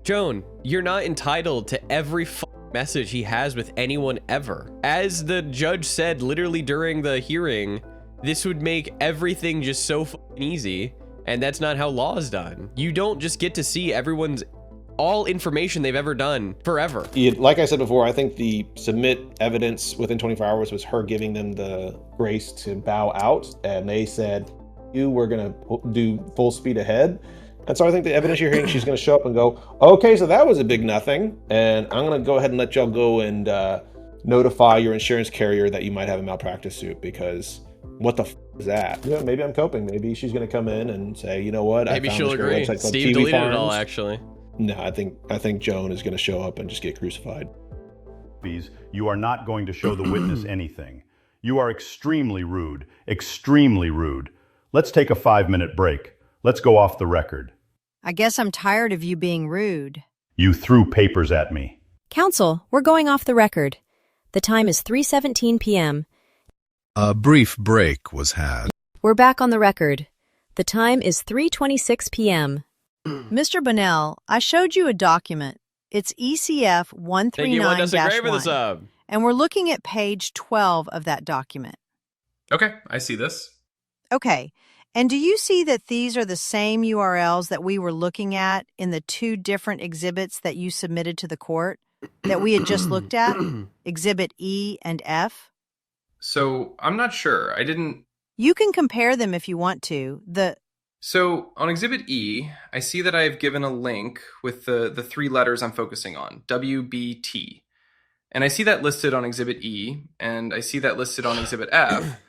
Joan, you're not entitled to every message he has with anyone ever. As the judge said literally during the hearing, this would make everything just so easy, and that's not how law is done. You don't just get to see everyone's all information they've ever done forever. Like I said before, I think the submit evidence within 24 hours was her giving them the grace to bow out, and they said, we're gonna do full speed ahead. And so I think the evidence you're hearing, she's gonna show up and go, okay, so that was a big nothing, and I'm gonna go ahead and let y'all go and notify your insurance carrier that you might have a malpractice suit, because what the is that? You know, maybe I'm coping. Maybe she's gonna come in and say, you know what? Maybe she'll agree. Steve TV deleted Farms. it all, actually. No, I think Joan is gonna show up and just get crucified. You are not going to show the witness anything. You are extremely rude. Extremely rude. Let's take a 5-minute break. Let's go off the record. I guess I'm tired of you being rude. You threw papers at me. Counsel, we're going off the record. The time is 3:17 p.m. A brief break was had. We're back on the record. The time is 3:26 p.m. Mr. Bunnell, I showed you a document. It's ECF 139-1, and we're looking at page 12 of that document. Okay, I see this. Okay, and do you see that these are the same URLs that we were looking at in the two different exhibits that you submitted to the court that we had just looked at, Exhibit E and F? So, I'm not sure. I didn't... You can compare them if you want to. So, on Exhibit E, I see that I have given a link with the three letters I'm focusing on, WBT. And I see that listed on Exhibit E, and I see that listed on Exhibit F,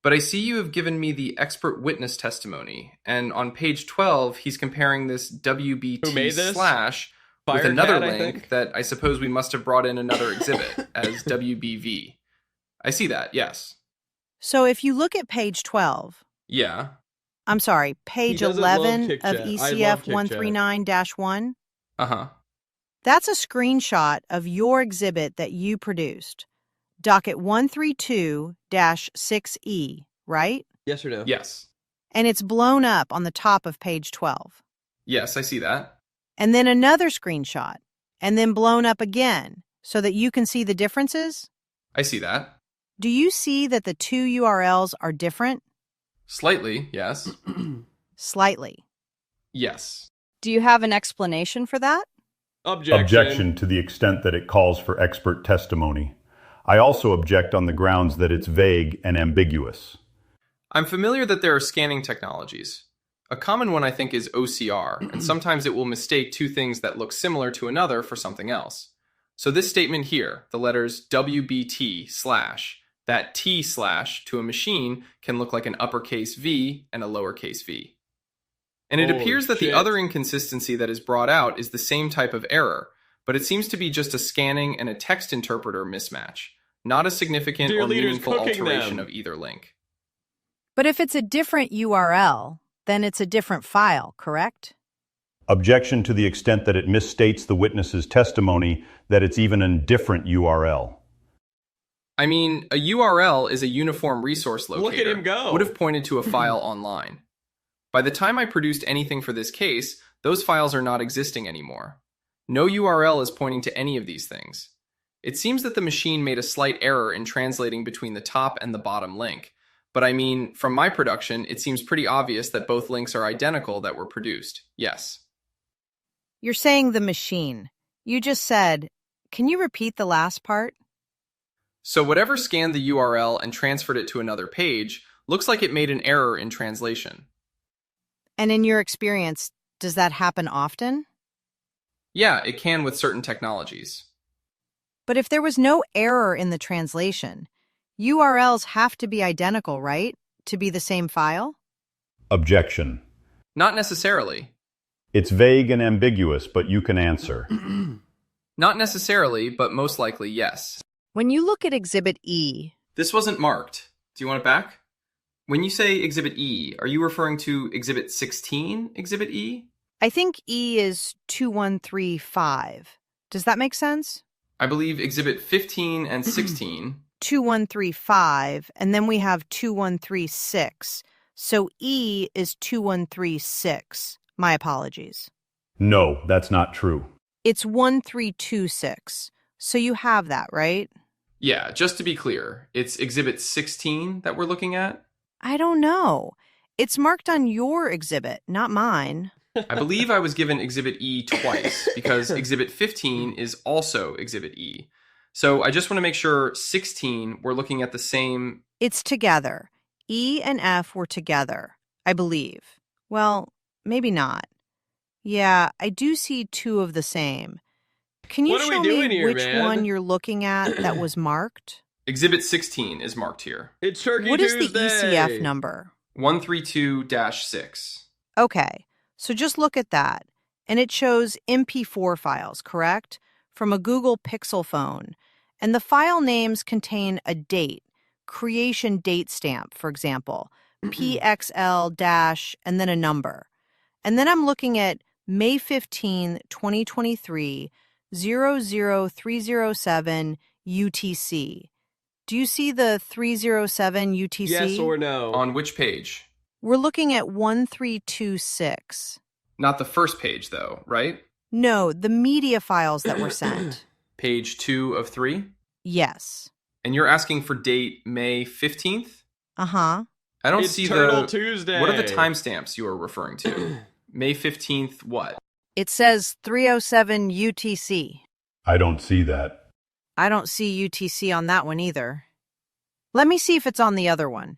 but I see you have given me the expert witness testimony, and on page 12, he's comparing this WBT/ with another link that I suppose we must have brought in another exhibit as WBV. I see that, yes. So if you look at page 12... Yeah. I'm sorry, page 11 of ECF 139-1? Uh-huh. That's a screenshot of your exhibit that you produced, docket 132-6E, right? Yes or no? Yes. And it's blown up on the top of page 12. Yes, I see that. And then another screenshot, and then blown up again, so that you can see the differences? I see that. Do you see that the two URLs are different? Slightly, yes. Slightly. Yes. Do you have an explanation for that? Objection to the extent that it calls for expert testimony. I also object on the grounds that it's vague and ambiguous. I'm familiar that there are scanning technologies. A common one, I think, is OCR, and sometimes it will mistake two things that look similar to another for something else. So this statement here, the letters WBT/ that T/ to a machine can look like an uppercase V and a lowercase v. And it appears that the other inconsistency that is brought out is the same type of error, but it seems to be just a scanning and a text interpreter mismatch, not a significant or meaningful alteration of either link. But if it's a different URL, then it's a different file, correct? Objection to the extent that it misstates the witness's testimony that it's even a different URL. I mean, a URL is a uniform resource locator. Look at him go. Would have pointed to a file online. By the time I produced anything for this case, those files are not existing anymore. No URL is pointing to any of these things. It seems that the machine made a slight error in translating between the top and the bottom link. But I mean, from my production, it seems pretty obvious that both links are identical that were produced. Yes. You're saying the machine. You just said, can you repeat the last part? So whatever scanned the URL and transferred it to another page looks like it made an error in translation. And in your experience, does that happen often? Yeah, it can with certain technologies. But if there was no error in the translation, URLs have to be identical, right? To be the same file? Objection. Not necessarily. It's vague and ambiguous, but you can answer. Not necessarily, but most likely yes. When you look at Exhibit E... This wasn't marked. Do you want it back? When you say Exhibit E, are you referring to Exhibit 16, Exhibit E? I think E is 2135. Does that make sense? I believe Exhibit 15 and 16... 2135, and then we have 2136. So E is 2136. My apologies. No, that's not true. It's 1326. So you have that, right? Yeah, just to be clear, it's Exhibit 16 that we're looking at. I don't know. It's marked on your exhibit, not mine. I believe I was given Exhibit E twice because Exhibit 15 is also Exhibit E. So I just want to make sure 16, we're looking at the same. It's together. E and F were together, I believe. Well, maybe not. Yeah, I do see two of the same. Can you What are we show doing me here, which man? one you're looking at that was marked? Exhibit 16 is marked here. It's Turkey What is the Tuesday. ECF number? 132-6. Okay, so just look at that. And it shows MP4 files, correct? From a Google Pixel phone. And the file names contain a date, creation date stamp, for example, PXL- and then a number. And then I'm looking at May 15, 2023, 00307 UTC. Do you see the 307 UTC? Yes or no? On which page? We're looking at 1326. Not the first page, though, right? No, the media files that were sent. Page 2 of 3? Yes. And you're asking for date May 15th? Uh-huh. I don't It's see Turtle the... Tuesday. What are the timestamps you are referring to? May 15th what? It says 307 UTC. I don't see that. I don't see UTC on that one either. Let me see if it's on the other one.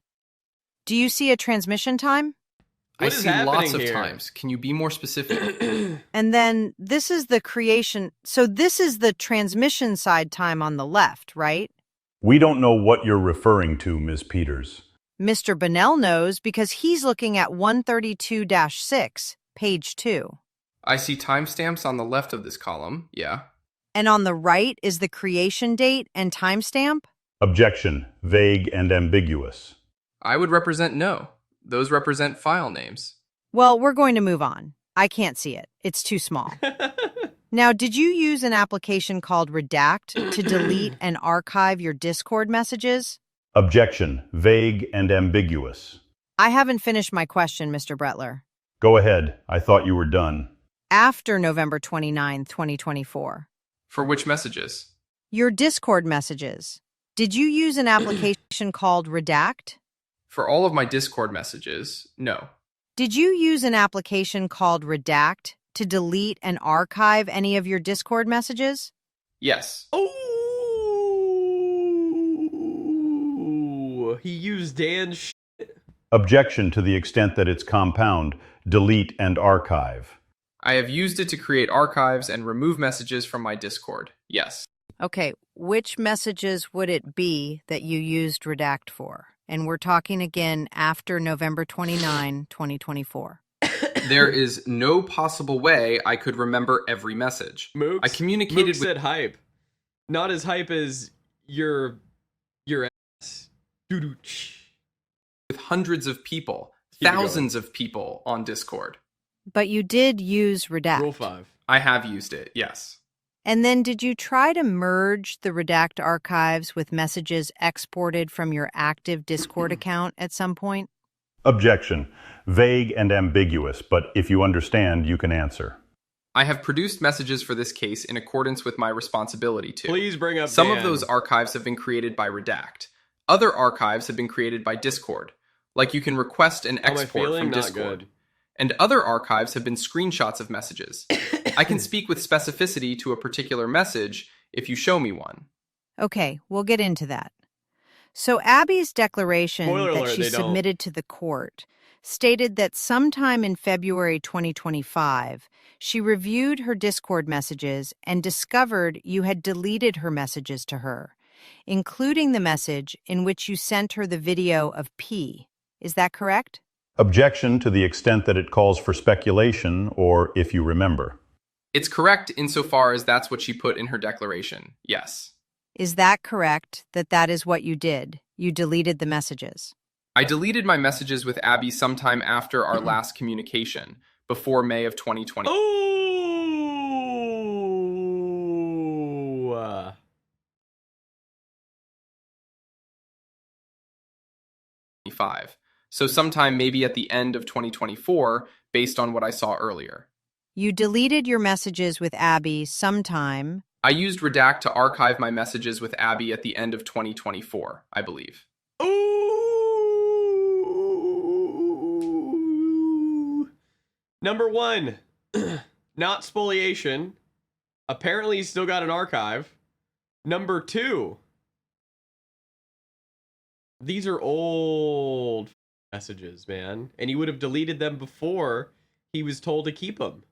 Do you see a transmission time? I What is see lots happening of here? times. Can you be more specific? And then this is the creation. So this is the transmission side time on the left, right? We don't know what you're referring to, Ms. Peters. Mr. Bonnell knows because he's looking at 132-6, page 2. I see timestamps on the left of this column, yeah. And on the right is the creation date and timestamp? Objection. Vague and ambiguous. I would represent no. Those represent file names. Well, we're going to move on. I can't see it. It's too small. Now, did you use an application called Redact to delete and archive your Discord messages? Objection. Vague and ambiguous. I haven't finished my question, Mr. Bretler. Go ahead. I thought you were done. After November 29, 2024. For which messages? Your Discord messages. Did you use an application called Redact? For all of my Discord messages, no. Did you use an application called Redact to delete and archive any of your Discord messages? Yes. Oh, he used Dan's Objection to the extent that it's compound. Delete and archive. I have used it to create archives and remove messages from my Discord. Yes. Okay, which messages would it be that you used Redact for? And we're talking again after November 29, 2024. There is no possible way I could remember every message. Mooks. I communicated Mooks with... said hype. Not as hype as your ass. Doo-doo-ch. with hundreds of people, Keep it thousands of people on Discord. But you did use Redact. Rule 5. I have used it, yes. And then did you try to merge the Redact archives with messages exported from your active Discord account at some point? Objection. Vague and ambiguous, but if you understand, you can answer. I have produced messages for this case in accordance with my responsibility to. Please bring up Some Dan. of those archives have been created by Redact. Other archives have been created by Discord. Like you can request an How am I export feeling? from Not Discord. good. And other archives have been screenshots of messages. I can speak with specificity to a particular message if you show me one. Okay, we'll get into that. So Abby's declaration Spoiler that alert, she they don't. submitted to the court stated that sometime in February 2025, she reviewed her Discord messages and discovered you had deleted her messages to her, including the message in which you sent her the video of P. Is that correct? Objection to the extent that it calls for speculation or if you remember. It's correct insofar as that's what she put in her declaration, yes. Is that correct that that is what you did? You deleted the messages? I deleted my messages with Abby sometime after our last communication, before May of 2020. Oh. 25. So sometime maybe at the end of 2024, based on what I saw earlier. You deleted your messages with Abby sometime. I used Redact to archive my messages with Abby at the end of 2024, I believe. Ooh. Number 1, not spoliation. Apparently, he's still got an archive. Number 2, these are old messages, man. And he would have deleted them before he was told to keep them.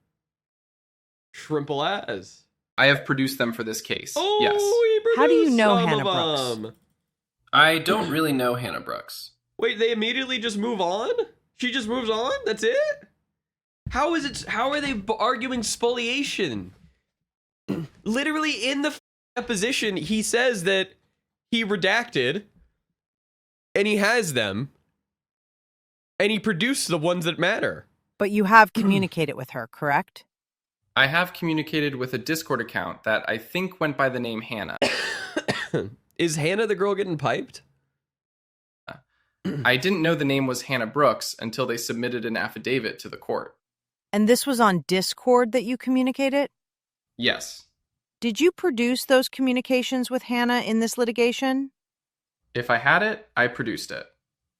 Shrimple as. I have produced them for this case. Oh, yes. he produced How do you know some Hannah of Brooks? them. I don't really know Hannah Brooks. Wait, they immediately just move on? She just moves on? That's it? How is it? How are they arguing spoliation? Literally in the deposition, he says that he redacted and he has them and he produced the ones that matter. But you have communicated with her, correct? I have communicated with a Discord account that I think went by the name Hannah. Is Hannah the girl getting piped? I didn't know the name was Hannah Brooks until they submitted an affidavit to the court. And this was on Discord that you communicated? Yes. Did you produce those communications with Hannah in this litigation? If I had it, I produced it.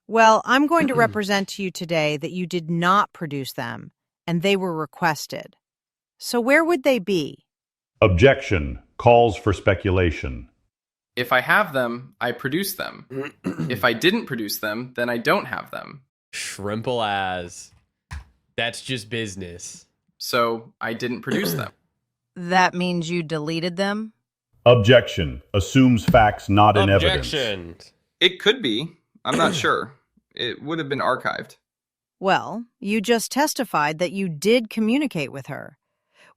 Well, I'm going to represent to you today that you did not produce them, and they were requested. So where would they be? Objection. Calls for speculation. If I have them, I produce them. If I didn't produce them, then I don't have them. Shrimple as. That's just business. So I didn't produce them. That means you deleted them? Objection. Assumes facts not in evidence. Objection. It could be. I'm not sure. It would have been archived. Well, you just testified that you did communicate with her.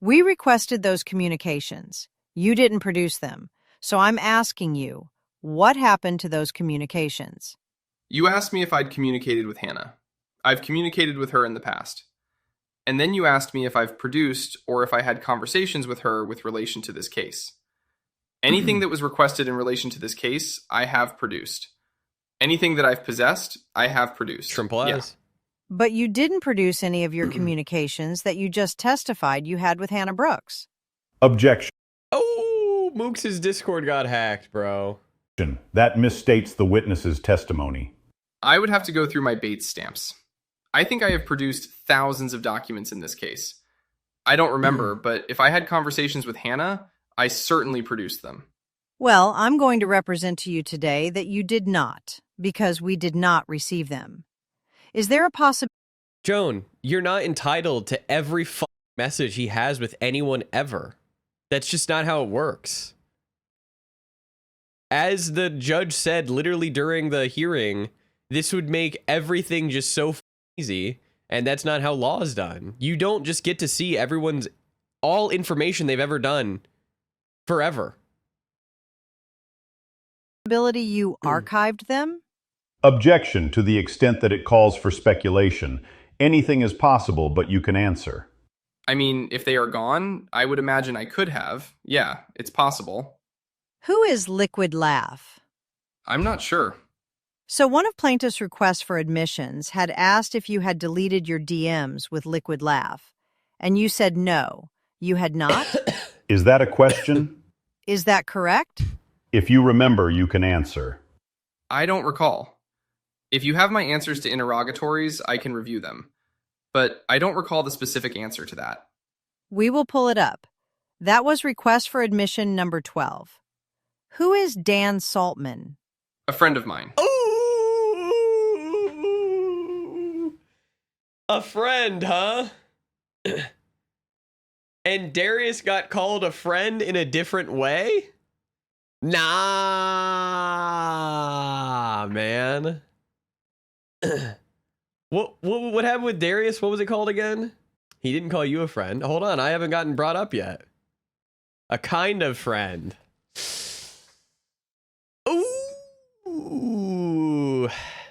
We requested those communications. You didn't produce them. So I'm asking you, what happened to those communications? You asked me if I'd communicated with Hannah. I've communicated with her in the past. And then you asked me if I've produced or if I had conversations with her with relation to this case. Anything that was requested in relation to this case, I have produced. Anything that I've possessed, I have produced. Shrimple as. But you didn't produce any of your communications that you just testified you had with Hannah Brooks. Objection. Oh, Mooks' Discord got hacked, bro. That misstates the witness's testimony. I would have to go through my Bates stamps. I think I have produced thousands of documents in this case. I don't remember, but if I had conversations with Hannah, I certainly produced them. Well, I'm going to represent to you today that you did not, because we did not receive them. Is there a possibility? Joan, you're not entitled to every message he has with anyone ever. That's just not how it works. As the judge said literally during the hearing, this would make everything just so easy, and that's not how law is done. You don't just get to see everyone's all information they've ever done forever. You archived them? Objection to the extent that it calls for speculation. Anything is possible, but you can answer. I mean, if they are gone, I would imagine I could have. Yeah, it's possible. Who is Liquid Laugh? I'm not sure. So one of plaintiff's requests for admissions had asked if you had deleted your DMs with Liquid Laugh, and you said no, you had not? Is that a question? Is that correct? If you remember, you can answer. I don't recall. If you have my answers to interrogatories, I can review them. But I don't recall the specific answer to that. We will pull it up. That was request for admission number 12. Who is Dan Saltman? A friend of mine. Ooh, a friend, huh? And Darius got called a friend in a different way? Nah, man. What happened with Darius? What was it called again? He didn't call you a friend. Hold on, I haven't gotten brought up yet. A kind of friend. Ooh.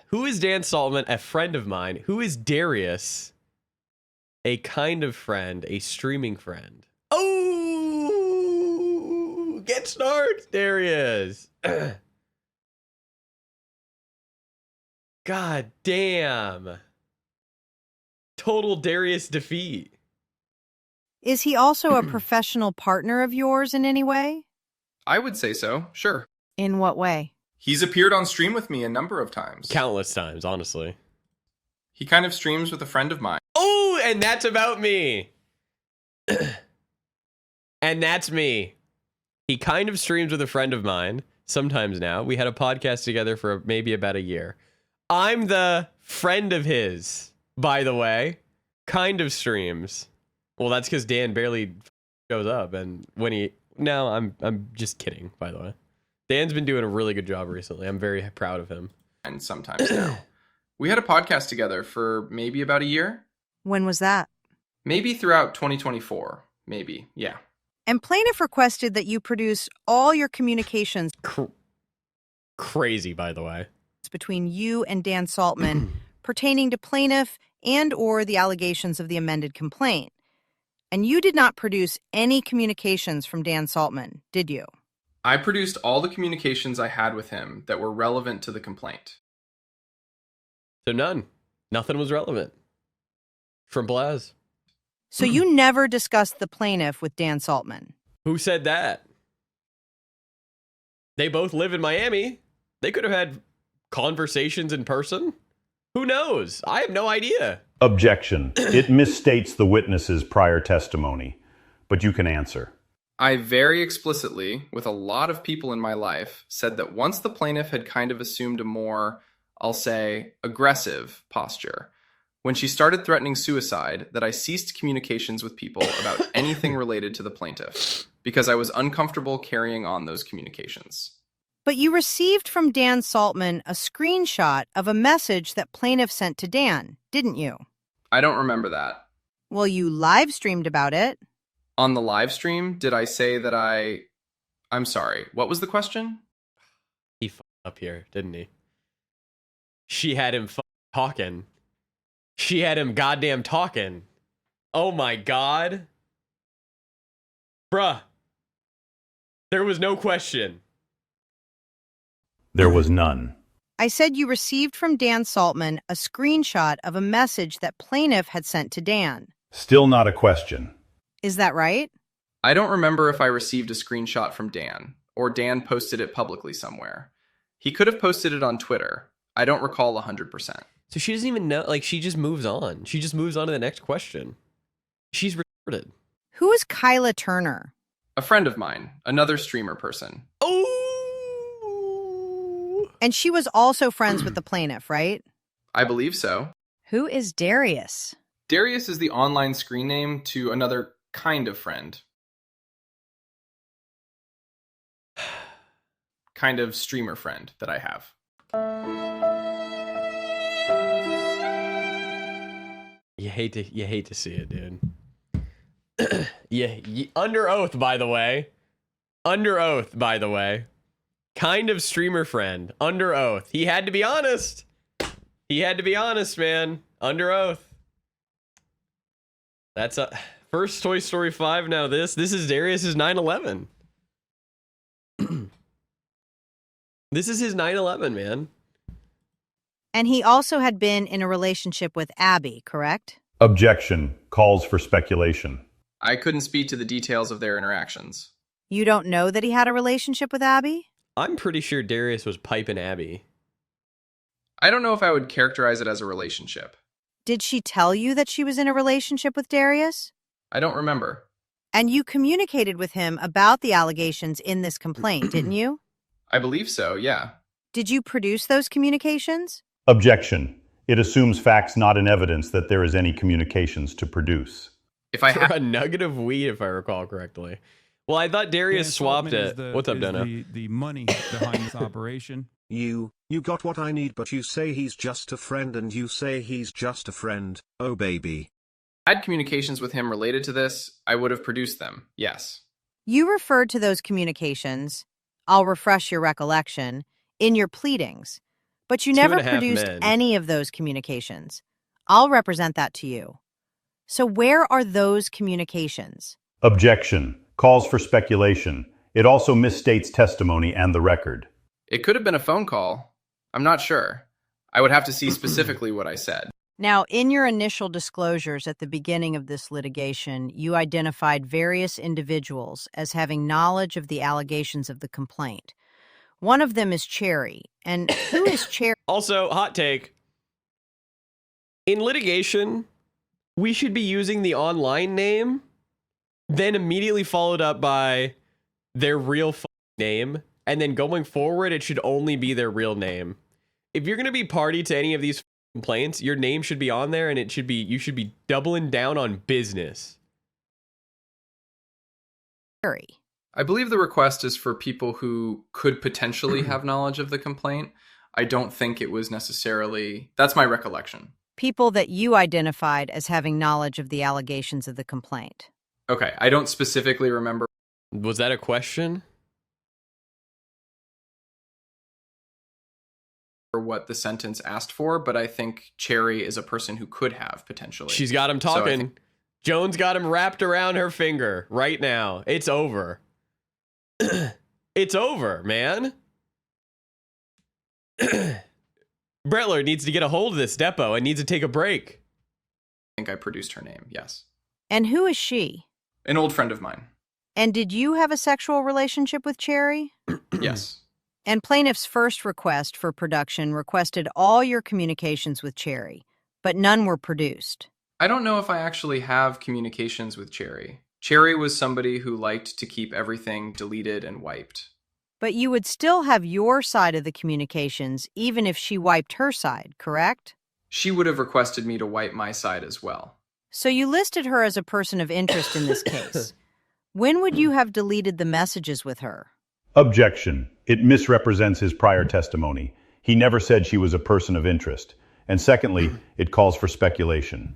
Who is Dan Saltman? A friend of mine. Who is Darius? A kind of friend. A streaming friend. Oh, get started, Darius. God damn. Total Darius defeat. Is he also a professional partner of yours in any way? I would say so, sure. In what way? He's appeared on stream with me a number of times. Countless times, honestly. He kind of streams with a friend of mine. Oh, and that's about me. And that's me. He kind of streams with a friend of mine sometimes now. We had a podcast together for maybe about a year. I'm the friend of his, by the way. Kind of streams. Well, that's because Dan barely shows up, and when he... No, I'm just kidding, by the way. Dan's been doing a really good job recently. I'm very proud of him. And sometimes now. We had a podcast together for maybe about a year. When was that? Maybe throughout 2024. Maybe, yeah. And plaintiff requested that you produce all your communications Crazy, by the way. between you and Dan Saltman pertaining to plaintiff and or the allegations of the amended complaint. And you did not produce any communications from Dan Saltman, did you? I produced all the communications I had with him that were relevant to the complaint. So none. Nothing was relevant. From Blaz. So you never discussed the plaintiff with Dan Saltman? Who said that? They both live in Miami. They could have had conversations in person. Who knows? I have no idea. Objection. It misstates the witness's prior testimony, but you can answer. I very explicitly, with a lot of people in my life, said that once the plaintiff had kind of assumed a more, I'll say, aggressive posture, when she started threatening suicide, that I ceased communications with people about anything related to the plaintiff, because I was uncomfortable carrying on those communications. But you received from Dan Saltman a screenshot of a message that plaintiff sent to Dan, didn't you? I don't remember that. Well, you live streamed about it. On the live stream, did I say that I'm sorry, what was the question? He f***ed up here, didn't he? She had him talking. She had him goddamn talking. Oh my god. Bruh. There was no question. There was none. I said you received from Dan Saltman a screenshot of a message that plaintiff had sent to Dan. Still not a question. Is that right? I don't remember if I received a screenshot from Dan, or Dan posted it publicly somewhere. He could have posted it on Twitter. I don't recall 100%. So she doesn't even know, like, she just moves on. She just moves on to the next question. She's retarded. Who is Kyla Turner? A friend of mine, another streamer person. Oh! And she was also friends with the plaintiff, right? I believe so. Who is Darius? Darius is the online screen name to another kind of friend. Kind of streamer friend that I have. You hate to see it, dude. Under oath, by the way. Under oath, by the way. Kind of streamer friend. Under oath. He had to be honest. He had to be honest, man. Under oath. That's a first Toy Story 5. Now this is Darius's 9/11. This is his 9/11, man. And he also had been in a relationship with Abby, correct? Objection. Calls for speculation. I couldn't speak to the details of their interactions. You don't know that he had a relationship with Abby? I'm pretty sure Darius was piping Abby. I don't know if I would characterize it as a relationship. Did she tell you that she was in a relationship with Darius? I don't remember. And you communicated with him about the allegations in this complaint, didn't you? I believe so, yeah. Did you produce those communications? Objection. It assumes facts not in evidence that there is any communications to produce. If I For had a nugget of weed, if I recall correctly. Well, I thought Darius swapped it. What's up, Dono? The money behind this operation. You got what I need, but you say he's just a friend and you say he's just a friend. Oh, baby. had communications with him related to this, I would have produced them, yes. You referred to those communications, I'll refresh your recollection, in your pleadings, but you never produced any of those communications. I'll represent that to you. So where are those communications? Objection. Calls for speculation. It also misstates testimony and the record. It could have been a phone call. I'm not sure. I would have to see specifically what I said. Now, in your initial disclosures at the beginning of this litigation, you identified various individuals as having knowledge of the allegations of the complaint. One of them is Cherry. And who is Cherry? Also, hot take. In litigation, we should be using the online name, then immediately followed up by their real name, and then going forward, it should only be their real name. If you're going to be party to any of these complaints, your name should be on there, and you should be doubling down on business. Cherry. I believe the request is for people who could potentially have knowledge of the complaint. I don't think it was necessarily... That's my recollection. People that you identified as having knowledge of the allegations of the complaint. Okay, I don't specifically remember. Was that a question? What the sentence asked for, but I think Cherry is a person who could have potentially. She's got him talking. Jones got him wrapped around her finger right now. It's over. It's over, man. Bretler needs to get a hold of this depot and needs to take a break. I think I produced her name, yes. And who is she? An old friend of mine. And did you have a sexual relationship with Cherry? Yes. And plaintiff's first request for production requested all your communications with Cherry, but none were produced. I don't know if I actually have communications with Cherry. Cherry was somebody who liked to keep everything deleted and wiped. But you would still have your side of the communications even if she wiped her side, correct? She would have requested me to wipe my side as well. So you listed her as a person of interest in this case. When would you have deleted the messages with her? Objection. It misrepresents his prior testimony. He never said she was a person of interest. And secondly, it calls for speculation.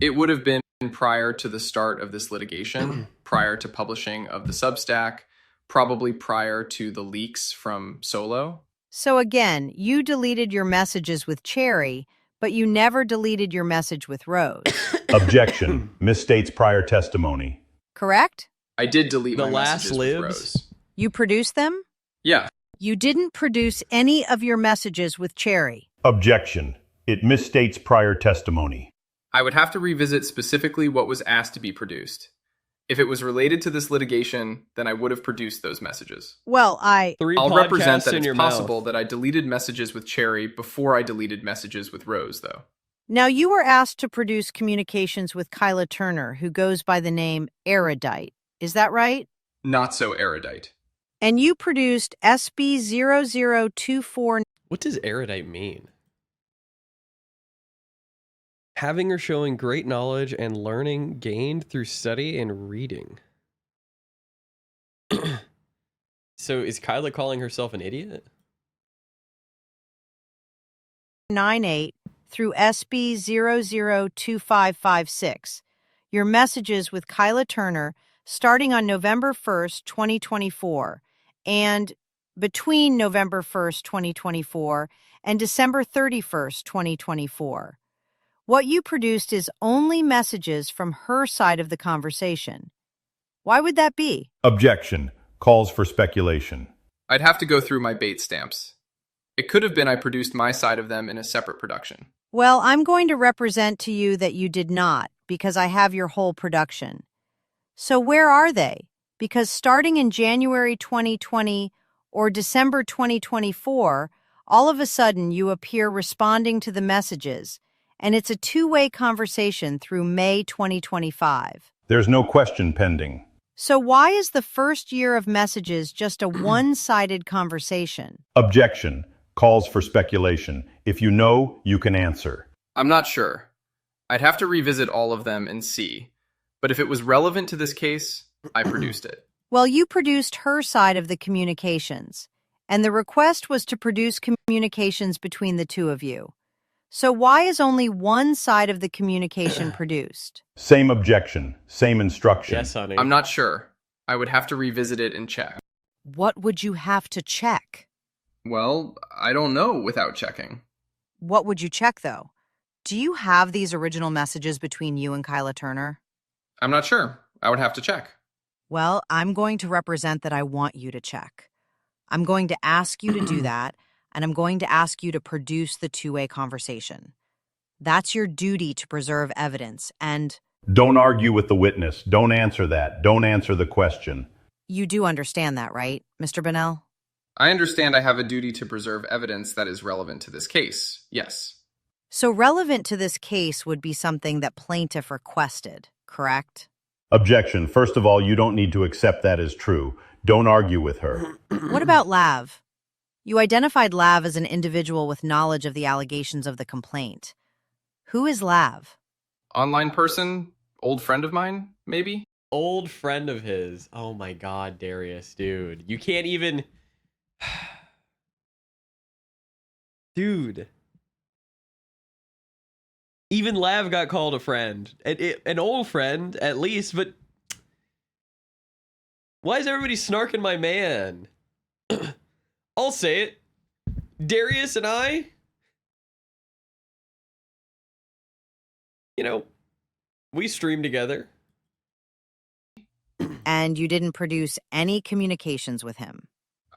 It would have been prior to the start of this litigation, prior to publishing of the Substack, probably prior to the leaks from Solo. So again, you deleted your messages with Cherry, but you never deleted your message with Rose. Objection. Misstates prior testimony. Correct? I did delete The my last messages libs? with Rose. You produced them? Yeah. You didn't produce any of your messages with Cherry. Objection. It misstates prior testimony. I would have to revisit specifically what was asked to be produced. If it was related to this litigation, then I would have produced those messages. Well, I'll represent that in it's your possible mouth. that I deleted messages with Cherry before I deleted messages with Rose, though. Now, you were asked to produce communications with Kyla Turner, who goes by the name Erudite. Is that right? Not so erudite. And you produced SB0024. What does erudite mean? Having or showing great knowledge and learning gained through study and reading. So is Kyla calling herself an idiot? 98 through SB002556. Your messages with Kyla Turner starting on November 1st, 2024, and between November 1st, 2024, and December 31st, 2024. What you produced is only messages from her side of the conversation. Why would that be? Objection. Calls for speculation. I'd have to go through my bait stamps. It could have been I produced my side of them in a separate production. Well, I'm going to represent to you that you did not, because I have your whole production. So where are they? Because starting in January 2020 or December 2024, all of a sudden you appear responding to the messages, and it's a two-way conversation through May 2025. There's no question pending. So why is the first year of messages just a one-sided conversation? Objection. Calls for speculation. If you know, you can answer. I'm not sure. I'd have to revisit all of them and see. But if it was relevant to this case, I produced it. Well, you produced her side of the communications, and the request was to produce communications between the two of you. So why is only one side of the communication produced? Same objection. Same instruction. Yes, honey. I'm not sure. I would have to revisit it and check. What would you have to check? Well, I don't know without checking. What would you check, though? Do you have these original messages between you and Kyla Turner? I'm not sure. I would have to check. Well, I'm going to represent that I want you to check. I'm going to ask you to do that, and I'm going to ask you to produce the two-way conversation. That's your duty to preserve evidence, and Don't argue with the witness. Don't answer that. Don't answer the question. you do understand that, right, Mr. Bonnell? I understand I have a duty to preserve evidence that is relevant to this case. Yes. So relevant to this case would be something that plaintiff requested, correct? Objection. First of all, you don't need to accept that as true. Don't argue with her. What about Lav? You identified Lav as an individual with knowledge of the allegations of the complaint. Who is Lav? Online person? Old friend of mine, maybe? Old friend of his. Oh my god, Darius, dude. You can't even... Dude. Even Lav got called a friend. An old friend, at least, but... Why is everybody snarking my man? I'll say it. Darius and I... You know, we stream together. And you didn't produce any communications with him.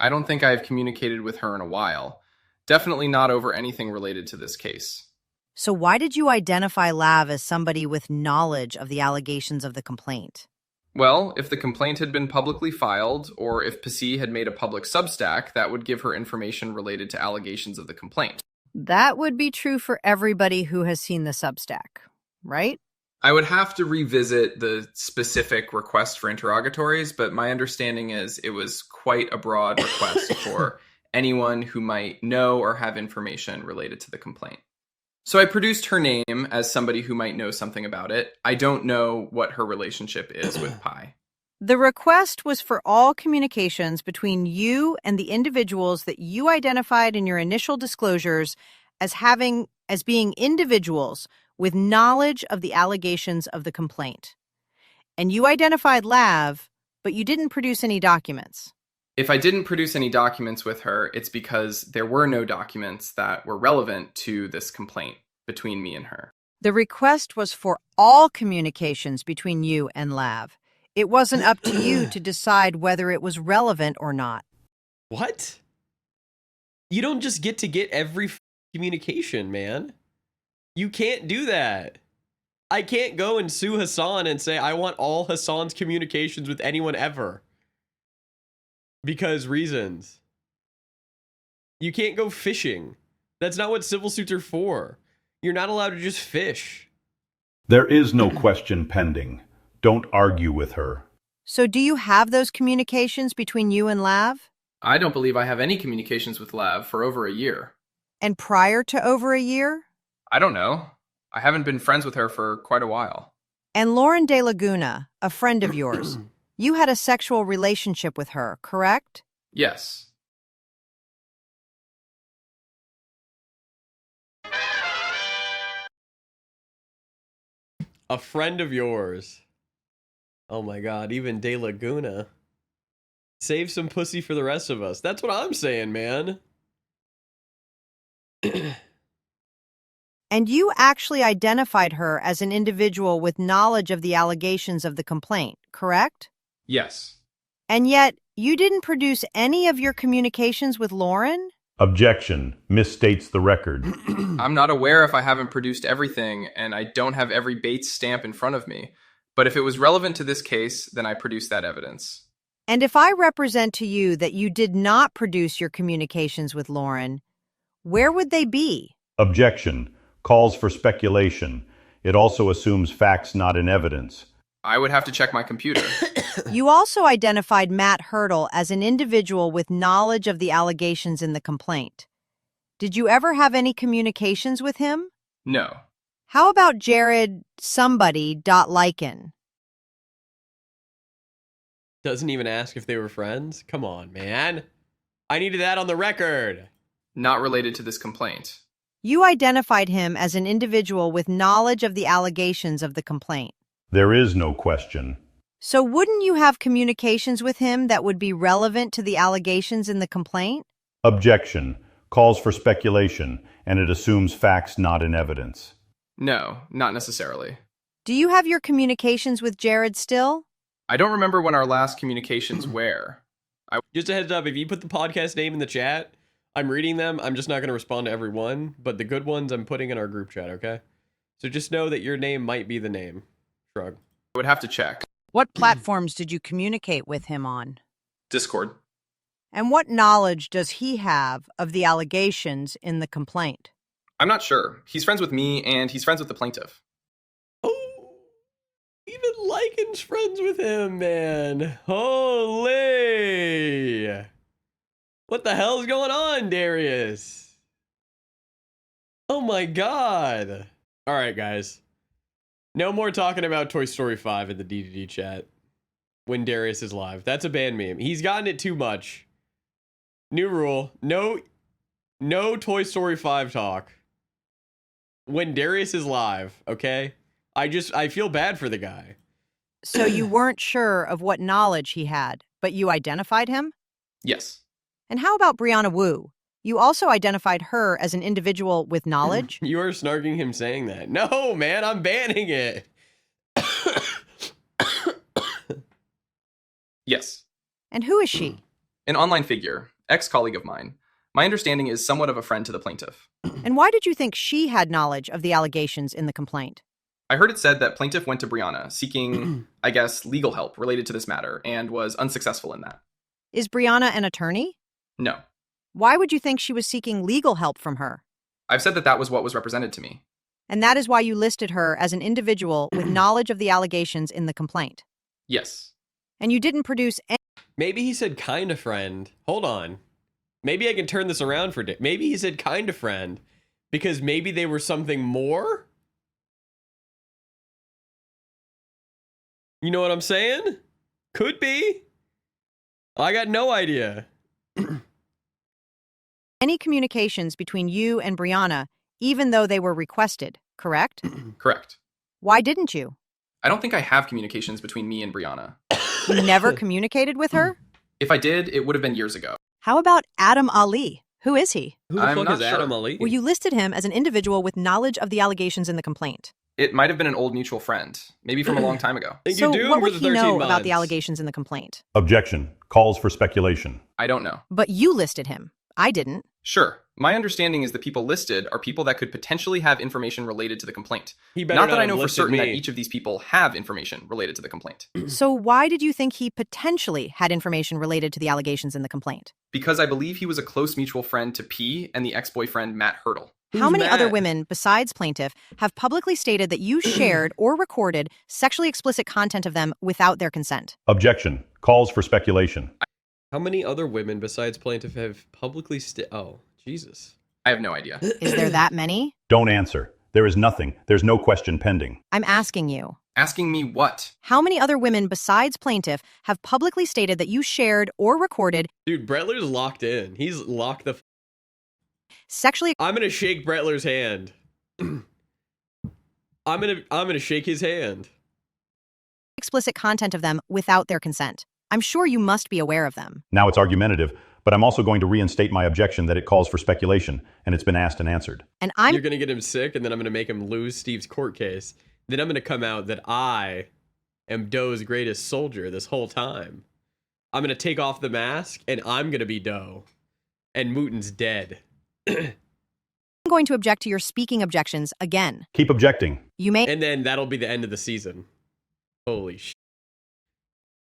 I don't think I have communicated with her in a while. Definitely not over anything related to this case. So why did you identify Lav as somebody with knowledge of the allegations of the complaint? Well, if the complaint had been publicly filed, or if Passy had made a public Substack, that would give her information related to allegations of the complaint. That would be true for everybody who has seen the Substack, right? I would have to revisit the specific request for interrogatories, but my understanding is it was quite a broad request for anyone who might know or have information related to the complaint. So I produced her name as somebody who might know something about it. I don't know what her relationship is with Pi. The request was for all communications between you and the individuals that you identified in your initial disclosures as being individuals with knowledge of the allegations of the complaint. And you identified Lav, but you didn't produce any documents. If I didn't produce any documents with her, it's because there were no documents that were relevant to this complaint between me and her. The request was for all communications between you and Lav. It wasn't up to you to decide whether it was relevant or not. What? You don't just get to get every communication, man. You can't do that. I can't go and sue Hassan and say I want all Hassan's communications with anyone ever. Because reasons. You can't go fishing. That's not what civil suits are for. You're not allowed to just fish. There is no question pending. Don't argue with her. So do you have those communications between you and Lav? I don't believe I have any communications with Lav for over a year. And prior to over a year? I don't know. I haven't been friends with her for quite a while. And Lauren De Laguna, a friend of yours, you had a sexual relationship with her, correct? Yes. A friend of yours. Oh my god, even De Laguna. Save some pussy for the rest of us. That's what I'm saying, man. And you actually identified her as an individual with knowledge of the allegations of the complaint, correct? Yes. And yet, you didn't produce any of your communications with Lauren? Objection. Misstates the record. I'm not aware if I haven't produced everything, and I don't have every Bates stamp in front of me. But if it was relevant to this case, then I produced that evidence. And if I represent to you that you did not produce your communications with Lauren, where would they be? Objection. Calls for speculation. It also assumes facts not in evidence. I would have to check my computer. You also identified Matt Hurdle as an individual with knowledge of the allegations in the complaint. Did you ever have any communications with him? No. How about Jared somebody.Lycan? Doesn't even ask if they were friends? Come on, man. I needed that on the record. Not related to this complaint. You identified him as an individual with knowledge of the allegations of the complaint. There is no question. So wouldn't you have communications with him that would be relevant to the allegations in the complaint? Objection. Calls for speculation, and it assumes facts not in evidence. No, not necessarily. Do you have your communications with Jared still? I don't remember when our last communications were. Just a heads up, if you put the podcast name in the chat, I'm reading them. I'm just not going to respond to every one, but the good ones I'm putting in our group chat, okay? So just know that your name might be the name. Shrug. I would have to check. What platforms did you communicate with him on? Discord. And what knowledge does he have of the allegations in the complaint? I'm not sure. He's friends with me, and he's friends with the plaintiff. Oh, even Lycan's friends with him, man. Holy. What the hell's going on, Darius? Oh my god. All right, guys. No more talking about Toy Story 5 in the DDD chat when Darius is live. That's a banned meme. He's gotten it too much. New rule. No Toy Story 5 talk when Darius is live, okay? I feel bad for the guy. So you weren't sure of what knowledge he had, but you identified him? Yes. And how about Brianna Wu? You also identified her as an individual with knowledge? You are snarking him saying that. No, man, I'm banning it. Yes. And who is she? An online figure, ex-colleague of mine. My understanding is somewhat of a friend to the plaintiff. And why did you think she had knowledge of the allegations in the complaint? I heard it said that plaintiff went to Brianna seeking, I guess, legal help related to this matter and was unsuccessful in that. Is Brianna an attorney? No. Why would you think she was seeking legal help from her? I've said that that was what was represented to me. And that is why you listed her as an individual with knowledge of the allegations in the complaint. Yes. And you didn't produce any. Maybe he said kind of friend. Hold on. Maybe I can turn this around for Dick. Maybe he said kind of friend because maybe they were something more? You know what I'm saying? Could be. I got no idea. Any communications between you and Brianna, even though they were requested, correct? Correct. Why didn't you? I don't think I have communications between me and Brianna. You never communicated with her? If I did, it would have been years ago. How about Adam Ali? Who is he? Who the I'm fuck not is Adam sure. Ali? Well, you listed him as an individual with knowledge of the allegations in the complaint. It might have been an old mutual friend, maybe from a long time ago. Think So you're doomed what for would the he 13 know months. about the allegations in the complaint? Objection. Calls for speculation. I don't know. But you listed him. I didn't. Sure. My understanding is the people listed are people that could potentially have information related to the complaint. He better Not that not I know have for listed certain that me. each of these people have information related to the complaint. So why did you think he potentially had information related to the allegations in the complaint? Because I believe he was a close mutual friend to P and the ex-boyfriend Matt Hurdle. How Who's many other Matt? women besides plaintiff have publicly stated that you shared or recorded sexually explicit content of them without their consent? Objection. Calls for speculation. How many other women besides plaintiff have publicly Oh, Jesus. I have no idea. Is there that many? Don't answer. There is nothing. There's no question pending. I'm asking you. Asking me what? How many other women besides plaintiff have publicly stated that you shared or recorded Dude, Brettler's locked in. He's locked the sexually I'm gonna shake Brettler's hand. I'm gonna shake his hand. explicit content of them without their consent? I'm sure you must be aware of them. Now it's argumentative, but I'm also going to reinstate my objection that it calls for speculation, and it's been asked and answered. And I'm You're gonna get him sick, and then I'm gonna make him lose Steve's court case. Then I'm gonna come out that I am Doe's greatest soldier this whole time. I'm gonna take off the mask, and I'm gonna be Doe. And Mooten's dead. going to object to your speaking objections again. Keep objecting. You may And then that'll be the end of the season. Holy shit.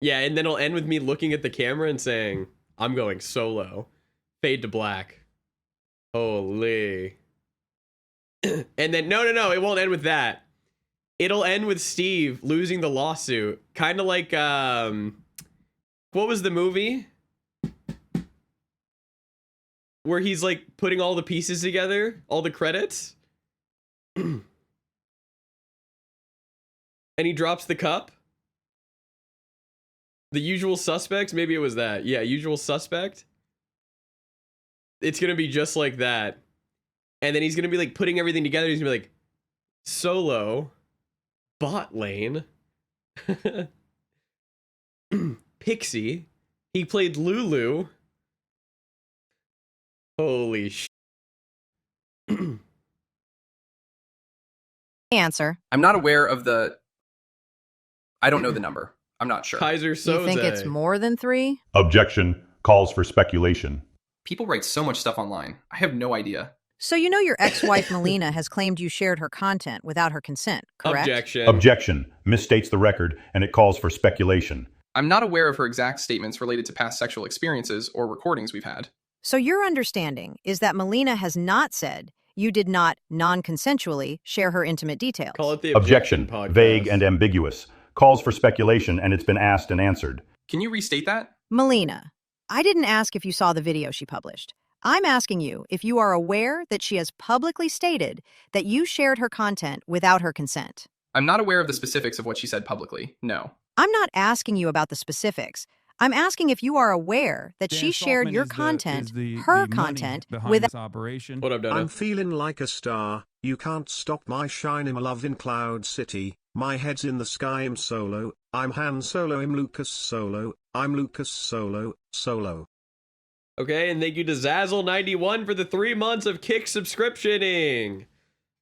Yeah, and then it'll end with me looking at the camera and saying, I'm going solo. Fade to black. Holy. And then, no, it won't end with that. It'll end with Steve losing the lawsuit. Kind of like, what was the movie? Where he's like putting all the pieces together, all the credits. And he drops the cup. The Usual Suspects, maybe it was that. Yeah, Usual Suspect. It's gonna be just like that. And then he's gonna be like putting everything together. He's gonna be like, solo, bot lane, Pixie. He played Lulu. Holy sh. answer. I'm not aware of the... I don't know the number. I'm not sure. Kaiser Soze. You think it's more than 3? Objection. Calls for speculation. People write so much stuff online. I have no idea. So you know your ex-wife Melina has claimed you shared her content without her consent, correct? Objection. Objection. Misstates the record, and it calls for speculation. I'm not aware of her exact statements related to past sexual experiences or recordings we've had. So your understanding is that Melina has not said you did not non-consensually share her intimate details. Call it the Objection. podcast. Vague and ambiguous. Calls for speculation, and it's been asked and answered. Can you restate that? Melina, I didn't ask if you saw the video she published. I'm asking you if you are aware that she has publicly stated that you shared her content without her consent. I'm not aware of the specifics of what she said publicly, no. I'm not asking you about the specifics. I'm asking if you are aware that she shared your content, her content, with this operation. What up, Donna? I'm feeling like a star. You can't stop my shining love in Cloud City. My head's in the sky. I'm Solo. I'm Han Solo. I'm Lucas Solo. I'm Lucas Solo. Solo. Okay, and thank you to Zazzle91 for the 3 months of Kick subscriptioning.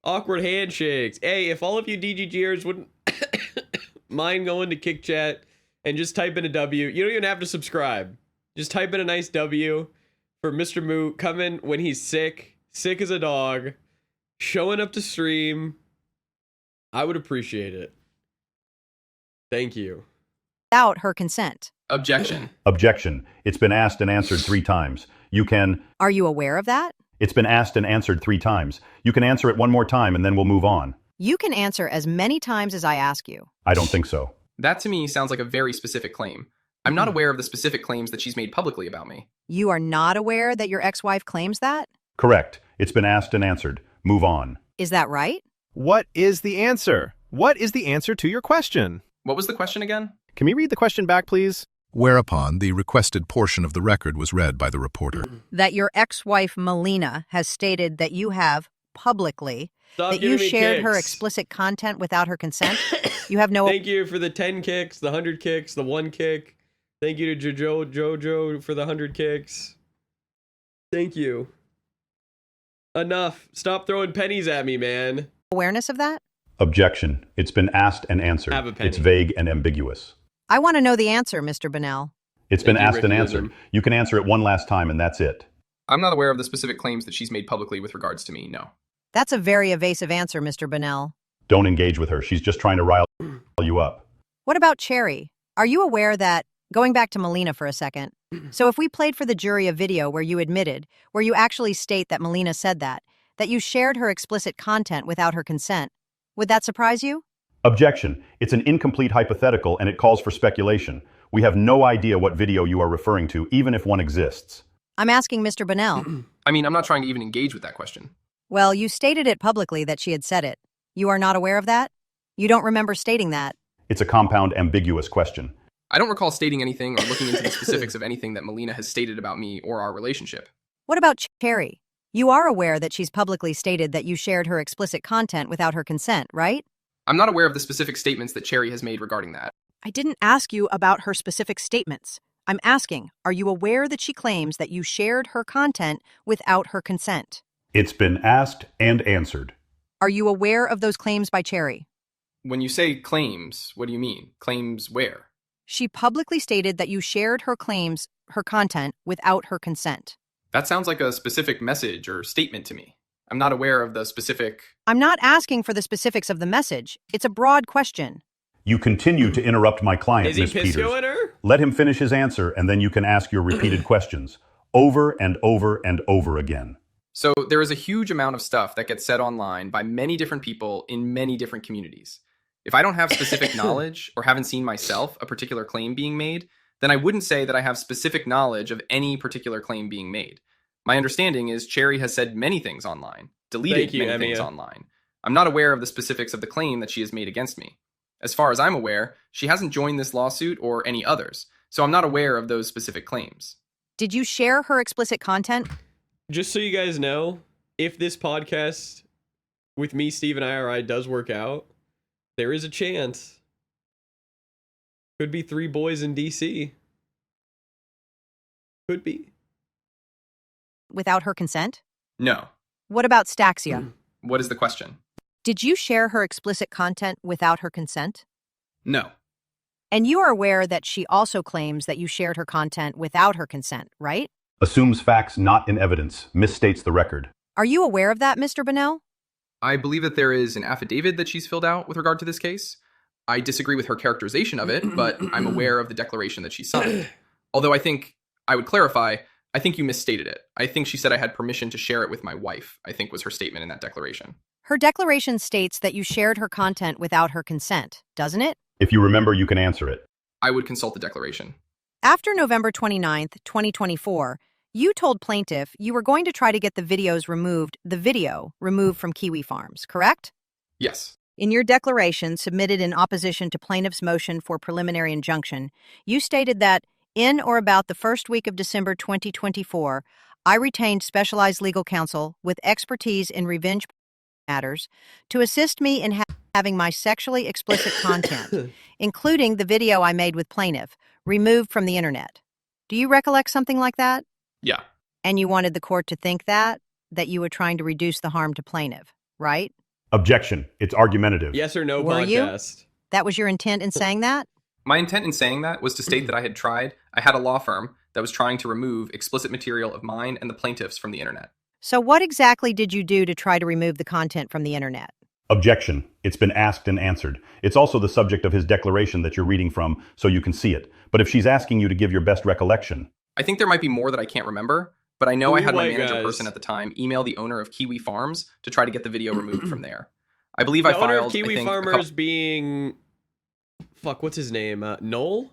Awkward handshakes. Hey, if all of you DGGers wouldn't mind going to Kick Chat and just type in a W, you don't even have to subscribe. Just type in a nice W for Mr. Moot coming when he's sick as a dog, showing up to stream. I would appreciate it. Thank you. without her consent. Objection. Objection. It's been asked and answered 3 times. You can... Are you aware of that? It's been asked and answered 3 times. You can answer it one more time and then we'll move on. You can answer as many times as I ask you. I don't think so. That to me sounds like a very specific claim. I'm not aware of the specific claims that she's made publicly about me. You are not aware that your ex-wife claims that? Correct. It's been asked and answered. Move on. Is that right? What is the answer? What is the answer to your question? What was the question again? Can we read the question back, please? Whereupon the requested portion of the record was read by the reporter. That your ex-wife Melina has stated that you have publicly Stop that you giving me shared her kicks. explicit content without her consent. You have no... Thank you for the 10 kicks, the 100 kicks, the 1 kick. Thank you to Jojo for the 100 kicks. Thank you. Enough. Stop throwing pennies at me, man. awareness of that? Objection. It's been asked and answered. Have a penny. It's vague and ambiguous. I want to know the answer, Mr. Bonnell. It's been Thank you, asked and Ricky answered. Wisdom. You can answer it one last time and that's it. I'm not aware of the specific claims that she's made publicly with regards to me, no. That's a very evasive answer, Mr. Bonnell. Don't engage with her. She's just trying to rile you up. What about Cherry? Are you aware that, going back to Melina for a second, so if we played for the jury a video where you admitted, where you actually state that Melina said that you shared her explicit content without her consent, would that surprise you? Objection. It's an incomplete hypothetical and it calls for speculation. We have no idea what video you are referring to, even if one exists. I'm asking Mr. Bonnell. I mean, I'm not trying to even engage with that question. Well, you stated it publicly that she had said it. You are not aware of that? You don't remember stating that? It's a compound, ambiguous question. I don't recall stating anything or looking into the specifics of anything that Melina has stated about me or our relationship. What about Cherry? You are aware that she's publicly stated that you shared her explicit content without her consent, right? I'm not aware of the specific statements that Cherry has made regarding that. I didn't ask you about her specific statements. I'm asking, are you aware that she claims that you shared her content without her consent? It's been asked and answered. Are you aware of those claims by Cherry? When you say claims, what do you mean? Claims where? She publicly stated that you shared her claims, her content, without her consent. That sounds like a specific message or statement to me. I'm not aware of the specific... I'm not asking for the specifics of the message. It's a broad question. You continue to interrupt my client, Is he Miss Peters. piscoing her? Let him finish his answer, and then you can ask your repeated questions, over and over and over again. So there is a huge amount of stuff that gets said online by many different people in many different communities. If I don't have specific knowledge or haven't seen myself a particular claim being made, then I wouldn't say that I have specific knowledge of any particular claim being made. My understanding is Cherry has said many things online, deleted many things online. I'm not aware of the specifics of the claim that she has made against me. As far as I'm aware, she hasn't joined this lawsuit or any others, so I'm not aware of those specific claims. Did you share her explicit content? Just so you guys know, if this podcast with me, Steve, and IRI does work out, there is a chance. Could be 3 boys in DC. Could be. Without her consent? No. What about Staxia? What is the question? Did you share her explicit content without her consent? No. And you are aware that she also claims that you shared her content without her consent, right? Assumes facts not in evidence, misstates the record. Are you aware of that, Mr. Bunnell? I believe that there is an affidavit that she's filled out with regard to this case. I disagree with her characterization of it, but I'm aware of the declaration that she signed. Although I would clarify, I think you misstated it. I think she said I had permission to share it with my wife, I think was her statement in that declaration. Her declaration states that you shared her content without her consent, doesn't it? If you remember, you can answer it. I would consult the declaration. After November 29th, 2024, you told plaintiff you were going to try to get the video removed from Kiwi Farms, correct? Yes. In your declaration submitted in opposition to plaintiff's motion for preliminary injunction, you stated that in or about the first week of December 2024, I retained specialized legal counsel with expertise in revenge matters to assist me in having my sexually explicit content, including the video I made with plaintiff, removed from the internet. Do you recollect something like that? Yeah. And you wanted the court to think that you were trying to reduce the harm to plaintiff, right? Objection. It's argumentative. Yes or no Were you? podcast. That was your intent in saying that? My intent in saying that was to state that I had a law firm that was trying to remove explicit material of mine and the plaintiffs from the internet. So what exactly did you do to try to remove the content from the internet? Objection. It's been asked and answered. It's also the subject of his declaration that you're reading from, so you can see it. But if she's asking you to give your best recollection. I think there might be more that I can't remember, but I know I had my White manager guys. person at the time email the owner of Kiwi Farms to try to get the video removed from there. I believe I The owner filed, of Kiwi I think, Farmers being... Fuck, what's his name? Noel?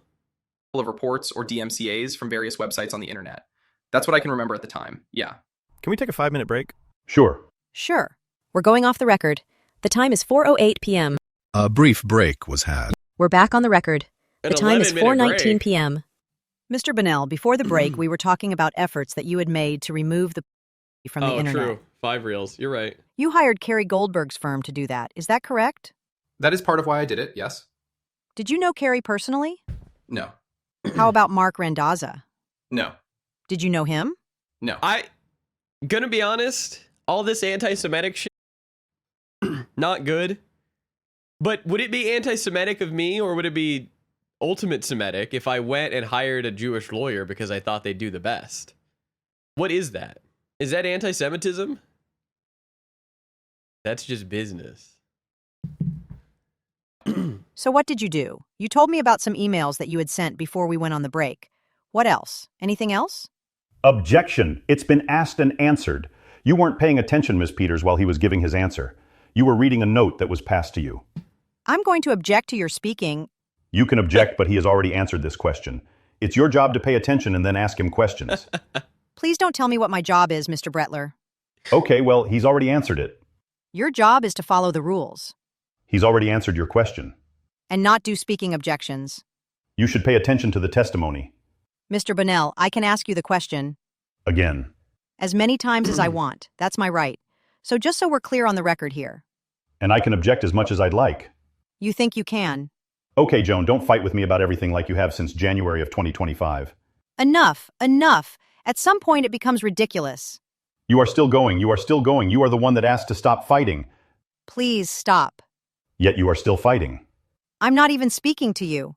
of reports or DMCAs from various websites on the internet. That's what I can remember at the time. Yeah. Can we take a 5-minute break? Sure. Sure. We're going off the record. The time is 4:08 p.m. A brief break was had. We're back on the record. The An time is 11-minute 4:19 break. p.m. Mr. Bunnell, before the break, we were talking about efforts that you had made to remove the from the internet. True. 5 reels. You're right. You hired Carrie Goldberg's firm to do that. Is that correct? That is part of why I did it, yes. Did you know Carrie personally? No. How about Mark Randazza? No. Did you know him? No. Gonna be honest, all this anti-Semitic shit, not good. But would it be anti-Semitic of me, or would it be ultimate Semitic if I went and hired a Jewish lawyer because I thought they'd do the best? What is that? Is that anti-Semitism? That's just business. So what did you do? You told me about some emails that you had sent before we went on the break. What else? Anything else? Objection. It's been asked and answered. You weren't paying attention, Ms. Peters, while he was giving his answer. You were reading a note that was passed to you. I'm going to object to your speaking. You can object, but he has already answered this question. It's your job to pay attention and then ask him questions. Please don't tell me what my job is, Mr. Bretler. Okay, well, he's already answered it. Your job is to follow the rules He's already answered your question. and not do speaking objections. You should pay attention to the testimony. Mr. Bunnell, I can ask you the question Again. as many times as I want. That's my right. So just so we're clear on the record here, And I can object as much as I'd like. you think you can. Okay, Joan, don't fight with me about everything like you have since January of 2025. Enough, enough. At some point it becomes ridiculous. You are still going. You are still going. You are the one that asked to stop fighting. Please stop. Yet you are still fighting. I'm not even speaking to you.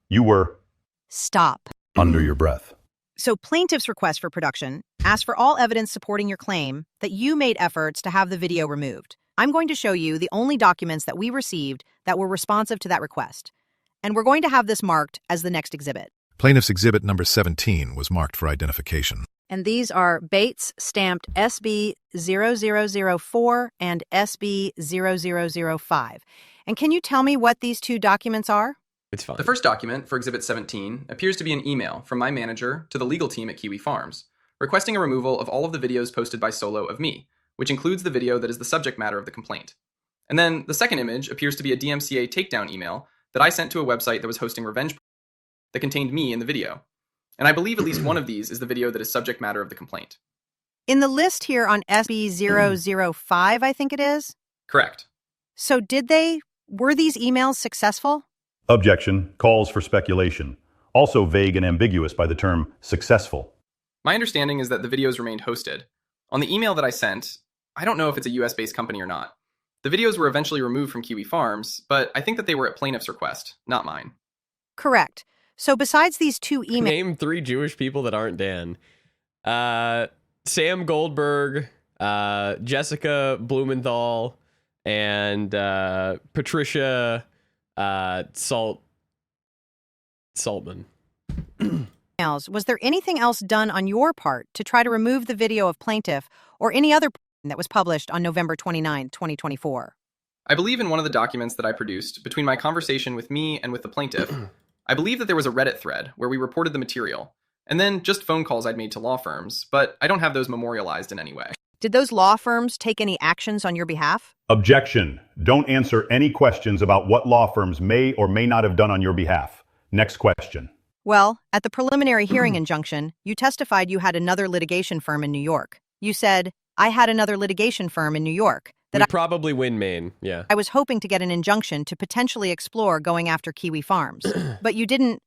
You were Stop. Under your breath. So plaintiff's request for production asks for all evidence supporting your claim that you made efforts to have the video removed. I'm going to show you the only documents that we received that were responsive to that request. And we're going to have this marked as the next exhibit. Plaintiff's exhibit number 17 was marked for identification. And these are Bates stamped SB0004 and SB0005. And can you tell me what these two documents are? It's fine. The first document for Exhibit 17 appears to be an email from my manager to the legal team at Kiwi Farms, requesting a removal of all of the videos posted by Solo of me, which includes the video that is the subject matter of the complaint. And then the second image appears to be a DMCA takedown email that I sent to a website that was hosting revenge that contained me in the video. And I believe at least one of these is the video that is subject matter of the complaint. In the list here on SB005, I think it is. Correct. So were these emails successful? objection, calls for speculation. Also vague and ambiguous by the term successful. My understanding is that the videos remained hosted. On the email that I sent, I don't know if it's a US-based company or not. The videos were eventually removed from Kiwi Farms, but I think that they were at plaintiff's request, not mine. Correct. So besides these two emails... Name 3 Jewish people that aren't Dan. Sam Goldberg, Jessica Blumenthal and Patricia Saltman. Was there anything else done on your part to try to remove the video of plaintiff or any other that was published on November 29, 2024? I believe in one of the documents that I produced between my conversation with me and with the plaintiff, I believe that there was a Reddit thread where we reported the material, and then just phone calls I'd made to law firms, but I don't have those memorialized in any way. Did those law firms take any actions on your behalf? Objection. Don't answer any questions about what law firms may or may not have done on your behalf. Next question. Well, at the preliminary hearing injunction, you testified you had another litigation firm in New York. You said, I had another litigation firm in New York that probably win Maine, yeah. I was hoping to get an injunction to potentially explore going after Kiwi Farms. But you didn't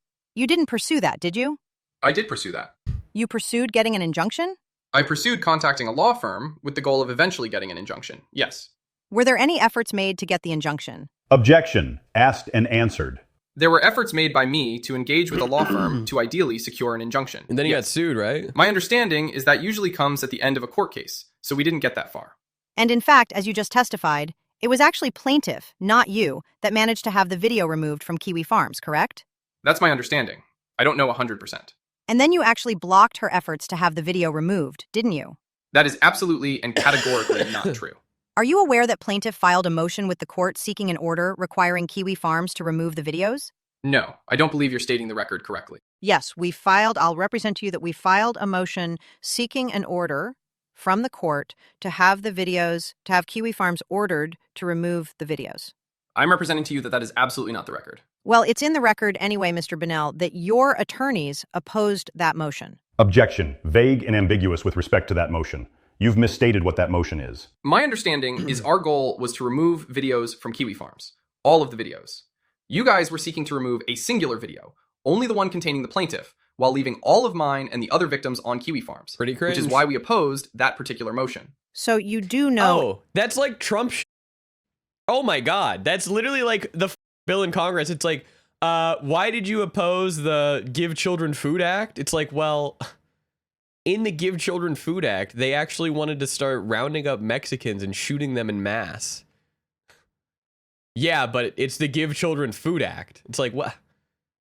pursue that, did you? I did pursue that. You pursued getting an injunction? I pursued contacting a law firm with the goal of eventually getting an injunction, yes. Were there any efforts made to get the injunction? Objection. Asked and answered. There were efforts made by me to engage with a law firm to ideally secure an injunction. And then he got sued, right? My understanding is that usually comes at the end of a court case, so we didn't get that far. And in fact, as you just testified, it was actually plaintiff, not you, that managed to have the video removed from Kiwi Farms, correct? That's my understanding. I don't know 100%. And then you actually blocked her efforts to have the video removed, didn't you? That is absolutely and categorically not true. Are you aware that plaintiff filed a motion with the court seeking an order requiring Kiwi Farms to remove the videos? No, I don't believe you're stating the record correctly. Yes, I'll represent to you that we filed a motion seeking an order from the court to have Kiwi Farms ordered to remove the videos. I'm representing to you that that is absolutely not the record. Well, it's in the record anyway, Mr. Bunnell, that your attorneys opposed that motion. Objection. Vague and ambiguous with respect to that motion. You've misstated what that motion is. My understanding is our goal was to remove videos from Kiwi Farms. All of the videos. You guys were seeking to remove a singular video, only the one containing the plaintiff, while leaving all of mine and the other victims on Kiwi Farms. Pretty cringe. Which is why we opposed that particular motion. So you do know... Oh, that's like Trump Oh my God. That's literally like the bill in Congress. It's like, why did you oppose the Give Children Food Act? It's like, well, in the Give Children Food Act, they actually wanted to start rounding up Mexicans and shooting them in mass. Yeah, but it's the Give Children Food Act. It's like, what?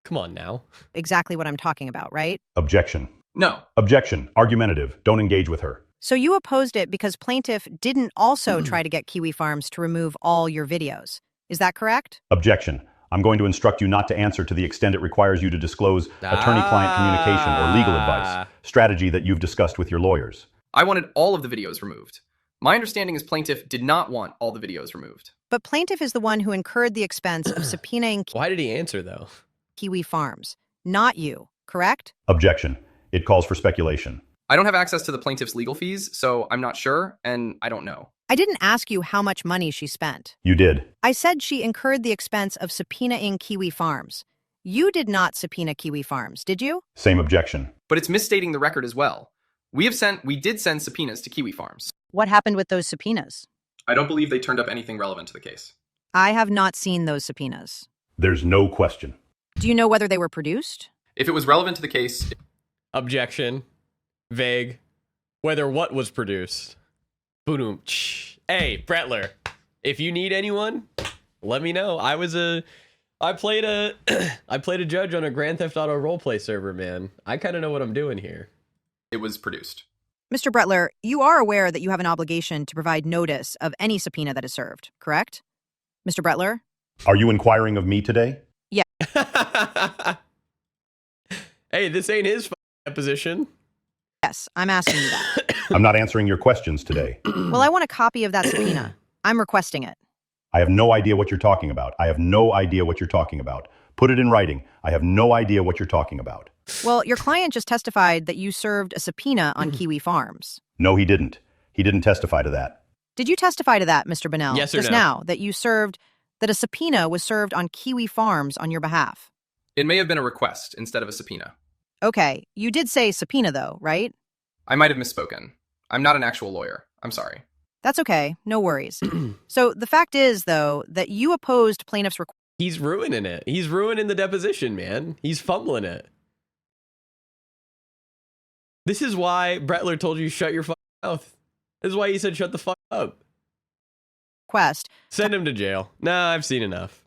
Come on now. Exactly what I'm talking about, right? Objection. No. Objection. Argumentative. Don't engage with her. So you opposed it because plaintiff didn't also try to get Kiwi Farms to remove all your videos. Is that correct? Objection. I'm going to instruct you not to answer to the extent it requires you to disclose attorney-client communication or legal advice, strategy that you've discussed with your lawyers. I wanted all of the videos removed. My understanding is plaintiff did not want all the videos removed. But plaintiff is the one who incurred the expense of subpoenaing Why did he answer, though? Kiwi Farms, not you, correct? Objection. It calls for speculation. I don't have access to the plaintiff's legal fees, so I'm not sure, and I don't know. I didn't ask you how much money she spent. You did. I said she incurred the expense of subpoenaing Kiwi Farms. You did not subpoena Kiwi Farms, did you? Same objection. But it's misstating the record as well. We did send subpoenas to Kiwi Farms. What happened with those subpoenas? I don't believe they turned up anything relevant to the case. I have not seen those subpoenas. There's no question. Do you know whether they were produced? If it was relevant to the case... Objection. Vague. Whether what was produced. Boom. Hey, Brettler, if you need anyone, let me know. I played a judge on a Grand Theft Auto roleplay server, man. I kind of know what I'm doing here. It was produced. Mr. Brettler, you are aware that you have an obligation to provide notice of any subpoena that is served, correct? Mr. Brettler? Are you inquiring of me today? Yeah. Hey, this ain't his deposition. Yes, I'm asking you that. I'm not answering your questions today. Well, I want a copy of that subpoena. I'm requesting it. I have no idea what you're talking about. I have no idea what you're talking about. Put it in writing. I have no idea what you're talking about. Well, your client just testified that you served a subpoena on Kiwi Farms. No, he didn't. He didn't testify to that. Did you testify to that, Mr. Bunnell? Yes or just no? now, that a subpoena was served on Kiwi Farms on your behalf? It may have been a request instead of a subpoena. Okay, you did say subpoena though, right? I might have misspoken. I'm not an actual lawyer. I'm sorry. That's okay. No worries. So the fact is, though, that you opposed plaintiff's request. He's ruining it. He's ruining the deposition, man. He's fumbling it. This is why Brettler told you shut your mouth. This is why he said shut the fuck up. Request. Send him to jail. Nah, I've seen enough.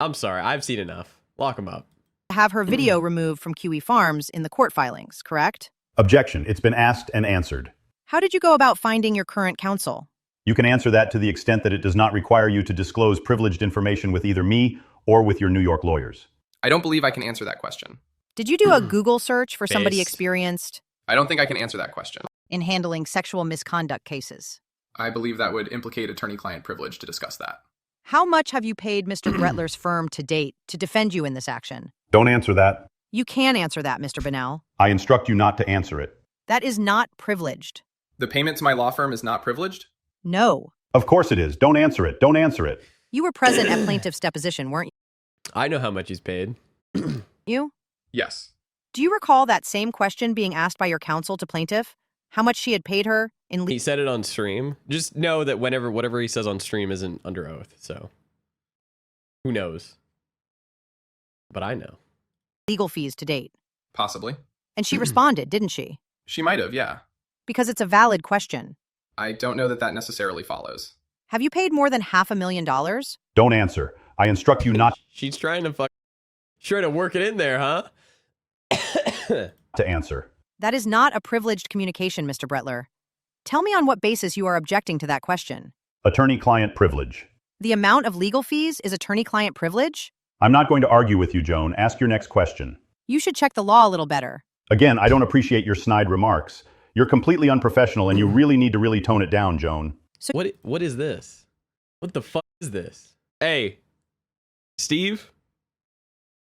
I'm sorry, I've seen enough. Lock him up. Have her video removed from QE Farms in the court filings, correct? Objection. It's been asked and answered. How did you go about finding your current counsel? You can answer that to the extent that it does not require you to disclose privileged information with either me or with your New York lawyers. I don't believe I can answer that question. Did you do a Google search for somebody Based. experienced I don't think I can answer that question. in handling sexual misconduct cases? I believe that would implicate attorney-client privilege to discuss that. How much have you paid Mr. Bretler's firm to date to defend you in this action? Don't answer that. You can answer that, Mr. Bunnell. I instruct you not to answer it. That is not privileged. The payment to my law firm is not privileged? No. Of course it is. Don't answer it. Don't answer it. You were present at plaintiff's deposition, weren't I know how much he's paid. you? Yes. Do you recall that same question being asked by your counsel to plaintiff? How much she had paid her in He said it on stream. Just know that whatever he says on stream isn't under oath, so who knows? But I know. legal fees to date? Possibly. And she responded, didn't she? She might have, yeah. Because it's a valid question. I don't know that that necessarily follows. Have you paid more than $500,000? Don't answer. I instruct you not She's trying to work it in there, huh? to answer. That is not a privileged communication, Mr. Bretler. Tell me on what basis you are objecting to that question. Attorney-client privilege. The amount of legal fees is attorney-client privilege? I'm not going to argue with you, Joan. Ask your next question. You should check the law a little better. Again, I don't appreciate your snide remarks. You're completely unprofessional, and you really need to really tone it down, Joan. What is this? What the fuck is this? Hey, Steve,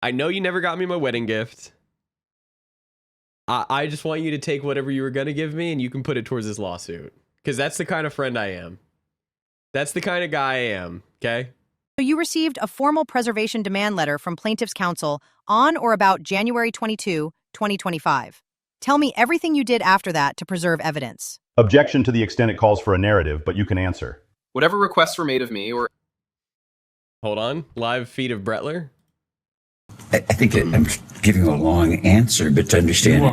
I know you never got me my wedding gift. I just want you to take whatever you were going to give me and you can put it towards this lawsuit. Because that's the kind of friend I am. That's the kind of guy I am, okay? So you received a formal preservation demand letter from plaintiff's counsel on or about January 22, 2025. Tell me everything you did after that to preserve evidence. Objection to the extent it calls for a narrative, but you can answer. Whatever requests were made of me or... Hold on. Live feed of Bretler. I think I'm giving a long answer, but to understand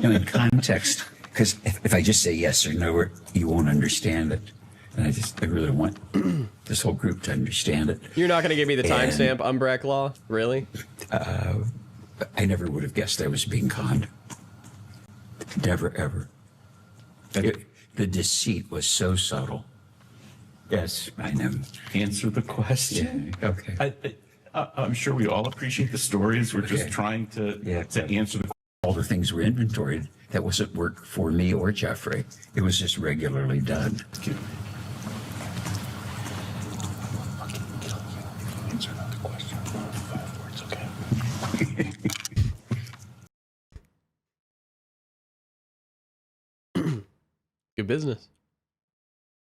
in context, because if I just say yes or no, you won't understand it. And I really want this whole group to understand it. You're not going to give me the timestamp, Umbrac law? Really? I never would have guessed I was being conned. Never, ever. The deceit was so subtle. Yes, I know. Answer the question. Yeah, okay. I'm sure we all appreciate the stories. We're just trying to answer the all the things were inventoried. That wasn't work for me or Jeffrey. It was just regularly done. Answer the question. 5 words, okay? Good business.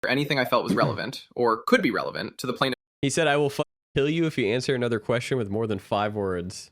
anything I felt was relevant or could be relevant to the plaintiff. He said, I will kill you if you answer another question with more than 5 words.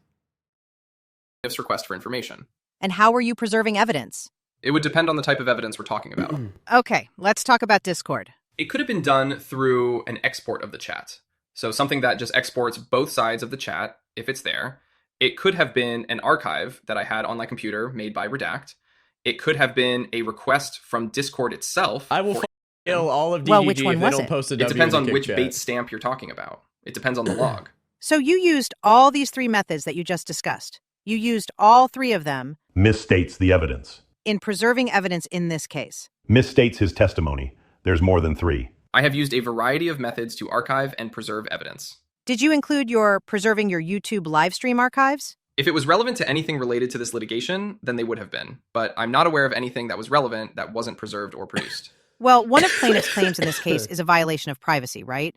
Plaintiff's request for information. And how were you preserving evidence? It would depend on the type of evidence we're talking about. Okay, let's talk about Discord. It could have been done through an export of the chat. So something that just exports both sides of the chat, if it's there. It could have been an archive that I had on my computer made by Redact. It could have been a request from Discord itself. I will kill all of DDG well, which one if they was don't it? post a It W depends in on the which kick bait chat. stamp you're talking about. It depends on the log. So you used all these 3 methods that you just discussed. You used all 3 of them Misstates the evidence. in preserving evidence in this case. Misstates his testimony. There's more than 3. I have used a variety of methods to archive and preserve evidence. Did you include your preserving your YouTube live stream archives? If it was relevant to anything related to this litigation, then they would have been. But I'm not aware of anything that was relevant that wasn't preserved or produced. Well, one of plaintiff's claims in this case is a violation of privacy, right?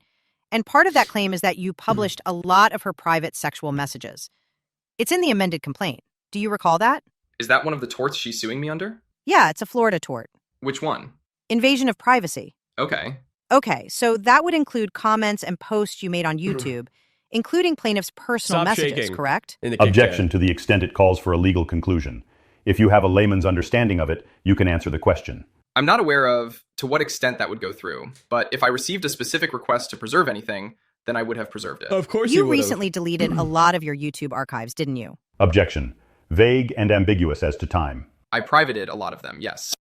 And part of that claim is that you published a lot of her private sexual messages. It's in the amended complaint. Do you recall that? Is that one of the torts she's suing me under? Yeah, it's a Florida tort. Which one? Invasion of privacy. Okay. Okay, so that would include comments and posts you made on YouTube, including plaintiff's personal Stop messages, shaking. correct? In the kick Objection chat. to the extent it calls for a legal conclusion. If you have a layman's understanding of it, you can answer the question. I'm not aware of to what extent that would go through, but if I received a specific request to preserve anything, then I would have preserved it. Of course You would've. recently deleted a lot of your YouTube archives, didn't you? Objection. Vague and ambiguous as to time. I privated a lot of them, yes.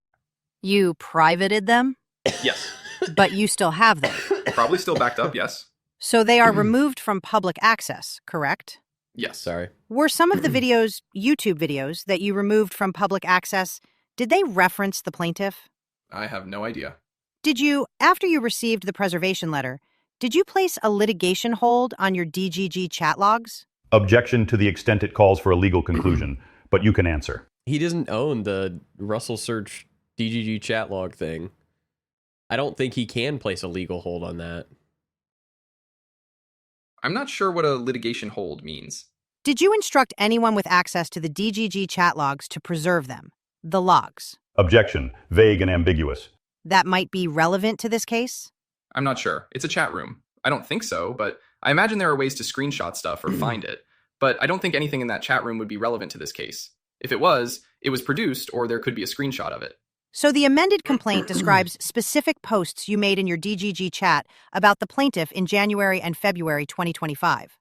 You privated them, Yes. but you still have them. Probably still backed up, yes. So they are removed from public access, correct? Yes. Sorry. Were some of the videos, YouTube videos, that you removed from public access, did they reference the plaintiff? I have no idea. Did you, after you received the preservation letter, did you place a litigation hold on your DGG chat logs? Objection to the extent it calls for a legal conclusion, but you can answer. He doesn't own the Russell Search DGG chat log thing. I don't think he can place a legal hold on that. I'm not sure what a litigation hold means. Did you instruct anyone with access to the DGG chat logs to preserve them? The logs. Objection. Vague and ambiguous. That might be relevant to this case? I'm not sure. It's a chat room. I don't think so, but I imagine there are ways to screenshot stuff or find it. But I don't think anything in that chat room would be relevant to this case. If it was produced, or there could be a screenshot of it. So the amended complaint describes specific posts you made in your DGG chat about the plaintiff in January and February 2025.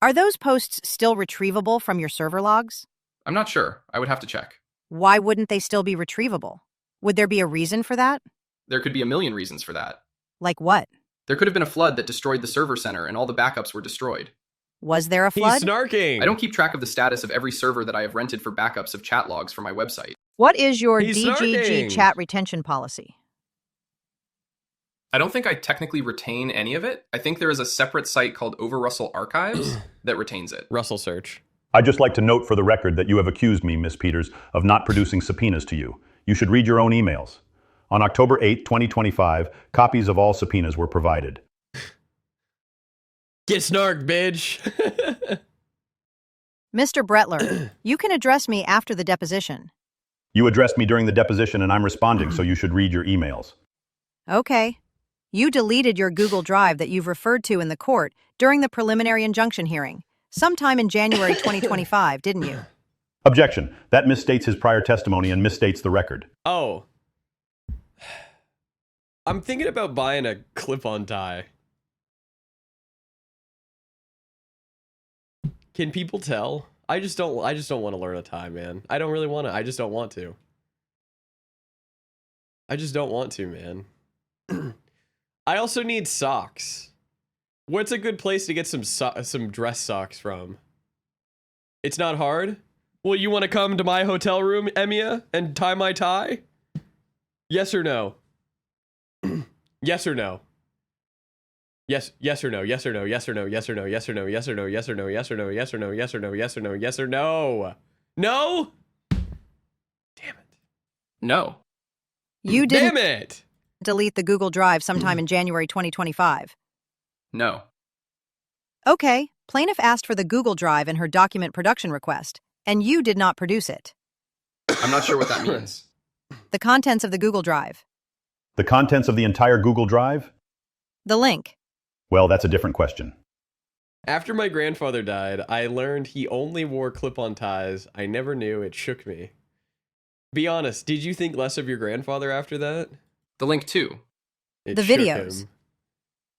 Are those posts still retrievable from your server logs? I'm not sure. I would have to check. Why wouldn't they still be retrievable? Would there be a reason for that? There could be a million reasons for that. Like what? There could have been a flood that destroyed the server center and all the backups were destroyed. Was there a flood? He's snarking. I don't keep track of the status of every server that I have rented for backups of chat logs for my website. What is your He's DGG snarking. chat retention policy? I don't think I technically retain any of it. I think there is a separate site called Over Russell Archives that retains it. Russell Search. I'd just like to note for the record that you have accused me, Miss Peters, of not producing subpoenas to you. You should read your own emails. On October 8, 2025, copies of all subpoenas were provided. Get snarked, bitch. Mr. Bretler, you can address me after the deposition. You addressed me during the deposition and I'm responding, so you should read your emails. Okay. You deleted your Google Drive that you've referred to in the court during the preliminary injunction hearing, sometime in January 2025, didn't you? Objection. That misstates his prior testimony and misstates the record. Oh. I'm thinking about buying a clip-on tie. Can people tell? I just don't want to learn a tie, man. I don't really want to. I just don't want to. I just don't want to, man. I also need socks. What's a good place to get some dress socks from? It's not hard? Well, you want to come to my hotel room, Emiya, and tie my tie? Yes or no? Yes or no? Yes or no? Yes or no? Yes or no? Yes or no? Yes or no? Yes or no? Yes or no? Yes or no? Yes or no? Yes or no? Yes or no? Yes or no? No? Damn it. No. You didn't Damn it. delete the Google Drive sometime in January 2025. No. Okay. Plaintiff asked for the Google Drive in her document production request, and you did not produce it. I'm not sure what that means. The contents of the Google Drive. The contents of the entire Google Drive? The link. Well, that's a different question. After my grandfather died, I learned he only wore clip-on ties. I never knew. It shook me. Be honest, did you think less of your grandfather after that? The link too. It The shook videos. him.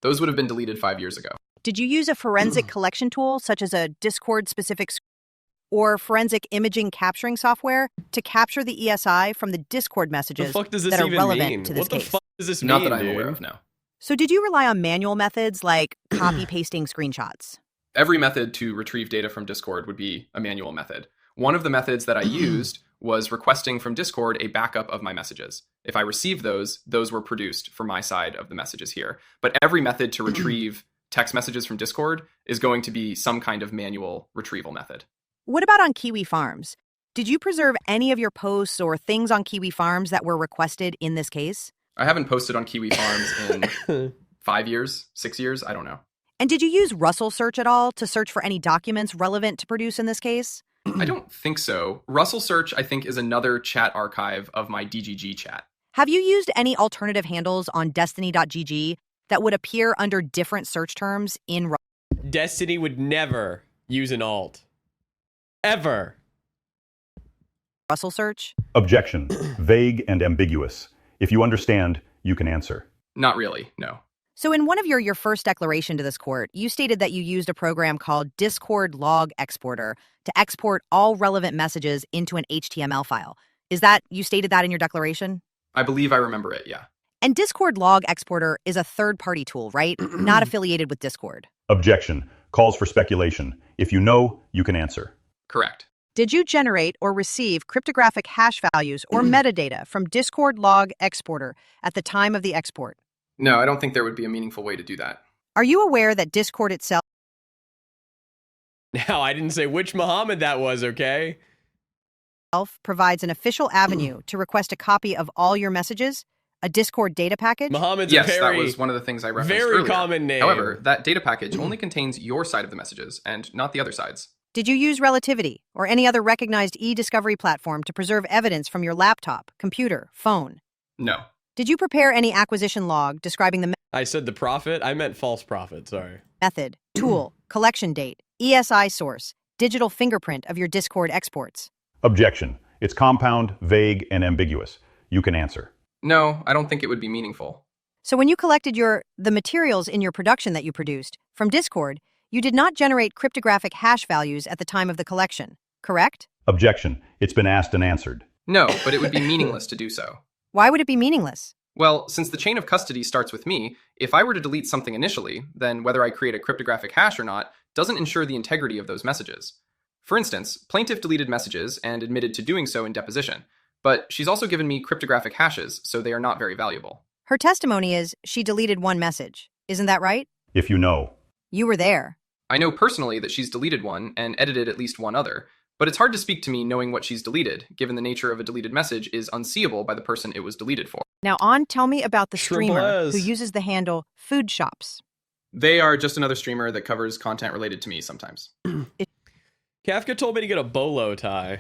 Those would have been deleted 5 years ago. Did you use a forensic collection tool, such as a Discord-specific or forensic imaging capturing software, to capture the ESI from the Discord The messages fuck does this that are even relevant mean? to this What the case? fuck does this Not mean, that I'm dude? aware of, no. So did you rely on manual methods like copy-pasting screenshots? Every method to retrieve data from Discord would be a manual method. One of the methods that I used was requesting from Discord a backup of my messages. If I received those were produced for my side of the messages here. But every method to retrieve text messages from Discord is going to be some kind of manual retrieval method. What about on Kiwi Farms? Did you preserve any of your posts or things on Kiwi Farms that were requested in this case? I haven't posted on Kiwi Farms in 5 years, 6 years, I don't know. And did you use Russell Search at all to search for any documents relevant to produce in this case? I don't think so. Russell Search, I think, is another chat archive of my DGG chat. Have you used any alternative handles on destiny.gg that would appear under different search terms in Destiny would never use an alt. Ever. Russell Search? Objection. Vague and ambiguous. If you understand, you can answer. Not really, no. So in one of your first declaration to this court, you stated that you used a program called Discord Log Exporter to export all relevant messages into an HTML file. You stated that in your declaration? I believe I remember it, yeah. And Discord Log Exporter is a third-party tool, right? Not affiliated with Discord. Objection. Calls for speculation. If you know, you can answer. Correct. Did you generate or receive cryptographic hash values or metadata from Discord Log Exporter at the time of the export? No, I don't think there would be a meaningful way to do that. Are you aware that Discord itself Now, I didn't say which Muhammad that was, okay? provides an official avenue to request a copy of all your messages? A Discord data package? Muhammad's Yes, a very, that was one of the things I referenced very earlier. common name. However, that data package only contains your side of the messages and not the other sides. Did you use Relativity or any other recognized e-discovery platform to preserve evidence from your laptop, computer, phone? No. Did you prepare any acquisition log describing the I said the prophet. I meant false prophet. Sorry. method, tool, collection date, ESI source, digital fingerprint of your Discord exports? Objection. It's compound, vague, and ambiguous. You can answer. No, I don't think it would be meaningful. So when you collected the materials in your production that you produced from Discord, you did not generate cryptographic hash values at the time of the collection, correct? Objection. It's been asked and answered. No, but it would be meaningless to do so. Why would it be meaningless? Well, since the chain of custody starts with me, if I were to delete something initially, then whether I create a cryptographic hash or not doesn't ensure the integrity of those messages. For instance, plaintiff deleted messages and admitted to doing so in deposition, but she's also given me cryptographic hashes, so they are not very valuable. Her testimony is she deleted one message. Isn't that right? If you know. You were there. I know personally that she's deleted one and edited at least one other, but it's hard to speak to me knowing what she's deleted, given the nature of a deleted message is unseeable by the person it was deleted for. Now tell me about the streamer Triple who S. uses the handle Food Shops. They are just another streamer that covers content related to me sometimes. Kafka told me to get a bolo tie.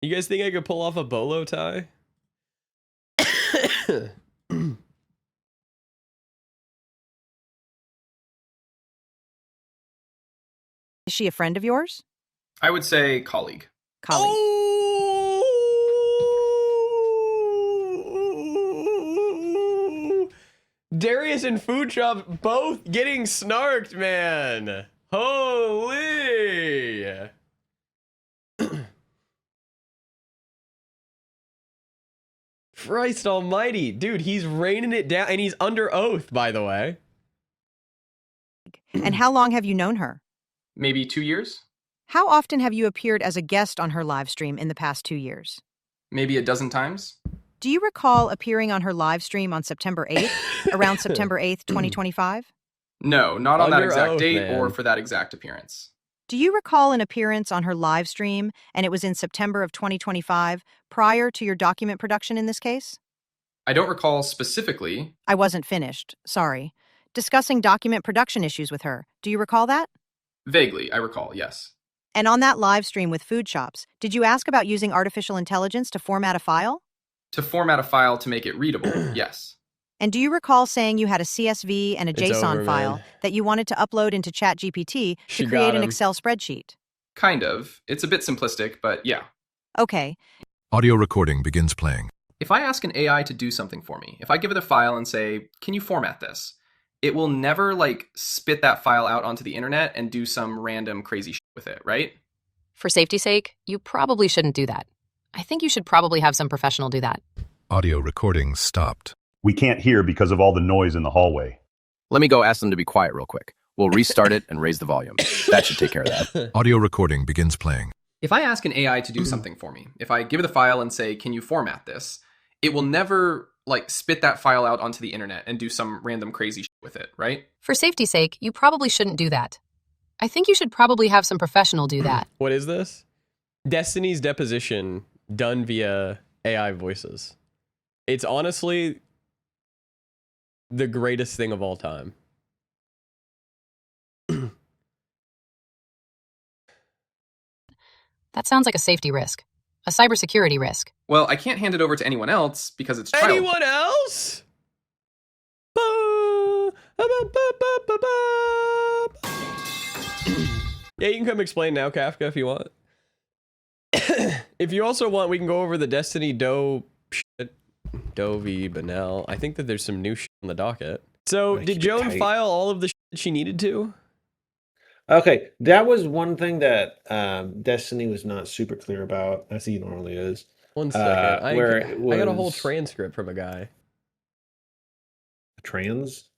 You guys think I could pull off a bolo tie? Is she a friend of yours? I would say colleague. Colleague. Oh! Darius and Food Shop both getting snarked, man. Holy! Christ almighty. Dude, he's raining it down, and he's under oath, by the way. And how long have you known her? Maybe 2 years? How often have you appeared as a guest on her live stream in the past 2 years? Maybe a dozen times? Do you recall appearing on her live stream on September 8th, around September 8th, 2025? No, not on that Under exact oath, date man. or for that exact appearance. Do you recall an appearance on her live stream, and it was in September of 2025, prior to your document production in this case? I don't recall specifically. I wasn't finished, sorry. Discussing document production issues with her. Do you recall that? Vaguely, I recall, yes. And on that live stream with Food Shops, did you ask about using artificial intelligence to format a file? To format a file to make it readable, yes. And do you recall saying you had a CSV and a It's JSON over, file man. that you wanted to upload into ChatGPT She to create got an him. Excel spreadsheet? Kind of. It's a bit simplistic, but yeah. Okay. Audio recording begins playing. If I ask an AI to do something for me, if I give it a file and say, can you format this? It will never, spit that file out onto the internet and do some random crazy shit with it, right? For safety's sake, you probably shouldn't do that. I think you should probably have some professional do that. Audio recording stopped. We can't hear because of all the noise in the hallway. Let me go ask them to be quiet real quick. We'll restart it and raise the volume. That should take care of that. Audio recording begins playing. If I ask an AI to do something for me, if I give it the file and say, can you format this? It will never, spit that file out onto the internet and do some random crazy shit with it, right? For safety's sake, you probably shouldn't do that. I think you should probably have some professional do that. What is this? Destiny's deposition done via AI voices. It's honestly the greatest thing of all time. That sounds like a safety risk. A cybersecurity risk. Well, I can't hand it over to anyone else because it's child. Anyone else? Yeah, you can come explain now, Kafka, if you want. If you also want, we can go over the Destiny Doe shit. Doe v. Benel. I think that there's some new shit on the docket. So, did Joan file all of the shit she needed to? Okay, that was one thing that Destiny was not super clear about, as he normally is. One second. Where it I got a whole was transcript from a guy. trans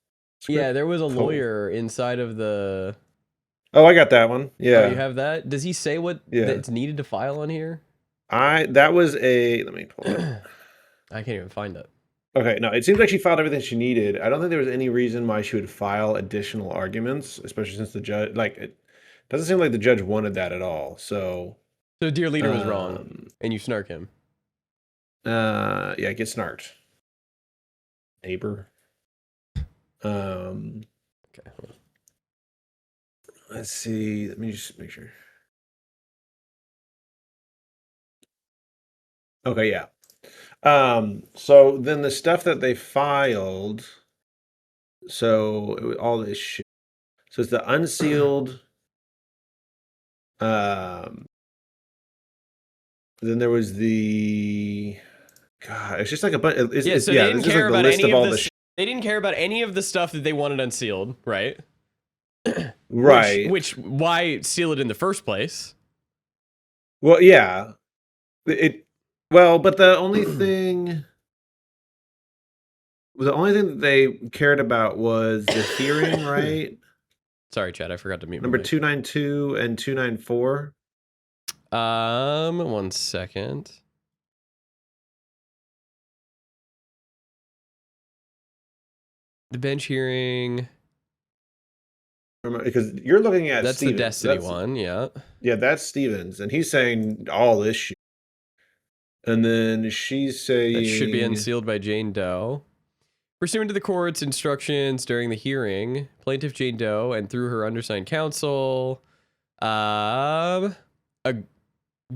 Yeah, script. there was a Oh, lawyer inside of the. oh, I got that one. Oh, you Yeah, have that? Does he say what yeah. that's needed to file on here? That was a. Let me pull it. I can't even find it. Okay, no, it seems like she filed everything she needed. I don't think there was any reason why she would file additional arguments, especially since the judge, like, it doesn't seem like the judge wanted that at all. So, So, dear leader was wrong, um, and you snark him. yeah, get snarked, neighbor. Okay. Let's see. Let me just make sure. Okay, yeah. So then the stuff that they filed, all this shit. So it's the unsealed. Um, then there was the. God, it's just like a bunch. Yeah, so Yeah, they didn't this is like care the about list any of of all the. the. They didn't care about any of the stuff that they wanted unsealed, right? Right. Why seal it in the first place? Well, yeah. Well, but the only thing that they cared about was the hearing, right? Sorry, Chad, I forgot to mute my Number mic. 292 and 294. 1 second. The bench hearing. Because you're looking at That's Stevens. the Destiny one, yeah. Yeah, that's Stevens, and he's saying all this shit. And then she's saying That should be unsealed by Jane Doe. Pursuant to the court's instructions during the hearing, plaintiff Jane Doe and through her undersigned counsel,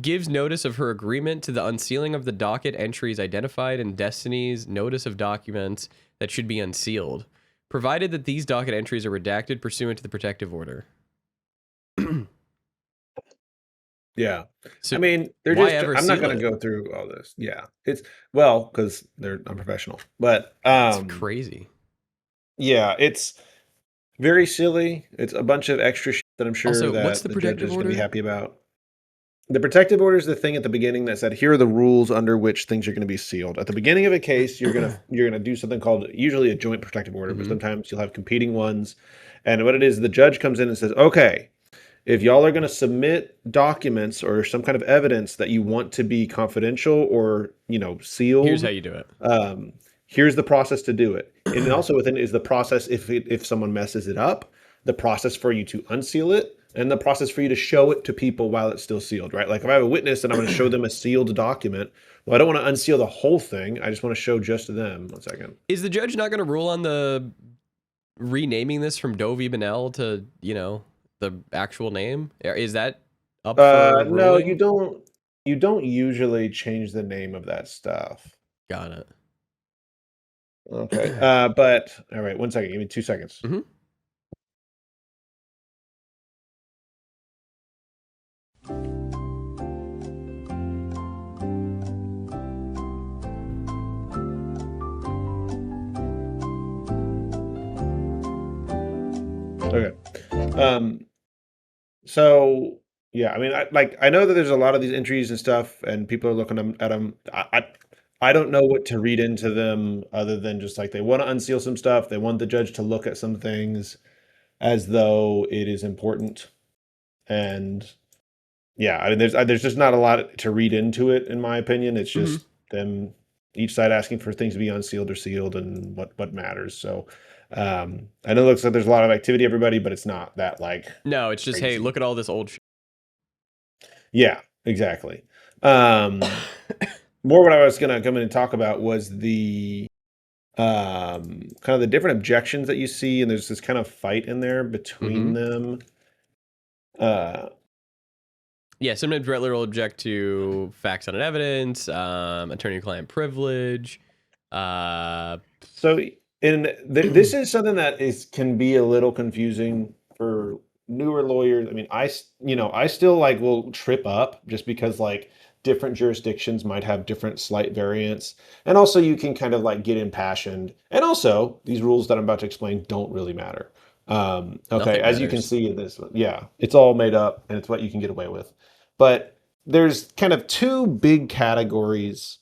gives notice of her agreement to the unsealing of the docket entries identified in Destiny's notice of documents that should be unsealed, provided that these docket entries are redacted pursuant to the protective order. Yeah. So I mean, they're why just ever I'm not seal going to it? go through all this. Yeah. It's cuz they're unprofessional. But It's crazy. Yeah, it's very silly. It's a bunch of extra shit that I'm sure Also, what's that the the judge protective is going to be order? happy about. The protective order is the thing at the beginning that said, here are the rules under which things are going to be sealed. At the beginning of a case, you're gonna do something called usually a joint protective order, but sometimes you'll have competing ones. And what it is, the judge comes in and says, okay, if y'all are going to submit documents or some kind of evidence that you want to be confidential or sealed, Here's how you do it. Here's the process to do it. And then also within it is the process if someone messes it up, the process for you to unseal it, and the process for you to show it to people while it's still sealed, right? Like if I have a witness and I'm going to show them a sealed document, well, I don't want to unseal the whole thing. I just want to show just to them. 1 second. Is the judge not going to rule on the renaming this from Doe v. Benell to, the actual name? Is that up for No, ruling? you don't usually change the name of that stuff. Got it. Okay. But all right, 1 second. Give me 2 seconds. Mm-hmm. Okay. So yeah, I mean, I know that there's a lot of these entries and stuff, and people are looking at them. I don't know what to read into them other than just like they want to unseal some stuff. They want the judge to look at some things as though it is important. And yeah, I mean, there's just not a lot to read into it, in my opinion. It's just them each side asking for things to be unsealed or sealed, and what matters. So I know it looks like there's a lot of activity, everybody, but it's not that like. No, it's just, crazy. hey, look at all this old shit. Yeah, exactly. More what I was gonna come in and talk about was the kind of the different objections that you see, and there's this kind of fight in there between them. Yeah, sometimes Rattler will object to facts on evidence, attorney-client privilege. So this is something that can be a little confusing for newer lawyers. I mean, I still like will trip up just because like different jurisdictions might have different slight variants, and also you can kind of like get impassioned. And also, these rules that I'm about to explain don't really matter. Okay, Nothing as you can matters. see in this, yeah, it's all made up and it's what you can get away with. But there's kind of two big categories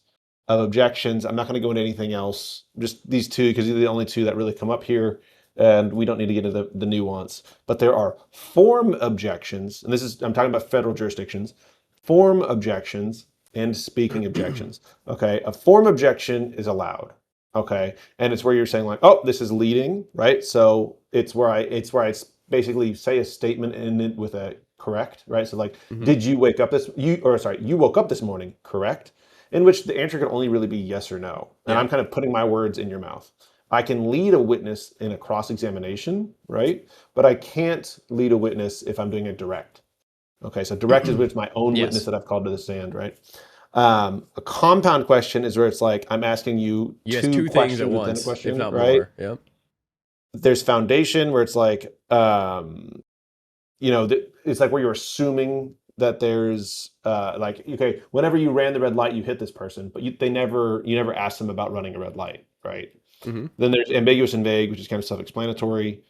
of objections. I'm not going to go into anything else, just these two, because these are the only two that really come up here, and we don't need to get into the nuance. But there are form objections, and I'm talking about federal jurisdictions, form objections and speaking objections. Okay, a form objection is allowed. Okay, and it's where you're saying like, oh, this is leading, right? So it's where I basically say a statement and it with a correct, right? So like, did you wake up you woke up this morning, correct? In which the answer can only really be yes or no. And Yeah. I'm kind of putting my words in your mouth. I can lead a witness in a cross-examination, right? But I can't lead a witness if I'm doing a direct. Okay, so direct is with my own witness Yes. that I've called to the stand, right? A compound question is where it's like I'm asking you You ask two two things at questions within a once, if question, not right? more. Yep. There's foundation where it's like, it's like where you're assuming that there's like, okay, whenever you ran the red light, you hit this person, but you never asked them about running a red light, right? Mm-hmm. Then there's ambiguous and vague, which is kind of self-explanatory.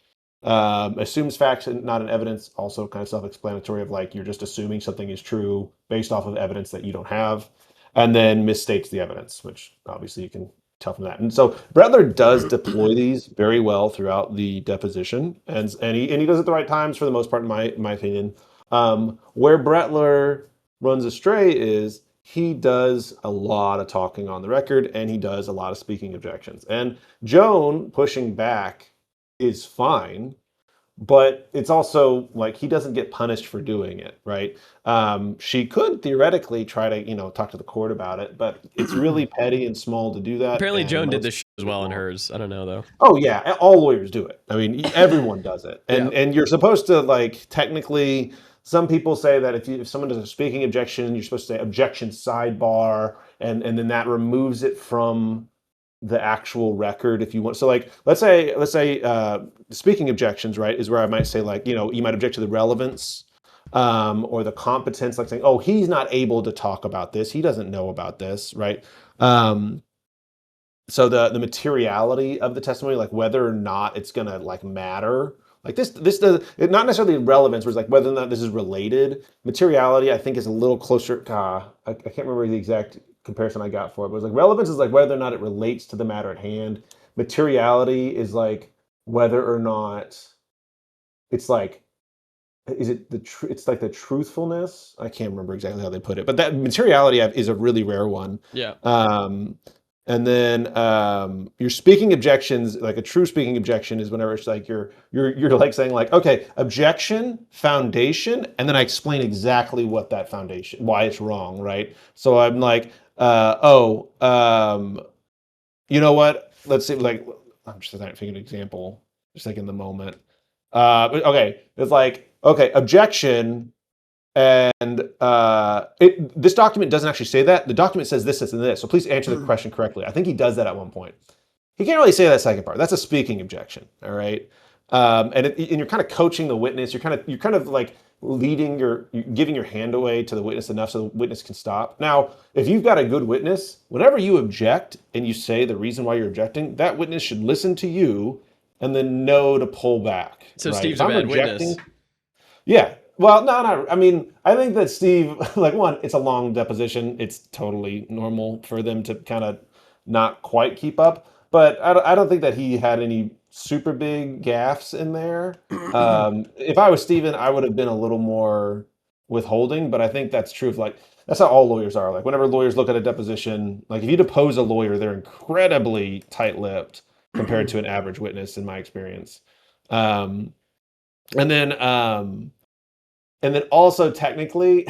Assumes facts and not an evidence, also kind of self-explanatory of like you're just assuming something is true based off of evidence that you don't have. And then misstates the evidence, which obviously you can tell from that. And so Bretler does deploy these very well throughout the deposition, and he does it at the right times for the most part, in my opinion. Where Bretler runs astray is he does a lot of talking on the record and he does a lot of speaking objections. And Joan pushing back is fine, but it's also like he doesn't get punished for doing it, right? She could theoretically try to, talk to the court about it, but it's really petty and small to do that. Apparently, and Joan did most this as well in hers. I don't know though. Oh yeah, all lawyers do it. I mean, everyone does it, and Yeah. and you're supposed to like technically. Some people say that if someone does a speaking objection, you're supposed to say objection sidebar, and then that removes it from the actual record if you want. So like, let's say speaking objections, right, is where I might say like, you might object to the relevance or the competence, like saying, oh, he's not able to talk about this, he doesn't know about this, right? So the materiality of the testimony, like whether or not it's gonna like matter, like this does it, not necessarily relevance, where it's like whether or not this is related. Materiality, I think, is a little closer. I can't remember the exact comparison I got for it, but it's like relevance is like whether or not it relates to the matter at hand. Materiality is like whether or not it's like, is it it's like the truthfulness. I can't remember exactly how they put it, but that materiality is a really rare one. Yeah. And then your speaking objections, like a true speaking objection, is whenever it's like you're like saying like, okay, objection, foundation, and then I explain exactly what that foundation, why it's wrong, right? So I'm like, you know what? Let's see, like, I'm just trying to think of an example, just like in the moment. Okay, it's like, okay, objection. And this document doesn't actually say that. The document says this, and this. So please answer the question correctly. I think he does that at one point. He can't really say that second part. That's a speaking objection. All right. And you're kind of coaching the witness. You're kind of like you're giving your hand away to the witness enough so the witness can stop. Now, if you've got a good witness, whenever you object and you say the reason why you're objecting, that witness should listen to you and then know to pull back. So right? Steve's If a I'm bad objecting, witness. Yeah. Well, no. I mean, I think that Steve, like, one, it's a long deposition. It's totally normal for them to kind of not quite keep up. But I don't think that he had any super big gaffes in there. If I was Steven, I would have been a little more withholding. But I think that's true. Like, that's how all lawyers are. Like, whenever lawyers look at a deposition, like, if you depose a lawyer, they're incredibly tight-lipped compared to an average witness, in my experience. And then also technically,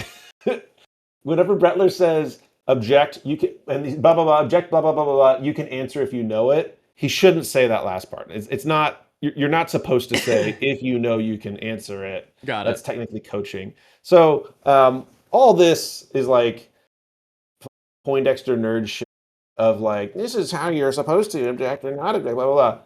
whenever Bretler says object, you can, and blah blah blah, object, blah blah blah blah blah, you can answer if you know it. He shouldn't say that last part. It's not. You're not supposed to say if you know you can answer it. Got it. That's technically coaching. So all this is like Poindexter nerd shit of like, this is how you're supposed to object and not object, blah blah blah.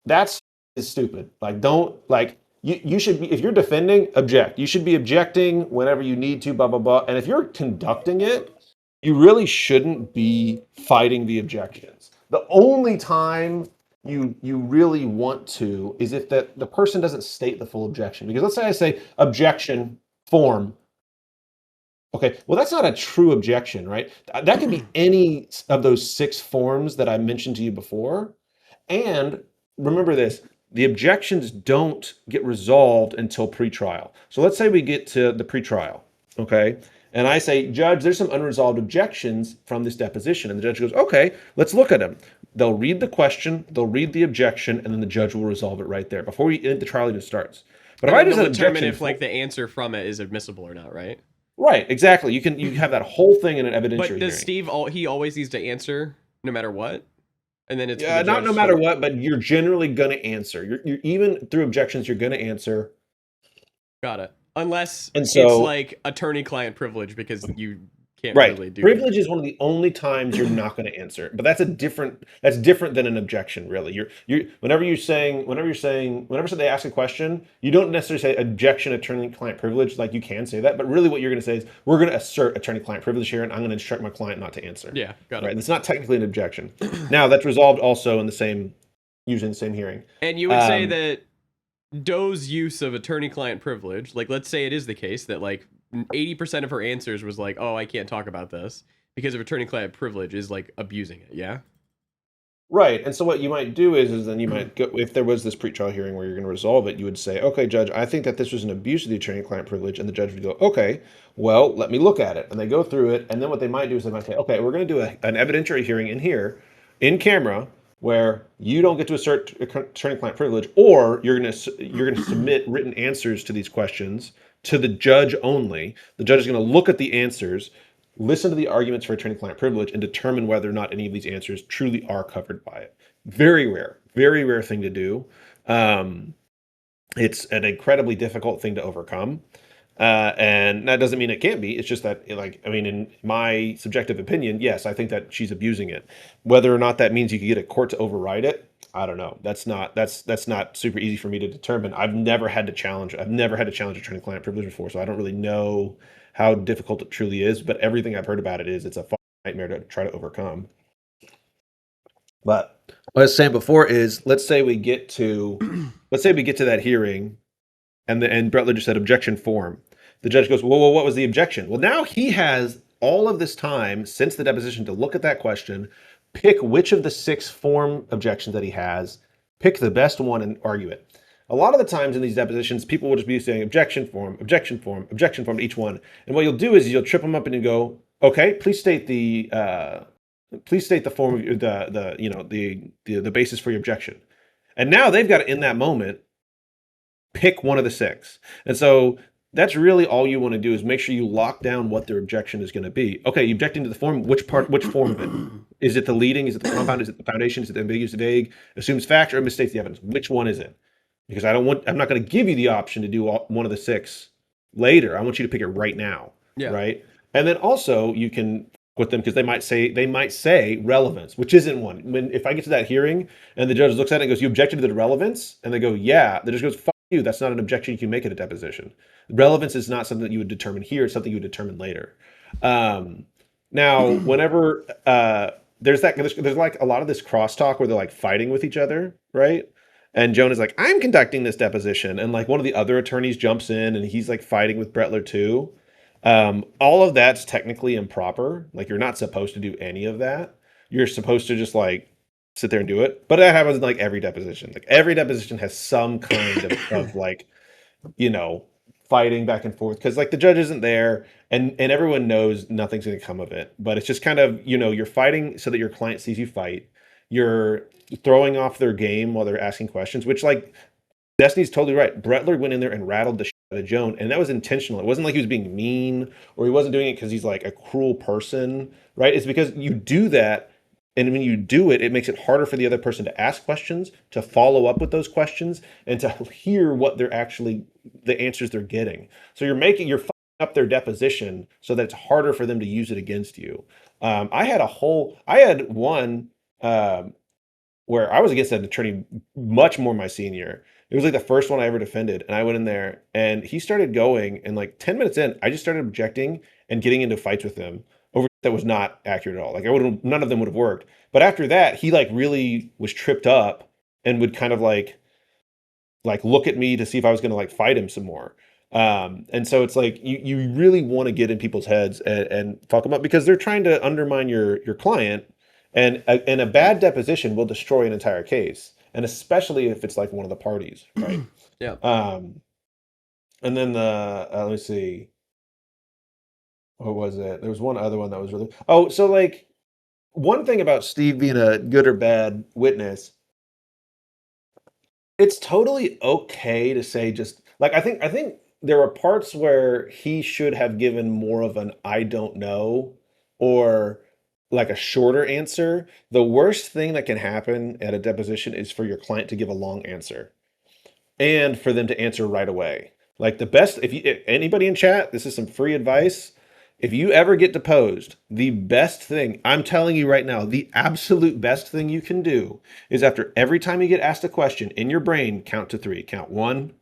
That's stupid. Like, don't like. You should be, if you're defending, object. You should be objecting whenever you need to, blah, blah, blah. And if you're conducting it, you really shouldn't be fighting the objections. The only time you really want to is if that the person doesn't state the full objection. Because let's say I say objection form. Okay, well that's not a true objection, right? That could be any of those 6 forms that I mentioned to you before. And remember this, the objections don't get resolved until pretrial. So let's say we get to the pretrial, okay? And I say, Judge, there's some unresolved objections from this deposition. And the judge goes, okay, let's look at them. They'll read the question, they'll read the objection, and then the judge will resolve it right there before the trial even starts. But if I just determine if like the answer from it is admissible or not, right? Right, exactly. You have that whole thing in an evidentiary But does hearing. Steve he always needs to answer no matter what? And then it's not no matter what, but you're generally going to answer. You're even through objections, you're going to answer. Got it. Unless it's like attorney-client privilege because you can't really do privilege is one of the only times you're not going to answer. But that's different than an objection, really. Whenever they ask a question, you don't necessarily say objection attorney-client privilege, like you can say that, but really what you're going to say is we're going to assert attorney-client privilege here, and I'm going to instruct my client not to answer. Yeah, got it. Right, and it's not technically an objection. Now that's resolved also usually in the same hearing. And you would say that Doe's use of attorney-client privilege, like let's say it is the case that like 80% of her answers was like, oh, I can't talk about this because of attorney-client privilege is like abusing it, yeah? Right, and so what you might do is then you might go, if there was this pretrial hearing where you're going to resolve it, you would say, okay, Judge, I think that this was an abuse of the attorney-client privilege, and the judge would go, okay, well, let me look at it. And they go through it, and then what they might do is they might say, okay, we're going to do an evidentiary hearing in here, in camera, where you don't get to assert attorney-client privilege, or you're going to submit written answers to these questions to the judge only. The judge is going to look at the answers, listen to the arguments for attorney-client privilege, and determine whether or not any of these answers truly are covered by it. Very rare thing to do. It's an incredibly difficult thing to overcome. And that doesn't mean it can't be. It's just that, in my subjective opinion, yes, I think that she's abusing it. Whether or not that means you could get a court to override it, I don't know. That's not super easy for me to determine. I've never had to challenge attorney-client privilege before, so I don't really know how difficult it truly is. But everything I've heard about it is it's a nightmare to try to overcome. But what I was saying before is, let's say we get to that hearing. And Brettler just said objection form. The judge goes, well, what was the objection? Well, now he has all of this time since the deposition to look at that question, pick which of the 6 form objections that he has, pick the best one and argue it. A lot of the times in these depositions, people will just be saying objection form, objection form, objection form to each one. And what you'll do is you'll trip them up and you go, okay, please state the form of the basis for your objection. And now they've got it in that moment. Pick one of the 6. And so that's really all you want to do is make sure you lock down what their objection is going to be. Okay, you objecting to the form, which form of it? Is it the leading? Is it the compound? Is it the foundation? Is it the ambiguous, vague, assumes facts, or misstates the evidence? Which one is it? Because I'm not going to give you the option to do one of the 6 later. I want you to pick it right now. Yeah. Right? And then also you can with them because they might say relevance, which isn't one. If I get to that hearing and the judge looks at it and goes, you objected to the relevance? And they go, yeah. The judge goes, fuck you. That's not an objection you can make at a deposition. Relevance is not something that you would determine here. It's something you would determine later. Now, whenever there's like a lot of this crosstalk where they're like fighting with each other, right? And Joan is like, I'm conducting this deposition. And like one of the other attorneys jumps in and he's like fighting with Brettler too. All of that's technically improper. Like you're not supposed to do any of that. You're supposed to just like sit there and do it. But that happens in like every deposition. Like every deposition has some kind of like, fighting back and forth because like the judge isn't there and everyone knows nothing's going to come of it. But it's just kind of, you're fighting so that your client sees you fight. You're throwing off their game while they're asking questions, which like Destiny's totally right. Brettler went in there and rattled the shit out of Joan, and that was intentional. It wasn't like he was being mean or he wasn't doing it because he's like a cruel person, right? It's because you do that, and when you do it, it makes it harder for the other person to ask questions, to follow up with those questions, and to hear what they're actually, the answers they're getting. So you're fucking up their deposition so that it's harder for them to use it against you. I had one where I was against an attorney much more my senior. It was like the first one I ever defended. And I went in there and he started going, and like 10 minutes in, I just started objecting and getting into fights with him over that was not accurate at all. Like none of them would have worked. But after that, he like really was tripped up and would kind of like look at me to see if I was going to like fight him some more. And so it's like you really want to get in people's heads and fuck them up because they're trying to undermine your client, and a bad deposition will destroy an entire case, and especially if it's like one of the parties, right? Yeah. And then the let me see, what was it? There was one other one that was really so like one thing about Steve being a good or bad witness, it's totally okay to say just like I think there are parts where he should have given more of an I don't know or like a shorter answer. The worst thing that can happen at a deposition is for your client to give a long answer and for them to answer right away. Like the best, if anybody in chat, this is some free advice. If you ever get deposed, the best thing, I'm telling you right now, the absolute best thing you can do is after every time you get asked a question in your brain, count to three. Count 1,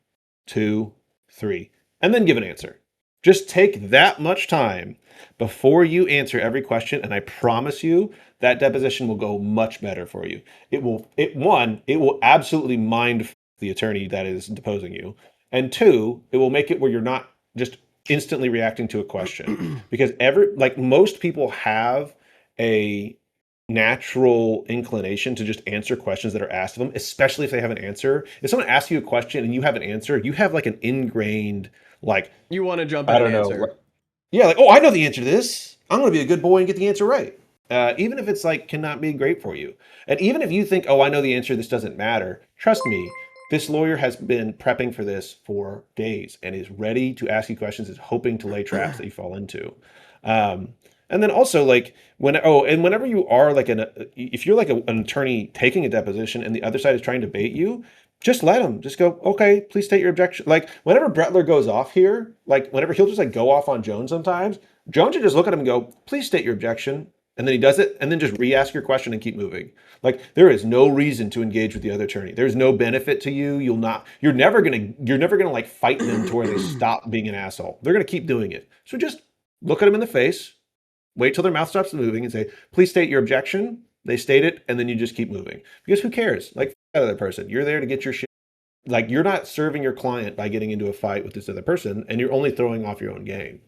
2, 3, and then give an answer. Just take that much time before you answer every question, and I promise you that deposition will go much better for you. It will absolutely mind the attorney that is deposing you, and two, it will make it where you're not just instantly reacting to a question because like most people have a natural inclination to just answer questions that are asked of them, especially if they have an answer. If someone asks you a question and you have an answer, you have like an ingrained, like, You want to jump I at don't an know, answer. yeah, like, oh, I know the answer to this. I'm going to be a good boy and get the answer right. Even if it's like cannot be great for you. And even if you think, oh, I know the answer, this doesn't matter. Trust me, this lawyer has been prepping for this for days and is ready to ask you questions, is hoping to lay traps that you fall into. And then also like and whenever you are like if you're like an attorney taking a deposition and the other side is trying to bait you, just let him. Just go, okay, please state your objection. Like whenever Brettler goes off here, like whenever he'll just like go off on Jones sometimes, Jones should just look at him and go, please state your objection. And then he does it, and then just re-ask your question and keep moving. Like there is no reason to engage with the other attorney. There's no benefit to you. You're never gonna like fight them to where they stop being an asshole. They're gonna keep doing it. So just look at them in the face, wait till their mouth stops moving, and say, please state your objection. They state it, and then you just keep moving. Because who cares? Like that other person. You're there to get your shit. Like you're not serving your client by getting into a fight with this other person, and you're only throwing off your own game.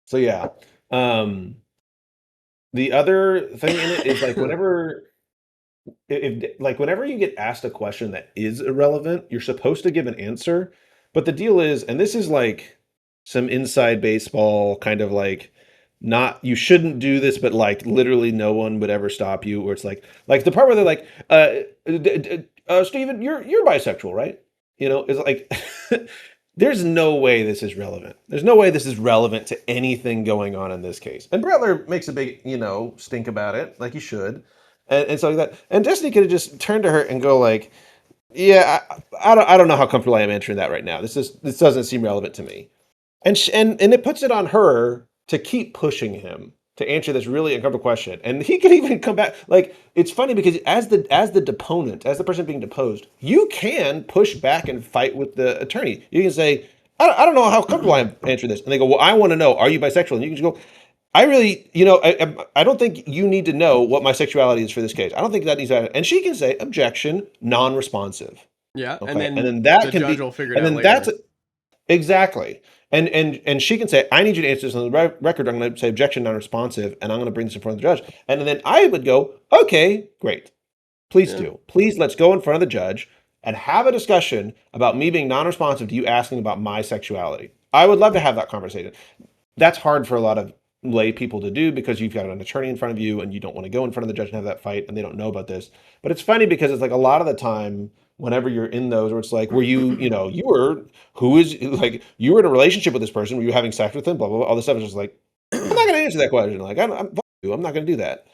So yeah. The other thing in it is like whenever you get asked a question that is irrelevant, you're supposed to give an answer. But the deal is, and this is like some inside baseball kind of like not you shouldn't do this, but like literally no one would ever stop you. Or it's like the part where they're like, Steven, you're bisexual, right? You know, it's like there's no way this is relevant. There's no way this is relevant to anything going on in this case. And Brettler makes a big, stink about it, like he should. And so like that. And Destiny could have just turned to her and go like, yeah, I don't know how comfortable I am answering that right now. This doesn't seem relevant to me. And it puts it on her to keep pushing him to answer this really uncomfortable question. And he could even come back. Like it's funny because as the deponent, as the person being deposed, you can push back and fight with the attorney. You can say, I don't know how comfortable I am answering this. And they go, well, I want to know, are you bisexual? And you can just go, I really, I don't think you need to know what my sexuality is for this case. I don't think that needs to. And she can say objection, non-responsive. Yeah, Okay, and and then that the can judge be, will figure it and out then later. that's exactly. And she can say, I need you to answer this on the record. I'm going to say objection, non-responsive, and I'm going to bring this in front of the judge. And then I would go, okay, great. Please do. Please let's go in front of the judge and have a discussion about me being non-responsive to you asking about my sexuality. I would love to have that conversation. That's hard for a lot of lay people to do because you've got an attorney in front of you and you don't want to go in front of the judge and have that fight and they don't know about this. But it's funny because it's like a lot of the time whenever you're in those where it's like were you you were who is like you were in a relationship with this person, were you having sex with them, blah blah blah, all this stuff is just like I'm not going to answer that question. Like I'm not going to do that.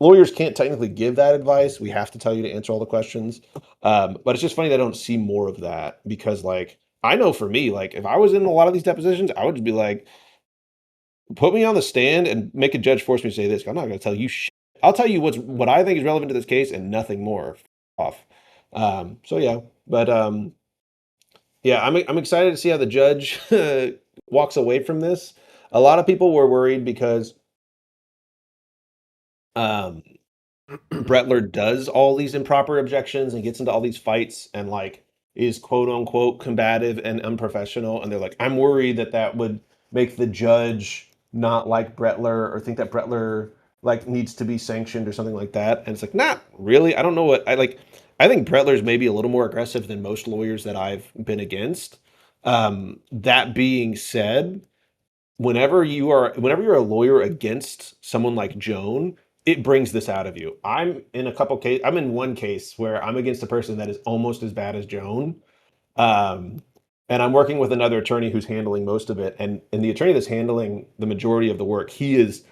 Lawyers can't technically give that advice. We have to tell you to answer all the questions. But it's just funny that I don't see more of that because like I know for me, like if I was in a lot of these depositions, I would just be like, put me on the stand and make a judge force me to say this. I'm not going to tell you shit. I'll tell you what I think is relevant to this case and nothing more. Off. So yeah, but yeah, I'm excited to see how the judge walks away from this. A lot of people were worried because Brettler does all these improper objections and gets into all these fights and like is quote unquote combative and unprofessional, and they're like, I'm worried that that would make the judge not like Brettler or think that Brettler like needs to be sanctioned or something like that. And it's like, not really. I don't know what I like. I think Brettler's maybe a little more aggressive than most lawyers that I've been against. That being said, whenever you're a lawyer against someone like Joan, it brings this out of you. I'm in one case where I'm against a person that is almost as bad as Joan. Um, and I'm working with another attorney who's handling most of it. And the attorney that's handling the majority of the work, he's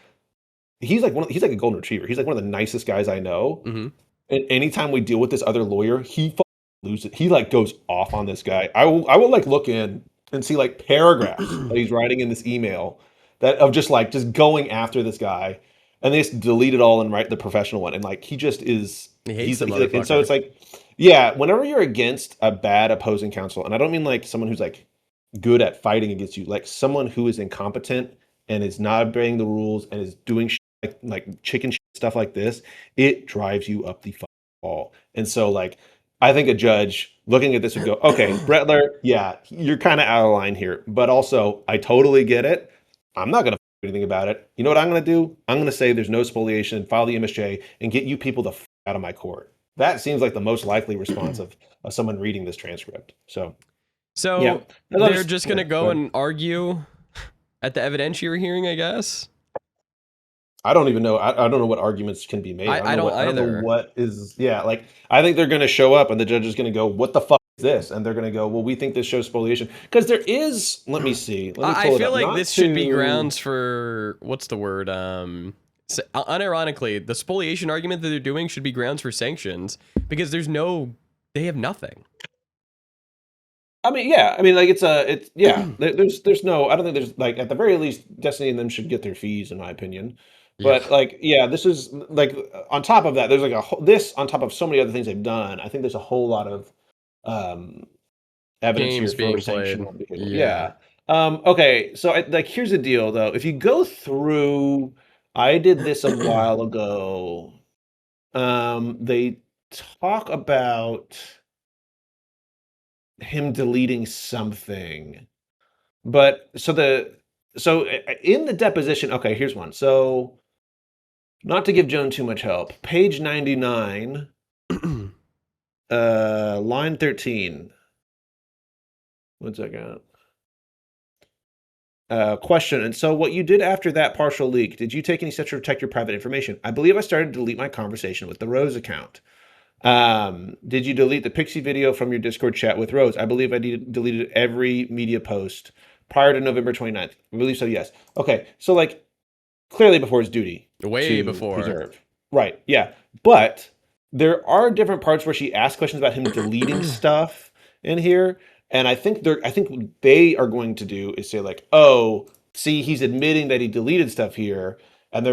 like a golden retriever. He's like one of the nicest guys I know. Mm-hmm. And anytime we deal with this other lawyer, loses. He like goes off on this guy. I will like look in and see like paragraphs that he's writing in this email that of just going after this guy, and they just delete it all and write the professional one. And like he just is He hates the like, and so motherfucker. it's like, yeah, whenever you're against a bad opposing counsel, and I don't mean like someone who's like good at fighting against you, like someone who is incompetent and is not obeying the rules and is doing like chicken shit, stuff like this, it drives you up the fucking wall. And so like I think a judge looking at this would go, okay, Brettler, yeah, you're kind of out of line here, but also I totally get it. I'm not going to do anything about it. You know what I'm going to do? I'm going to say there's no spoliation, file the MSJ, and get you people the out of my court. That seems like the most likely response of someone reading this transcript. So yeah, they're just gonna go and argue at the evidentiary hearing, I guess. I don't even know. I don't know what arguments can be made. I don't I don't know either. what is. Yeah, like I think they're going to show up and the judge is going to go, "What the fuck is this?" And they're going to go, "Well, we think this shows spoliation because there is." Let me see. Let me I pull it feel up. like Not this should be to- grounds for what's the word? Unironically, the spoliation argument that they're doing should be grounds for sanctions because they have nothing. I mean, yeah. I mean, like it's yeah. There's no. I don't think there's like at the very least, Destiny and them should get their fees, in my opinion. But like, yeah, this is like on top of that, there's like this on top of so many other things they've done. I think there's a whole lot of um evidence Games here being for played. sanctional behavior. Yeah. Okay. So like, here's the deal, though. If you go through, I did this a while ago. They talk about him deleting something. But so in the deposition, okay, here's one. So not to give Joan too much help, page 99, line 13. One second. Question. And so what you did after that partial leak, did you take any steps to protect your private information? I believe I started to delete my conversation with the Rose account. Did you delete the Pixie video from your Discord chat with Rose? I believe I deleted every media post prior to November 29th. I believe so, yes. Okay, so like clearly before his duty. Way to before. Preserve. Right, yeah. But there are different parts where she asks questions about him deleting stuff in here. And I think what they are going to do is say like, oh, see, he's admitting that he deleted stuff here, and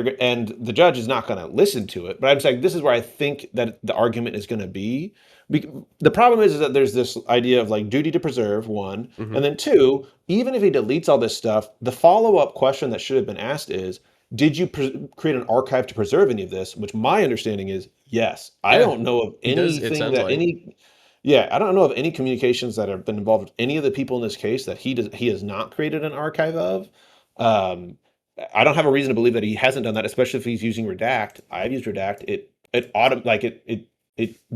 the judge is not going to listen to it. But I'm saying this is where I think that the argument is going to be. The problem is that there's this idea of like duty to preserve, one, Mm-hmm. and then two, even if he deletes all this stuff, the follow-up question that should have been asked is, did you create an archive to preserve any of this? Which my understanding is yes. I don't know of anything that any. Yeah, I don't know of any communications that have been involved with any of the people in this case that he has not created an archive of. I don't have a reason to believe that he hasn't done that, especially if he's using Redact. I've used Redact. It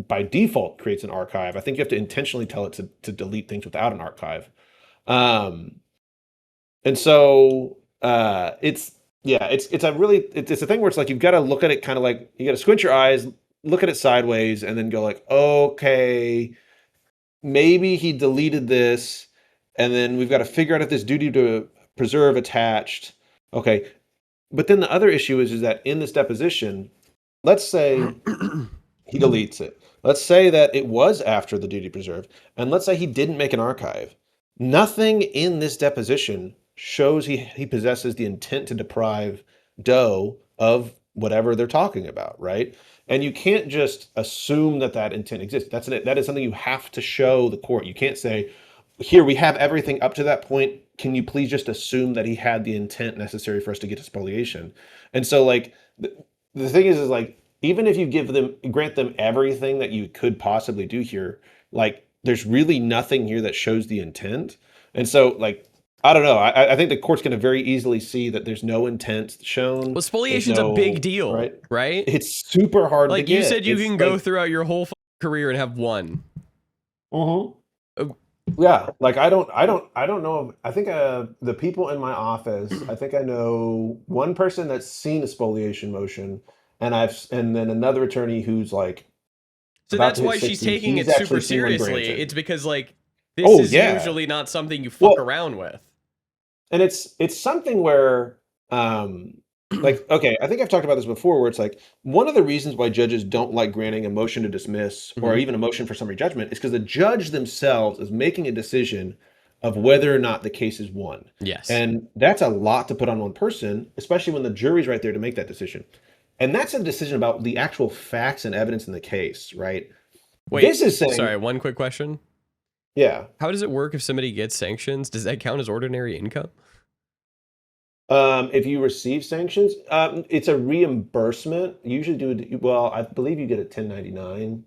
by default creates an archive. I think you have to intentionally tell it to delete things without an archive. And so it's a thing where it's like you've got to look at it kind of like you got to squint your eyes, look at it sideways, and then go like, okay, maybe he deleted this, and then we've got to figure out if this duty to preserve attached. Okay, but then the other issue is that in this deposition, let's say he deletes it. Let's say that it was after the duty to preserve, and let's say he didn't make an archive. Nothing in this deposition shows he possesses the intent to deprive Doe of whatever they're talking about, right? And you can't just assume that intent exists. That is something you have to show the court. You can't say, here, we have everything up to that point. Can you please just assume that he had the intent necessary for us to get to spoliation? And so, like, the thing is like, even if you grant them everything that you could possibly do here, like there's really nothing here that shows the intent. And so like, I don't know. I think the court's going to very easily see that there's no intent shown. Well, spoliation's a big deal, right? It's super hard to like get. You said you it's can go throughout your whole career and have one. Yeah, like I don't know. I think the people in my office, I think I know one person that's seen a spoliation motion, and then another attorney who's like, so about that's to hit why she's 60. taking He's it super actually seen one seriously. granted. It's because like this is usually not something you fuck around with. And it's something where like, okay, I think I've talked about this before, where it's like one of the reasons why judges don't like granting a motion to dismiss or even a motion for summary judgment is because the judge themselves is making a decision of whether or not the case is won. Yes. And that's a lot to put on one person, especially when the jury's right there to make that decision. And that's a decision about the actual facts and evidence in the case, right? Wait, this is saying, sorry, one quick question. Yeah. How does it work if somebody gets sanctions? Does that count as ordinary income? If you receive sanctions, it's a reimbursement. You usually well, I believe you get a 1099.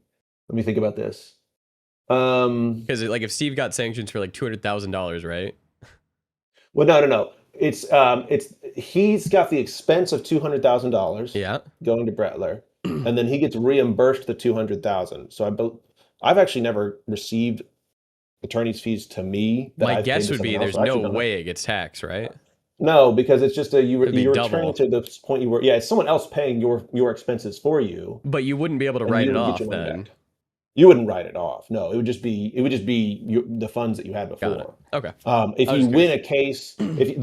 Let me think about this. Because like if Steve got sanctions for like $200,000, right? Well, no. It's he's got the expense of $200,000. Yeah. Going to Brettler, and then he gets reimbursed the $200,000. So I've actually never received attorney's fees to me. My guess would be there's no way it gets taxed, right? No, because it's just you double. returning to the point you were. Yeah, it's someone else paying your expenses for you. But you wouldn't be able to write it off then. You wouldn't write it off. No, it would just be the funds that you had before. Okay. If you win a case, if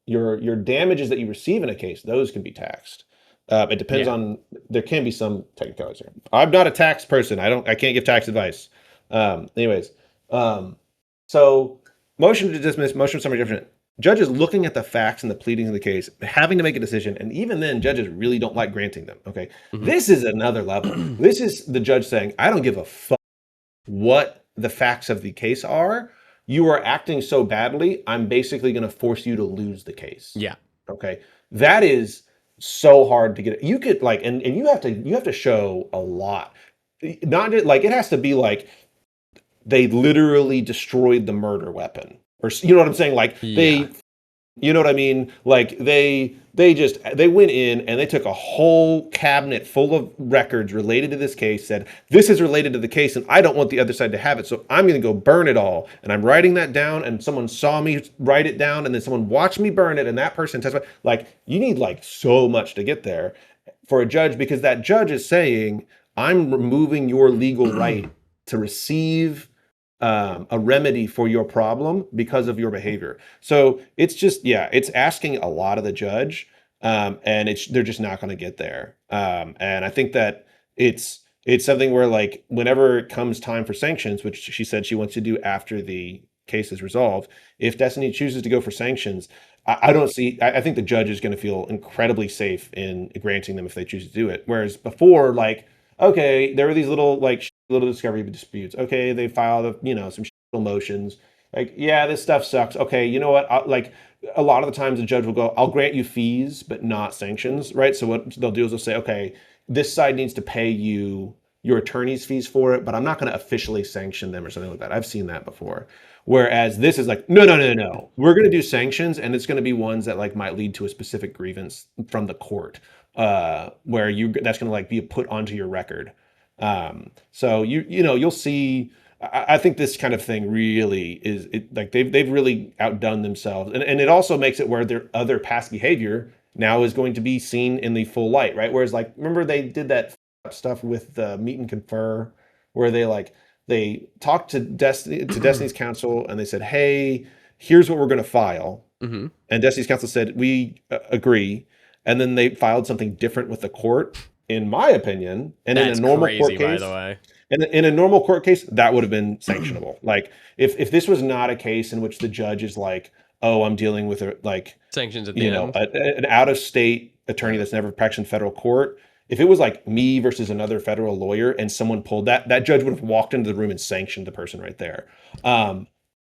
your damages that you receive in a case, those can be taxed. It depends on. There can be some technicalities here. I'm not a tax person. I can't give tax advice. Anyways, so. Motion to dismiss, motion of summary judgment. Judges looking at the facts and the pleadings of the case, having to make a decision, and even then, judges really don't like granting them. Okay, This is another level. This is the judge saying, "I don't give a fuck what the facts of the case are. You are acting so badly. I'm basically going to force you to lose the case." Yeah. Okay, that is so hard to get. You could like, and you have to show a lot. Not like it has to be like. They literally destroyed the murder weapon, or you know what I'm saying? Like you know what I mean? Like they went in and they took a whole cabinet full of records related to this case, said this is related to the case, and I don't want the other side to have it, so I'm going to go burn it all. And I'm writing that down, and someone saw me write it down, and then someone watched me burn it, and that person testified. Like you need like so much to get there for a judge, because that judge is saying, I'm removing your legal right to receive a remedy for your problem because of your behavior. So it's just, it's asking a lot of the judge, and they're just not going to get there. And I think that it's something where like whenever it comes time for sanctions, which she said she wants to do after the case is resolved, if Destiny chooses to go for sanctions, I think the judge is going to feel incredibly safe in granting them if they choose to do it. Whereas before, like, okay, there were these little discovery disputes. Okay, they filed some motions. Like, yeah, this stuff sucks. Okay, you know what? Like a lot of the times the judge will go, I'll grant you fees, but not sanctions, right? So what they'll do is they'll say, okay, this side needs to pay you your attorney's fees for it, but I'm not going to officially sanction them or something like that. I've seen that before. Whereas this is like, no. We're going to do sanctions, and it's going to be ones that like might lead to a specific grievance from the court, where that's going to like be put onto your record. So you'll see. I think this kind of thing really is like they've really outdone themselves, and it also makes it where their other past behavior now is going to be seen in the full light, right? Whereas like remember they did that stuff with the meet and confer, where they talked to Destiny's counsel and they said, hey, here's what we're going to file, and Destiny's counsel said we agree, and then they filed something different with the court. In my opinion, and that's in a normal crazy, court case, by the way. And in a normal court case, that would have been sanctionable. Like if this was not a case in which the judge is like, oh, I'm dealing with sanctions at the end, an out of state attorney that's never practiced in federal court. If it was like me versus another federal lawyer and someone pulled that judge would have walked into the room and sanctioned the person right there.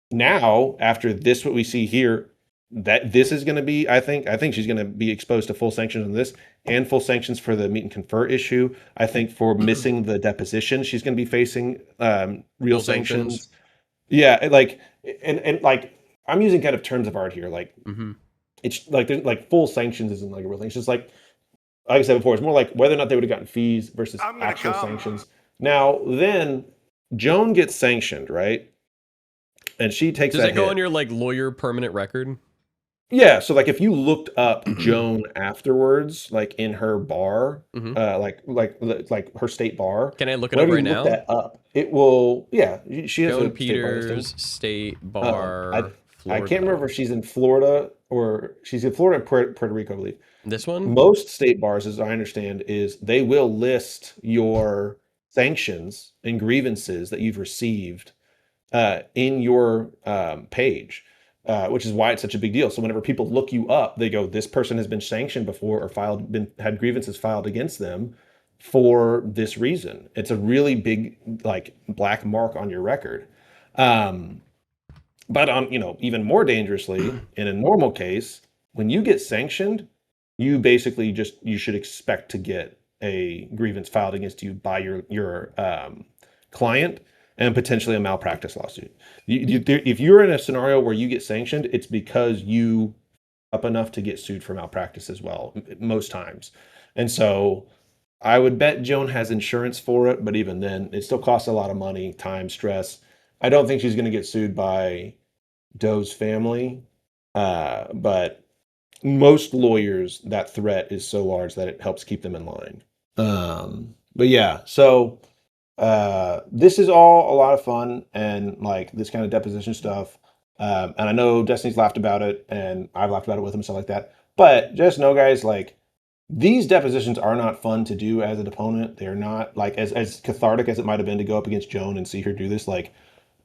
Now, after this, what we see here, that this is going to be, I think she's going to be exposed to full sanctions on this and full sanctions for the meet and confer issue. I think for missing the deposition, she's going to be facing real Full sanctions. sanctions. Yeah, like and like I'm using kind of terms of art here. Like it's like there's like full sanctions isn't like a real thing. It's just like I said before, it's more like whether or not they would have gotten fees versus actual sanctions. Now then, Joan gets sanctioned, right? And she takes Does that that go hit. on your like lawyer permanent record? Yeah, so like if you looked up Joan afterwards, like in her bar, like her state bar, Can I look it up whenever right you look now? that up, it will. Yeah, she has Joan a state bar listing. Peters, State I Bar, I Florida. can't remember if she's in Florida or she's in Florida and Puerto Rico, I believe. This one? Most state bars, as I understand, is they will list your sanctions and grievances that you've received in your page, which is why it's such a big deal. So whenever people look you up, they go, "This person has been sanctioned before or had grievances filed against them for this reason." It's a really big like black mark on your record. Um, but on, even more dangerously, in a normal case, when you get sanctioned, you basically you should expect to get a grievance filed against you by your client and potentially a malpractice lawsuit. If you're in a scenario where you get sanctioned, it's because you up enough to get sued for malpractice as well, most times. And so I would bet Joan has insurance for it, but even then, it still costs a lot of money, time, stress. I don't think she's going to get sued by Doe's family, but most lawyers, that threat is so large that it helps keep them in line. But yeah, so this is all a lot of fun and like this kind of deposition stuff. And I know Destiny's laughed about it, and I've laughed about it with him, stuff like that. But just know, guys, like these depositions are not fun to do as an opponent. They're not like as cathartic as it might have been to go up against Joan and see her do this. Like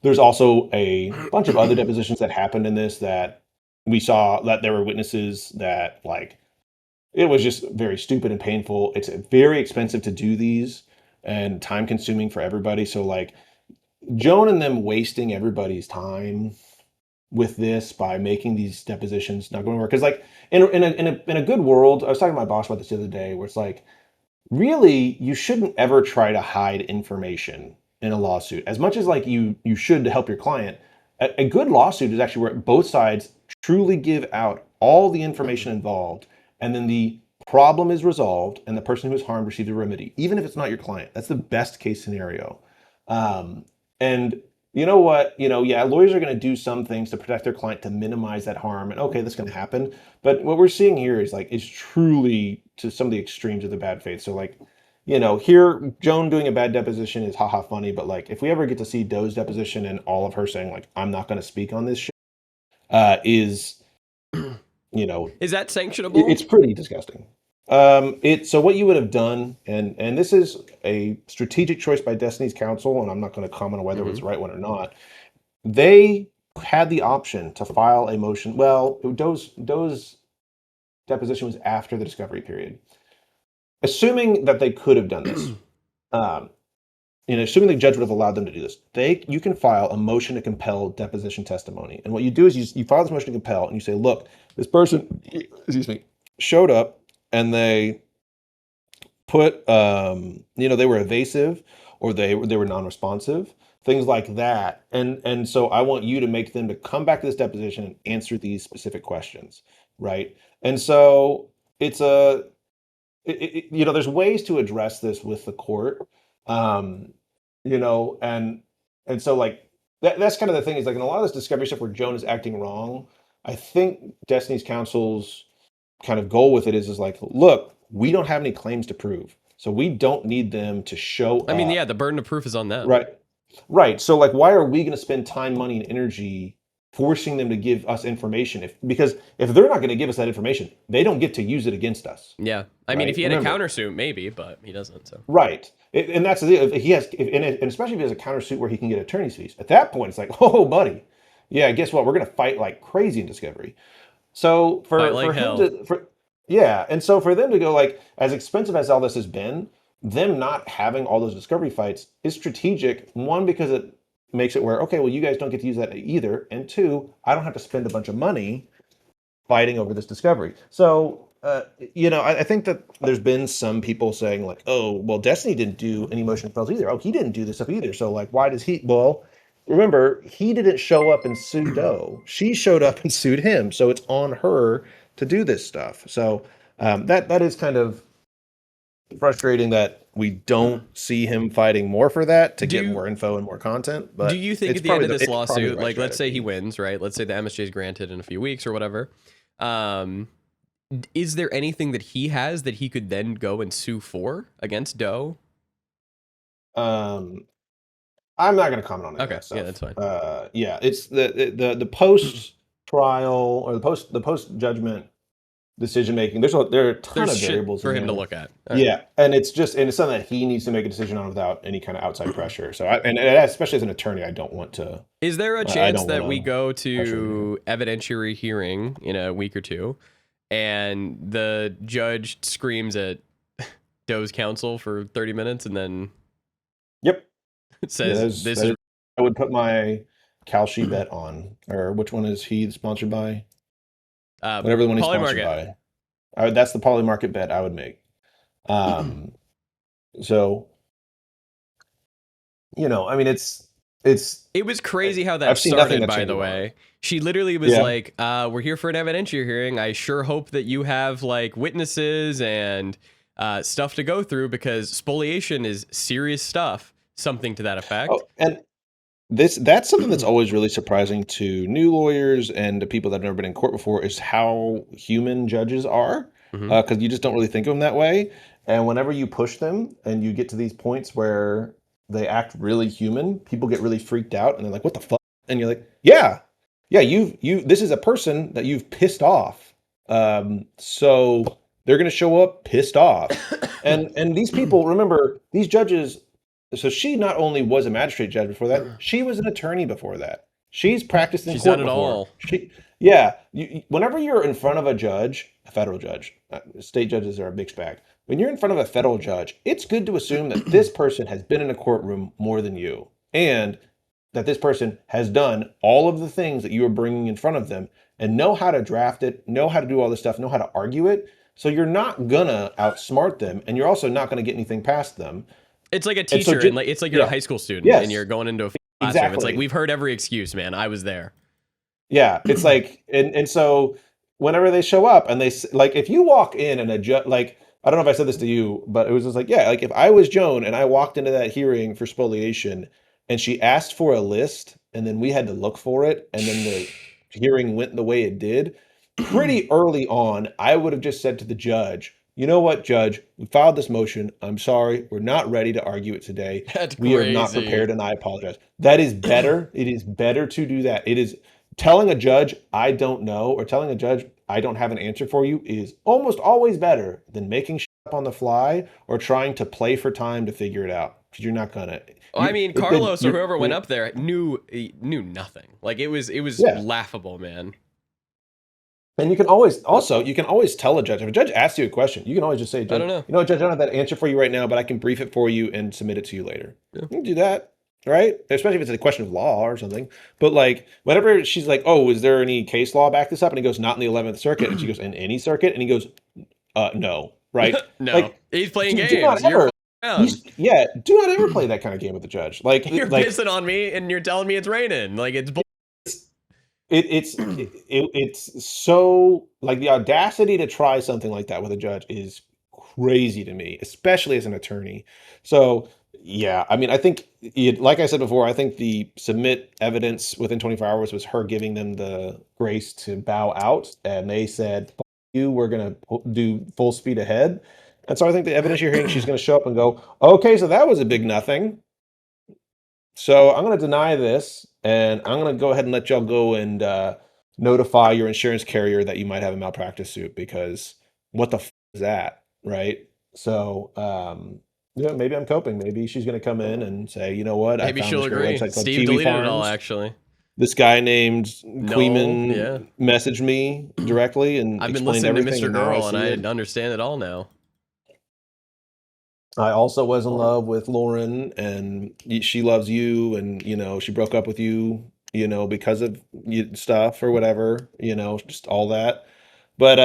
there's also a bunch of other depositions that happened in this that we saw that there were witnesses that like it was just very stupid and painful. It's very expensive to do these and time consuming for everybody. So like Joan and them wasting everybody's time with this by making these depositions not going to work. Because like in a good world, I was talking to my boss about this the other day, where it's like really you shouldn't ever try to hide information in a lawsuit as much as like you should to help your client. A good lawsuit is actually where both sides truly give out all the information involved, and then the problem is resolved and the person who was harmed receives a remedy, even if it's not your client. That's the best case scenario. And you know what? Yeah, lawyers are going to do some things to protect their client to minimize that harm. And okay, that's going to happen. But what we're seeing here is truly to some of the extremes of the bad faith. So like, here Joan doing a bad deposition is haha funny. But like, if we ever get to see Doe's deposition and all of her saying like, I'm not going to speak on this shit, is, is that sanctionable? It's pretty disgusting. So what you would have done, and this is a strategic choice by Destiny's counsel, and I'm not going to comment on whether it was the right one or not. They had the option to file a motion. Well, Doe's deposition was after the discovery period. Assuming that they could have done this, assuming the judge would have allowed them to do this, you can file a motion to compel deposition testimony. And what you do is you file this motion to compel, and you say, look, this person, excuse me, showed up and they put, they were evasive or they were non-responsive, things like that. And so I want you to make them to come back to this deposition and answer these specific questions, right? And so it's there's ways to address this with the court, and so like that's kind of the thing is like in a lot of this discovery stuff where Joan is acting wrong. I think Destiny's counsel's kind of goal with it is like, look, we don't have any claims to prove, so we don't need them to show up. I mean, yeah, the burden of proof is on them. Right. So like, why are we going to spend time, money, and energy forcing them to give us information? Because if they're not going to give us that information, they don't get to use it against us. Yeah. I mean, if he had a countersuit, maybe, but he doesn't. So right. And that's the deal. If he has, and especially if he has a countersuit where he can get attorney's fees, at that point, it's like, oh, buddy, yeah, guess what? We're going to fight like crazy in discovery. So for him and so for them to go like, as expensive as all this has been, them not having all those discovery fights is strategic. One, because it makes it where, okay, well, you guys don't get to use that either. And two, I don't have to spend a bunch of money fighting over this discovery. So, I think that there's been some people saying like, oh, well, Destiny didn't do any motion spells either. Oh, he didn't do this stuff either. So like, why does he? Well, remember, he didn't show up and sue Doe. She showed up and sued him. So it's on her to do this stuff. So that is kind of frustrating that we don't see him fighting more for that to get more info and more content. But do you think it's at the end of this it's probably lawsuit, the right like let's say he strategy. wins, right? Let's say the MSJ is granted in a few weeks or whatever. Is there anything that he has that he could then go and sue for against Doe? I'm not going to comment on any of Okay, that stuff. yeah, that's fine. Yeah, it's the post trial or the post judgment decision making. There are a ton There's of shit variables for in him to there. look at. All right. Yeah, and it's something that he needs to make a decision on without any kind of outside pressure. So, and especially as an attorney, I don't want to. Is there a I chance don't that we wanna go pressure to evidentiary hearing in a week or two, and the judge screams at Doe's counsel for 30 minutes, and then Yep. says this that is is- I would put my Kalshi bet on, or which one is he sponsored by? Whatever the one he's sponsored Polymarket. by. That's the Polymarket bet I would make. So, I mean, It was crazy how that I've seen nothing started, that by the changes way. She literally was Yeah. like, we're here for an evidentiary hearing. I sure hope that you have like witnesses and stuff to go through because spoliation is serious stuff. Something to that effect. Oh, and that's something that's always really surprising to new lawyers and to people that have never been in court before is how human judges are, because you just don't really think of them that way. And whenever you push them and you get to these points where they act really human, people get really freaked out and they're like, "What the fuck?" And you're like, "Yeah, this is a person that you've pissed off. So they're going to show up pissed off." And these people, remember, these judges. So she not only was a magistrate judge before that, she was an attorney before that. She's practiced in She's court done it before. all. Whenever you're in front of a judge, a federal judge, state judges are a mixed bag. When you're in front of a federal judge, it's good to assume that this person has been in a courtroom more than you, and that this person has done all of the things that you are bringing in front of them, and know how to draft it, know how to do all this stuff, know how to argue it. So you're not gonna outsmart them, and you're also not gonna get anything past them. It's like a And so teacher, ju- and like it's like you're yeah. a high school student, Yes. and you're going into a classroom. Exactly. It's like we've heard every excuse, man. I was there. Yeah, it's like, and so whenever they show up and like, if you walk in and a judge, like, I don't know if I said this to you, but it was just like, yeah, like if I was Joan and I walked into that hearing for spoliation and she asked for a list and then we had to look for it and then the hearing went the way it did, pretty early on, I would have just said to the judge, "You know what, Judge? We filed this motion. I'm sorry. We're not ready to argue it today. That's We are not crazy. prepared, and I apologize." That is better. It is better to do that. It is telling a judge, "I don't know," or telling a judge, "I don't have an answer for you," is almost always better than making shit up on the fly or trying to play for time to figure it out. Because you're not gonna. Well, I mean, it- Carlos or you're- whoever went up there knew nothing. Like it was Yeah. laughable, man. And you can always tell a judge, if a judge asks you a question, you can always just say, "Judge, don't know. you know what, Judge, I don't have that answer for you right now, but I can brief it for you and submit it to you later." You can do that, right? Especially if it's a question of law or something. But like, whenever she's like, "Oh, is there any case law back this up?" And he goes, "Not in the 11th Circuit." And she goes, "In any circuit?" And he goes, "No." Right? No, Like, he's playing do games. not You're ever- around. do not ever play that kind of game with the judge. Like, You're like pissing on me, and you're telling me it's raining. Like it's bull- it's so, like, the audacity to try something like that with a judge is crazy to me, especially as an attorney. So yeah, I mean, I think like I said before, I think the submit evidence within 24 hours was her giving them the grace to bow out, and they said, "Fuck you, we're gonna do full speed ahead." And so I think the evidence you're hearing, she's going to show up and go, "Okay, so that was a big nothing. So I'm going to deny this, and I'm going to go ahead and let y'all go and notify your insurance carrier that you might have a malpractice suit, because what the is that, right?" So yeah, maybe I'm coping. Maybe she's going to come in and say, "You know what? maybe I found she'll this great agree. website called Steve Kiwi deleted it all, Farms. actually. This guy named No, Queeman yeah. messaged me directly and I've been explained listening to everything, Mr. and now Girl, see and it. I understand it all now. I also was in love with Lauren, and she loves you, and she broke up with you because of stuff or whatever, just all that. But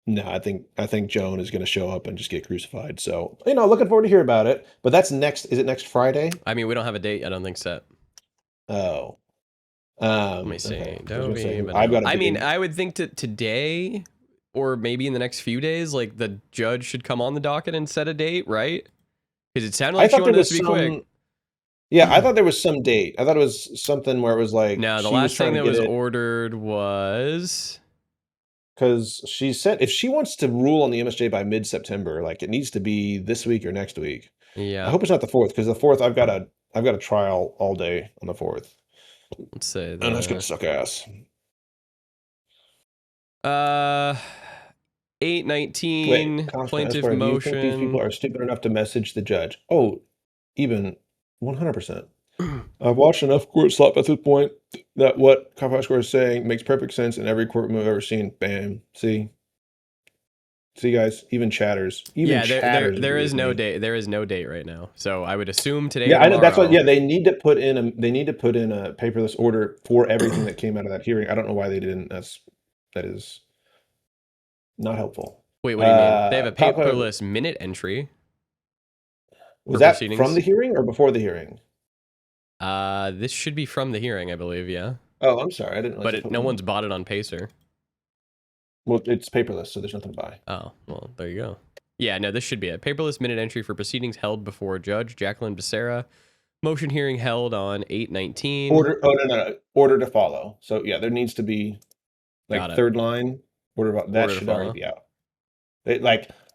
no, I think Joan is going to show up and just get crucified. So, looking forward to hear about it. But that's next. Is it next Friday? I mean, we don't have a date. I don't think set. Oh. Let me see. Okay. I mean, I would think today or maybe in the next few days, like the judge should come on the docket and set a date, right? Because it sounded like she wanted this to be quick. Yeah, I thought there was some date. I thought it was something where it was like no, the last thing that was ordered was because she said if she wants to rule on the MSJ by mid-September, like it needs to be this week or next week. Yeah. I hope it's not the 4th because the 4th I've got a trial all day on the 4th. Let's say that. And that's gonna suck ass. 819 plaintiff motion. Do you think these people are stupid enough to message the judge? Oh, even 100%. I've watched enough court slop at this point that what Kafka is saying makes perfect sense in every courtroom I've ever seen. Bam. See, guys, even chatters. There is no date. There is no date right now. So I would assume today. Yeah, I know. That's what. Yeah, they need to put in a paperless order for everything that came out of that hearing. I don't know why they didn't. That is not helpful. Wait, what do you mean? They have a paperless minute entry. Was that from the hearing or before the hearing? This should be from the hearing, I believe. Yeah. Oh, I'm sorry, I didn't. But no one's bought it on Pacer. Well, it's paperless, so there's nothing to buy. Oh, well, there you go. Yeah, no, this should be a paperless minute entry for proceedings held before Judge Jacqueline Becerra. Motion hearing held on 8/19. Order to follow. So yeah, there needs to be like third line order. That should already be out.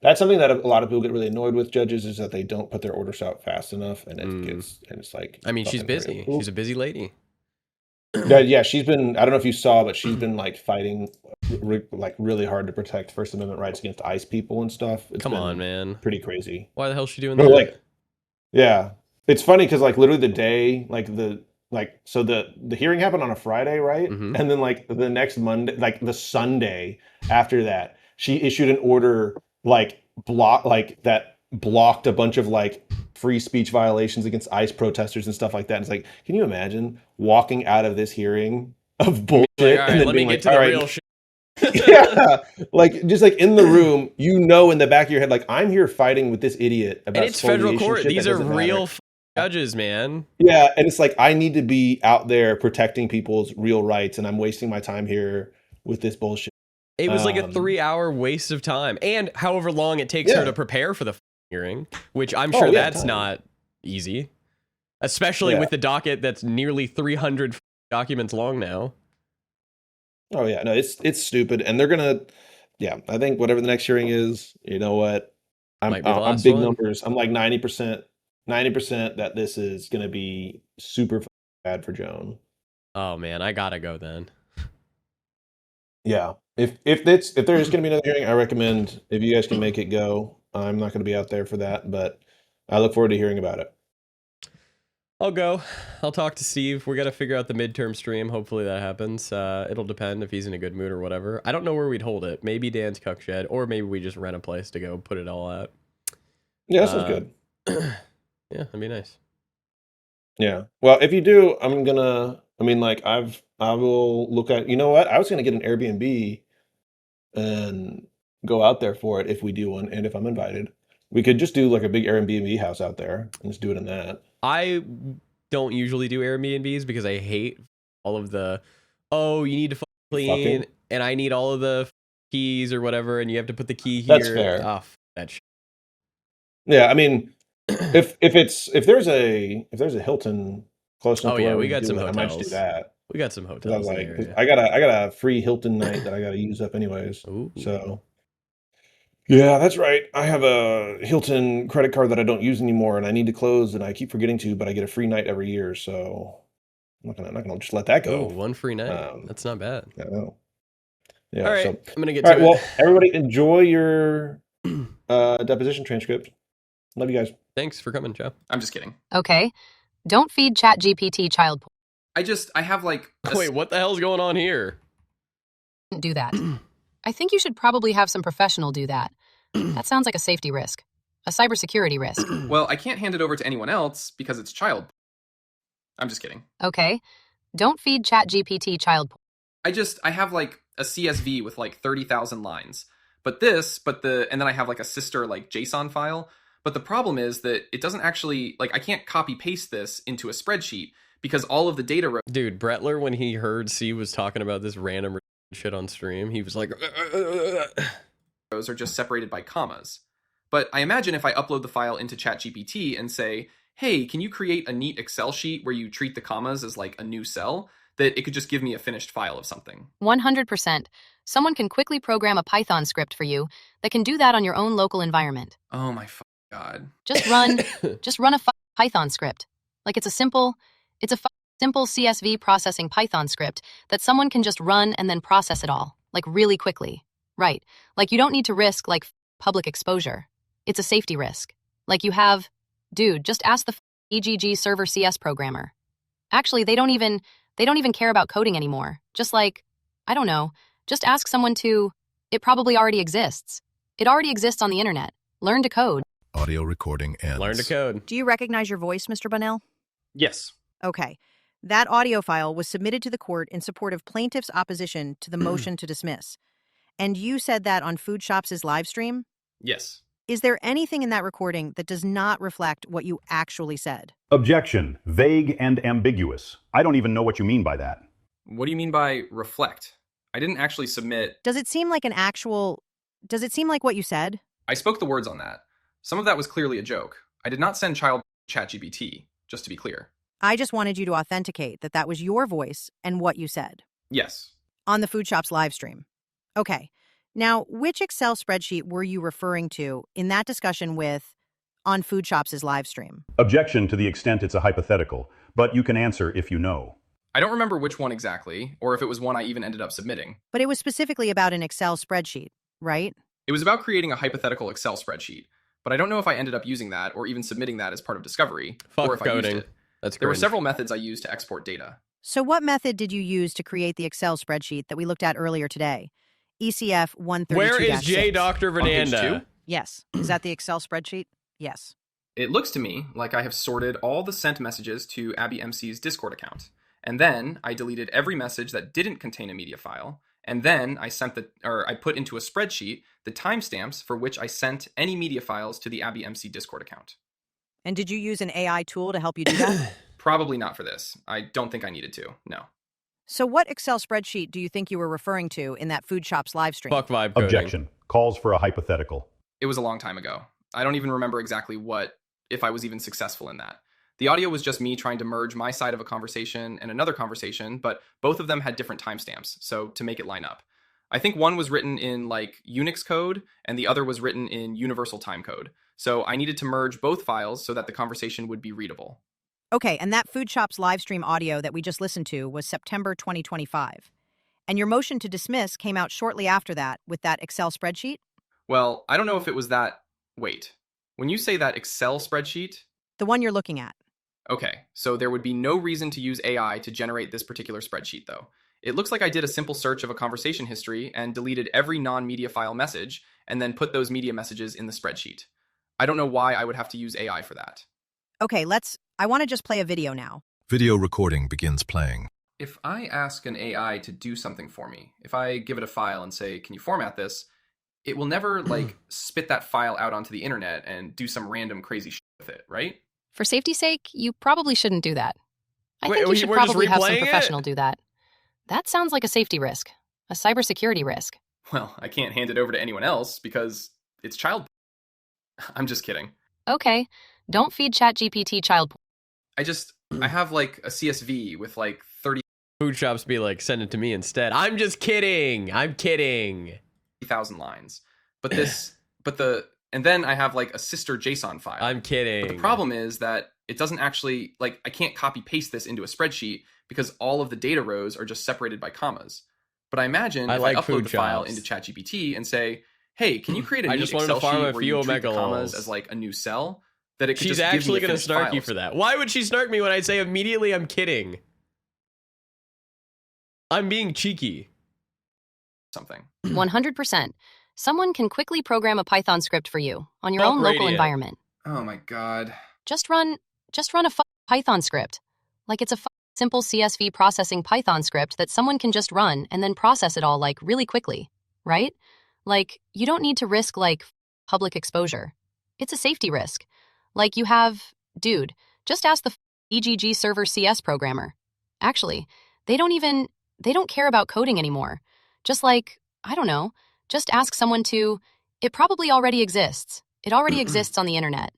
That's something that a lot of people get really annoyed with judges is that they don't put their orders out fast enough, and it's like. I mean, she's busy. She's a busy lady. Yeah, she's been. I don't know if you saw, but she's been like fighting, really hard to protect First Amendment rights against ICE people and stuff. Come on, man. Pretty crazy. Why the hell is she doing that? Yeah, it's funny because literally the day so the hearing happened on a Friday, right? Mm-hmm. And then the next Monday, the Sunday after that, she issued an order that blocked a bunch of free speech violations against ICE protesters and stuff like that. And it's like, can you imagine walking out of this hearing of bullshit and then let me get to the real shit? Yeah, just in the room, in the back of your head, I'm here fighting with this idiot about. And it's federal court. These are real judges, man. Yeah, and it's I need to be out there protecting people's real rights, and I'm wasting my time here with this bullshit. It was like a 3-hour waste of time, and however long it takes her to prepare for the hearing, which I'm sure that's not easy, especially with the docket that's nearly 300 documents long now. Oh yeah, no, it's stupid, and they're gonna, I think whatever the next hearing is, you know what, I'm big numbers. I'm like 90% that this is gonna be super bad for Joan. Oh man, I gotta go then. Yeah, if there's gonna be another hearing, I recommend if you guys can make it go. I'm not gonna be out there for that, but I look forward to hearing about it. I'll go. I'll talk to Steve. We got to figure out the midterm stream. Hopefully that happens. It'll depend if he's in a good mood or whatever. I don't know where we'd hold it. Maybe Dan's Cuck Shed, or maybe we just rent a place to go put it all out. Yeah, that sounds good. Yeah, that'd be nice. Yeah. Well, if you do, I will look at, you know what? I was going to get an Airbnb and go out there for it if we do one. And if I'm invited, we could just do a big Airbnb house out there and just do it in that. I don't usually do Airbnbs because I hate all of the, you need to clean and I need all of the keys or whatever. And you have to put the key here. That's fair. Oh, that shit. Yeah. I mean, if there's a Hilton close enough, we got some hotels. I might just do that. We got some hotels. I got a free Hilton night that I got to use up anyways. Ooh. So yeah, that's right. I have a Hilton credit card that I don't use anymore, and I need to close, and I keep forgetting to, but I get a free night every year, so I'm not gonna just let that go. Ooh, one free night. That's not bad. I know. Yeah. All right, so I'm gonna get to it. Well, everybody enjoy your deposition transcript. Love you guys. Thanks for coming, Joe. I'm just kidding. Okay. Don't feed ChatGPT child porn. I have Wait, what the hell's going on here? Do that. I think you should probably have some professional do that. That sounds like a safety risk. A cybersecurity risk. Well, I can't hand it over to anyone else because it's child. I'm just kidding. Okay. Don't feed ChatGPT child porn. I have like a CSV with like 30,000 lines. And then I have like a sister like JSON file. But the problem is that it doesn't actually, like, I can't copy paste this into a spreadsheet because all of the data. Dude, Brettler, when he heard C was talking about this random shit on stream, he was like, rows are just separated by commas. But I imagine if I upload the file into ChatGPT and say, hey, can you create a neat Excel sheet where you treat the commas as like a new cell, that it could just give me a finished file of something. 100%. Someone can quickly program a Python script for you that can do that on your own local environment. Oh my god. Just run a Python script. Like it's a simple CSV processing Python script that someone can just run and then process it all, like really quickly. Right. Like you don't need to risk like public exposure. It's a safety risk. Like dude, just ask the EGG server CS programmer. Actually, they don't even care about coding anymore. Just like, I don't know, just ask someone it probably already exists. It already exists on the internet. Learn to code. Audio recording ends. Learn to code. Do you recognize your voice, Mr. Bunnell? Yes. Okay. That audio file was submitted to the court in support of plaintiff's opposition to the motion to dismiss. And you said that on Food Shops' live stream? Yes. Is there anything in that recording that does not reflect what you actually said? Objection. Vague and ambiguous. I don't even know what you mean by that. What do you mean by reflect? I didn't actually submit. Does it seem like what you said? I spoke the words on that. Some of that was clearly a joke. I did not send child ChatGPT, just to be clear. I just wanted you to authenticate that that was your voice and what you said. Yes. On the Food Shops live stream. Okay. Now, which Excel spreadsheet were you referring to in that discussion on Food Shops' live stream? Objection to the extent it's a hypothetical, but you can answer if you know. I don't remember which one exactly, or if it was one I even ended up submitting. But it was specifically about an Excel spreadsheet, right? It was about creating a hypothetical Excel spreadsheet, but I don't know if I ended up using that or even submitting that as part of discovery, or if coding. I used it. That's There were cringe. several methods I used to export data. So what method did you use to create the Excel spreadsheet that we looked at earlier today? ECF 132-6. Where is J. Dr. On page Fernanda? 2? Yes. Is that the Excel spreadsheet? Yes. It looks to me like I have sorted all the sent messages to Abby MC's Discord account, and then I deleted every message that didn't contain a media file, and then I put into a spreadsheet the timestamps for which I sent any media files to the Abby MC Discord account. And did you use an AI tool to help you do that? Probably not for this. I don't think I needed to, no. So what Excel spreadsheet do you think you were referring to in that Food Shops live stream? Fuck vibe coding. Objection. Calls for a hypothetical. It was a long time ago. I don't even remember exactly if I was even successful in that. The audio was just me trying to merge my side of a conversation and another conversation, but both of them had different timestamps, so to make it line up. I think one was written in like Unix code and the other was written in universal time code. So I needed to merge both files so that the conversation would be readable. Okay, and that Food Shops live stream audio that we just listened to was September 2025. And your motion to dismiss came out shortly after that with that Excel spreadsheet? Well, I don't know if it was that. Wait, when you say that Excel spreadsheet? The one you're looking at. Okay, so there would be no reason to use AI to generate this particular spreadsheet, though. It looks like I did a simple search of a conversation history and deleted every non-media file message and then put those media messages in the spreadsheet. I don't know why I would have to use AI for that. Okay, I want to just play a video now. Video recording begins playing. If I ask an AI to do something for me, if I give it a file and say, can you format this? It will never spit that file out onto the internet and do some random crazy shit with it, right? For safety's sake, you probably shouldn't do that. I Wait, think you should we're just probably have some replaying it? professional do that. That sounds like a safety risk, a cybersecurity risk. Well, I can't hand it over to anyone else because it's child. I'm just kidding. Okay, don't feed ChatGPT child porn. I have like a CSV with like 30,000 Food Shops be like, send it to me instead. I'm just kidding. I'm kidding. lines. And then I have like a sister JSON file. I'm kidding. But the problem is that it doesn't actually, like, I can't copy paste this into a spreadsheet because all of the data rows are just separated by commas. But I imagine if I upload the file into ChatGPT and say, hey, can you create a neat Excel sheet where you treat the commas as like a new cell? That it could She's just give actually me a going to finished snark you file. for that. Why would she snark me when I say immediately I'm kidding? I'm being cheeky. Something. 100%. Someone can quickly program a Python script for you on your Fuck own local radio. environment. Oh my god. Just run a Python script. Like it's a simple CSV processing Python script that someone can just run and then process it all like really quickly, right? Like, you don't need to risk like public exposure. It's a safety risk. Like dude, just ask the EGG server CS programmer. Actually, they don't care about coding anymore. Just like, I don't know, just ask someone it probably already exists. It already exists on the internet.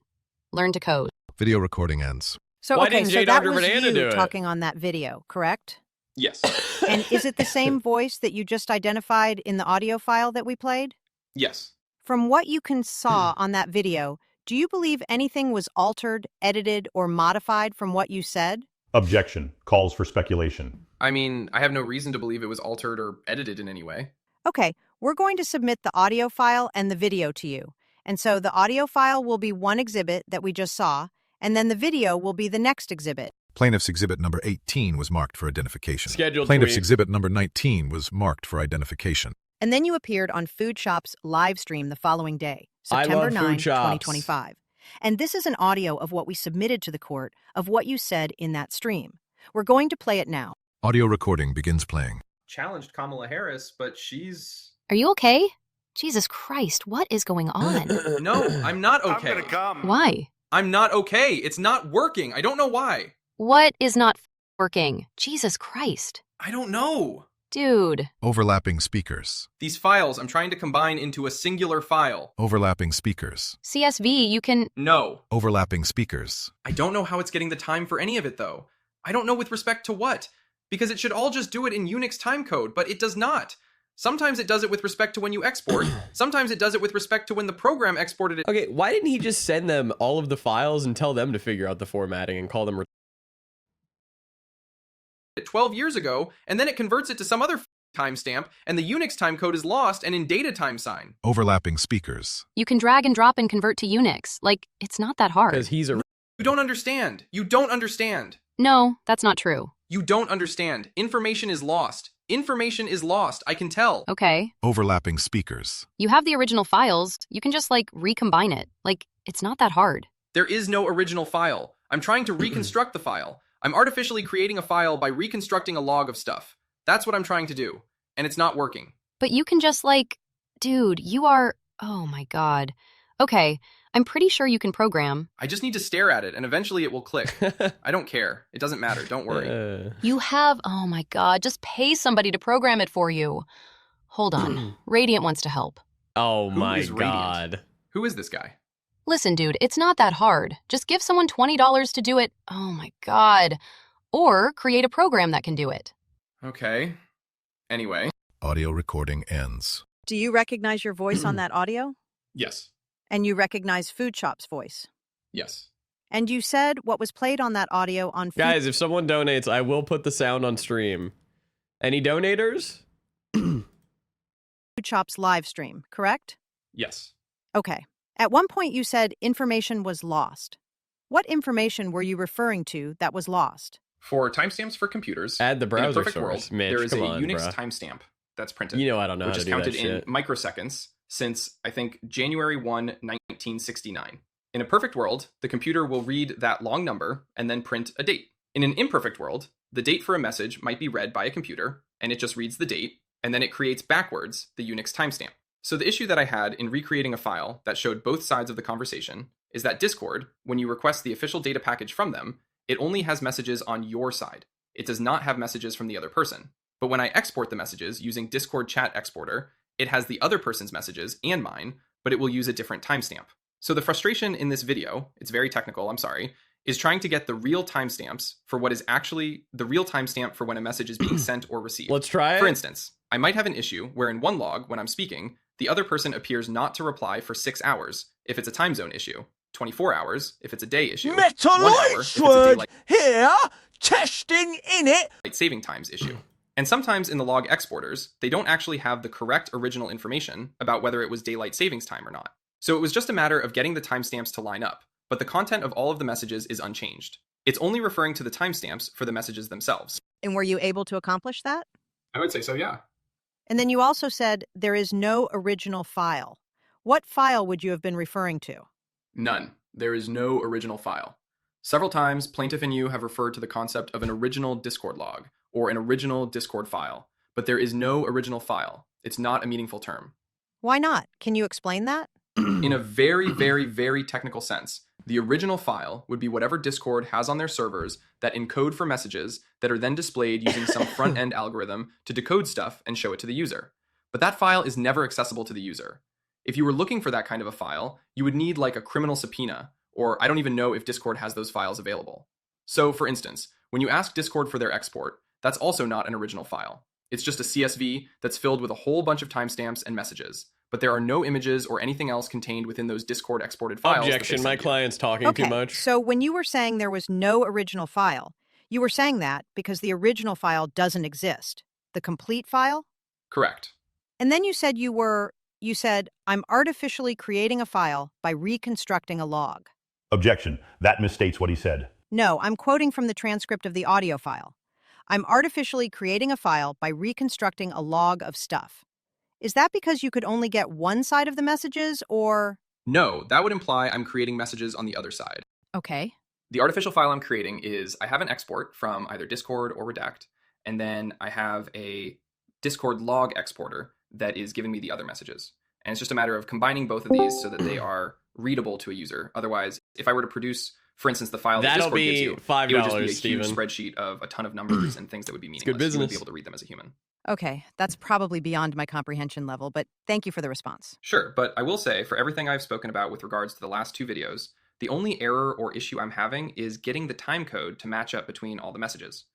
Learn to code. Video recording ends. So, Why okay, didn't so J. that Dr. was Banana you do it? talking on that video, correct? Yes. And is it the same voice that you just identified in the audio file that we played? Yes. From what you saw on that video, do you believe anything was altered, edited, or modified from what you said? Objection. Calls for speculation. I mean, I have no reason to believe it was altered or edited in any way. Okay, we're going to submit the audio file and the video to you. And so the audio file will be one exhibit that we just saw, and then the video will be the next exhibit. Plaintiff's exhibit number 18 was marked for identification. Scheduled Plaintiff's tweet. exhibit number 19 was marked for identification. And then you appeared on Food Shop's live stream the following day, I September love 9, Food Shops. 2025. And this is an audio of what we submitted to the court of what you said in that stream. We're going to play it now. Audio recording begins playing. Challenged Kamala Harris, but she's... Are you okay? Jesus Christ, what is going on? No, I'm not okay. I'm gonna come. Why? I'm not okay. It's not working. I don't know why. What is not working? Jesus Christ. I don't know. Dude. Overlapping speakers. These files I'm trying to combine into a singular file. Overlapping speakers. CSV, you can... No. Overlapping speakers. I don't know how it's getting the time for any of it, though. I don't know with respect to what. Because it should all just do it in Unix timecode, but it does not. Sometimes it does it with respect to when you export. Sometimes it does it with respect to when the program exported it. Okay, why didn't he just send them all of the files and tell them to figure out the formatting and call them 12 years ago, and then it converts it to some other timestamp, and the Unix timecode is lost and in data time sign. Overlapping speakers. You can drag and drop and convert to Unix. Like, it's not that hard. Because he's a... You don't understand. You don't understand. No, that's not true. You don't understand. Information is lost. Information is lost. I can tell. Okay. Overlapping speakers. You have the original files. You can just, like, recombine it. Like, it's not that hard. There is no original file. I'm trying to reconstruct the file. I'm artificially creating a file by reconstructing a log of stuff. That's what I'm trying to do. And it's not working. But you can just, like... Dude, you are... Oh, my God. Okay, I'm pretty sure you can program. I just need to stare at it, and eventually it will click. I don't care. It doesn't matter. Don't worry. You have... Oh, my God. Just pay somebody to program it for you. Hold on. Radiant wants to help. Oh, Who my is Radiant? God. Who is this guy? Listen, dude, it's not that hard. Just give someone $20 to do it. Oh, my God. Or create a program that can do it. Okay. Anyway. Audio recording ends. Do you recognize your voice on that audio? Yes. And you recognize Food Shop's voice? Yes. And you said what was played on that audio on Guys, if someone donates, I will put the sound on stream. Any donators? Food Shop's live stream, correct? Yes. Okay. At one point you said information was lost. What information were you referring to that was lost? For timestamps for computers, add the browser in a perfect source. world, Mitch, there is a come on, Unix bruh. timestamp that's printed. You know I don't know how which to is do that counted in shit. microseconds since, I think, January 1, 1969. In a perfect world, the computer will read that long number and then print a date. In an imperfect world, the date for a message might be read by a computer, and it just reads the date, and then it creates backwards the Unix timestamp. So the issue that I had in recreating a file that showed both sides of the conversation is that Discord, when you request the official data package from them, it only has messages on your side. It does not have messages from the other person. But when I export the messages using Discord Chat Exporter, it has the other person's messages and mine, but it will use a different timestamp. So the frustration in this video, it's very technical, I'm sorry, is trying to get the real timestamps for what is actually the real timestamp for when a message is being sent or received. Let's try it. For instance, I might have an issue where in one log, when I'm speaking, the other person appears not to reply for 6 hours if it's a time zone issue, 24 hours if it's a day issue, 1 hour if it's a daylight here, testing in it. saving times issue. And sometimes in the log exporters, they don't actually have the correct original information about whether it was daylight savings time or not. So it was just a matter of getting the timestamps to line up, but the content of all of the messages is unchanged. It's only referring to the timestamps for the messages themselves. And were you able to accomplish that? I would say so, yeah. And then you also said there is no original file. What file would you have been referring to? None. There is no original file. Several times, plaintiff and you have referred to the concept of an original Discord log or an original Discord file, but there is no original file. It's not a meaningful term. Why not? Can you explain that? In a very, very, very technical sense, the original file would be whatever Discord has on their servers that encode for messages that are then displayed using some front-end algorithm to decode stuff and show it to the user. But that file is never accessible to the user. If you were looking for that kind of a file, you would need like a criminal subpoena, or I don't even know if Discord has those files available. So, for instance, when you ask Discord for their export, that's also not an original file. It's just a CSV that's filled with a whole bunch of timestamps and messages. But there are no images or anything else contained within those Discord exported files. Objection, my client's talking Okay, too much. so when you were saying there was no original file, you were saying that because the original file doesn't exist. The complete file? Correct. And then you said I'm artificially creating a file by reconstructing a log. Objection. That misstates what he said. No, I'm quoting from the transcript of the audio file. I'm artificially creating a file by reconstructing a log of stuff. Is that because you could only get one side of the messages, or? No, that would imply I'm creating messages on the other side. Okay. The artificial file I'm creating is I have an export from either Discord or Redact, and then I have a Discord log exporter that is giving me the other messages. And it's just a matter of combining both of these so that they are readable to a user. Otherwise, if I were to produce, for instance, the file that Discord gives you, $5, it would just be a Steven. huge spreadsheet of a ton of numbers and things that would be meaningless. Good business. You wouldn't be able to read them as a human. Okay, that's probably beyond my comprehension level, but thank you for the response. Sure, but I will say, for everything I've spoken about with regards to the last two videos, the only error or issue I'm having is getting the time code to match up between all the messages.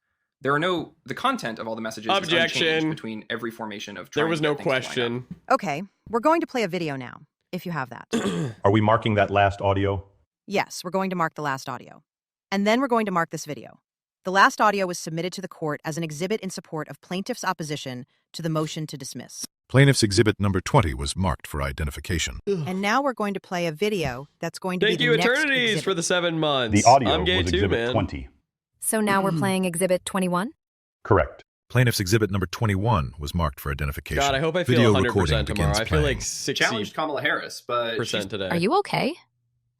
The content of all the messages is unchanged between every formation of There trying was to get no things to line up. question. Okay, we're going to play a video now, if you have that. Are we marking that last audio? Yes, we're going to mark the last audio. And then we're going to mark this video. The last audio was submitted to the court as an exhibit in support of plaintiff's opposition to the motion to dismiss. Plaintiff's exhibit number 20 was marked for identification. And now we're going to play a video that's going to Thank be you, the next Eternities, exhibit. for the 7 months. The audio I'm gay was too, exhibit man. 20. So now we're playing Exhibit 21? Correct. Plaintiff's exhibit number 21 was marked for identification. God, I hope I feel Video 100% recording tomorrow. begins I feel playing. like 60% Challenged Kamala Harris, but today. Are you okay?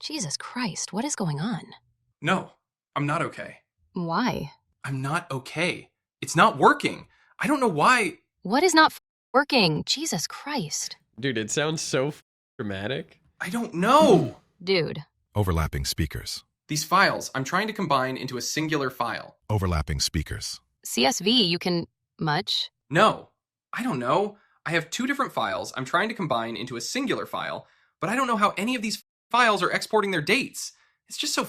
Jesus Christ, what is going on? No, I'm not okay. Why? I'm not okay. It's not working. I don't know why. What is not working? Jesus Christ. Dude, it sounds so dramatic. I don't know. Dude. Overlapping speakers. These files, I'm trying to combine into a singular file. Overlapping speakers. CSV, you can... much? No, I don't know. I have two different files I'm trying to combine into a singular file, but I don't know how any of these files are exporting their dates. It's just so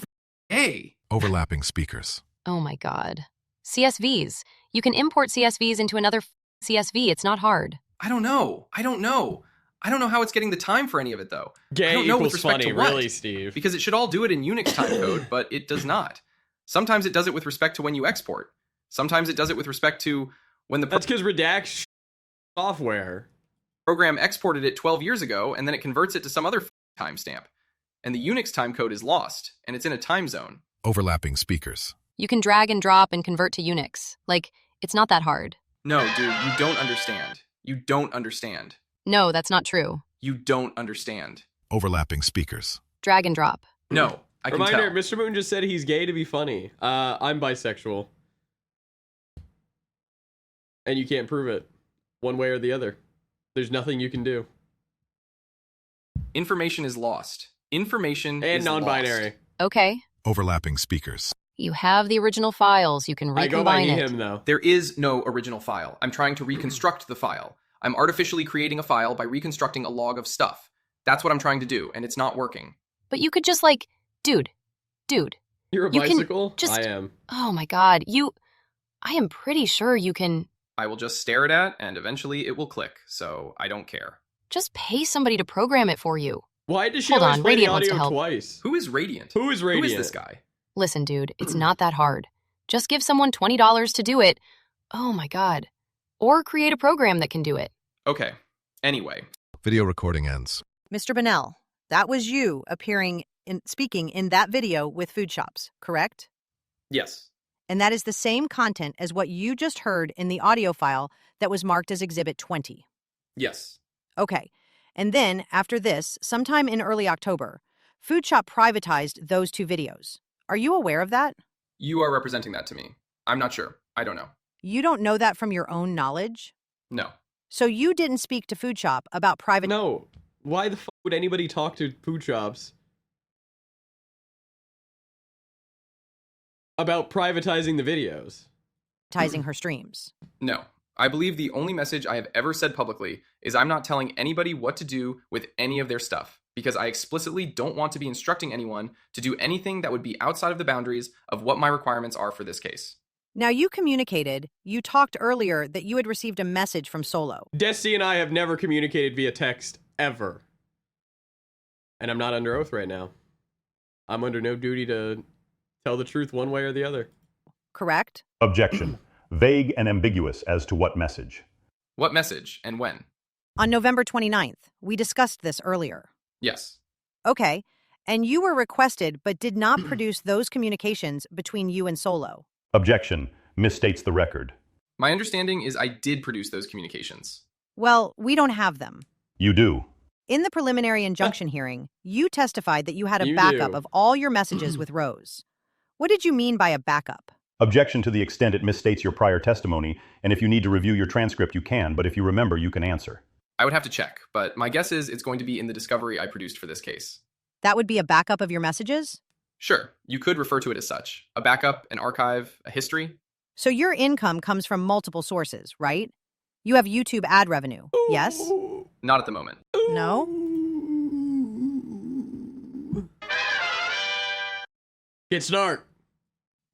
gay. Overlapping speakers. Oh my god. CSVs. You can import CSVs into another CSV. It's not hard. I don't know. I don't know how it's getting the time for any of it, though. Gay I don't know with equals respect funny, to what, really, Steve. Because it should all do it in Unix timecode, but it does not. Sometimes it does it with respect to when you export. Sometimes it does it with respect to when the That's because Redact software. program exported it 12 years ago, and then it converts it to some other timestamp. And the Unix timecode is lost, and it's in a time zone. Overlapping speakers. You can drag and drop and convert to Unix. Like, it's not that hard. No, dude, you don't understand. You don't understand. No, that's not true. You don't understand. Overlapping speakers. Drag and drop. No, I can Reminder, tell. Mr. Moon just said he's gay to be funny. I'm bisexual. And you can't prove it. One way or the other. There's nothing you can do. Information is lost. Information And is non-binary. lost. Okay. Overlapping speakers. You have the original files. You can I go by recombine it. him, though. There is no original file. I'm trying to reconstruct the file. I'm artificially creating a file by reconstructing a log of stuff. That's what I'm trying to do, and it's not working. But you could just like, dude. You're a You can bicycle? just- I am. Oh my god, I am pretty sure you can I will just stare at it, and eventually it will click, so I don't care. just pay somebody to program it for you. Why does she Hold always on, play Radiant the wants to audio help. twice? Who is Radiant? Who is Radiant? Who is this guy? Listen, dude, it's not that hard. Just give someone $20 to do it. Oh my god. Or create a program that can do it. Okay. Anyway. Video recording ends. Mr. Bonnell, that was you speaking in that video with Food Shops, correct? Yes. And that is the same content as what you just heard in the audio file that was marked as Exhibit 20. Yes. Okay. And then, after this, sometime in early October, Food Shop privatized those two videos. Are you aware of that? You are representing that to me. I'm not sure. I don't know. You don't know that from your own knowledge? No. So you didn't speak to Food Shop about private... No. Why the fuck would anybody talk to food shops about privatizing the videos? ...her streams. No. I believe the only message I have ever said publicly is I'm not telling anybody what to do with any of their stuff, because I explicitly don't want to be instructing anyone to do anything that would be outside of the boundaries of what my requirements are for this case. Now, you talked earlier that you had received a message from Solo. Desi and I have never communicated via text, ever. And I'm not under oath right now. I'm under no duty to tell the truth one way or the other. Correct? Objection. Vague and ambiguous as to what message. What message and when? On November 29th. We discussed this earlier. Yes. Okay. And you were requested but did not produce those communications between you and Solo. Objection. Misstates the record. My understanding is I did produce those communications. Well, we don't have them. You do. In the preliminary injunction hearing, you testified that you had a backup of all your messages with Rose. What did you mean by a backup? Objection to the extent it misstates your prior testimony, and if you need to review your transcript, you can, but if you remember, you can answer. I would have to check, but my guess is it's going to be in the discovery I produced for this case. That would be a backup of your messages? Sure, you could refer to it as such. A backup, an archive, a history. So your income comes from multiple sources, right? You have YouTube ad revenue, yes? Not at the moment. No? Get snark.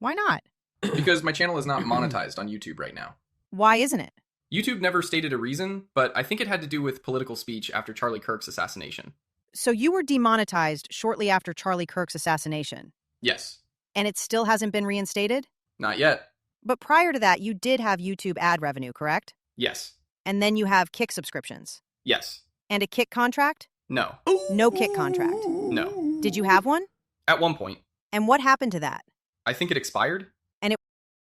Why not? Because my channel is not monetized on YouTube right now. Why isn't it? YouTube never stated a reason, but I think it had to do with political speech after Charlie Kirk's assassination. So you were demonetized shortly after Charlie Kirk's assassination? Yes. And it still hasn't been reinstated? Not yet. But prior to that, you did have YouTube ad revenue, correct? Yes. And then you have Kick subscriptions? Yes. And a Kick contract? No. No Kick contract? No. Did you have one? At one point. And what happened to that? I think it expired. And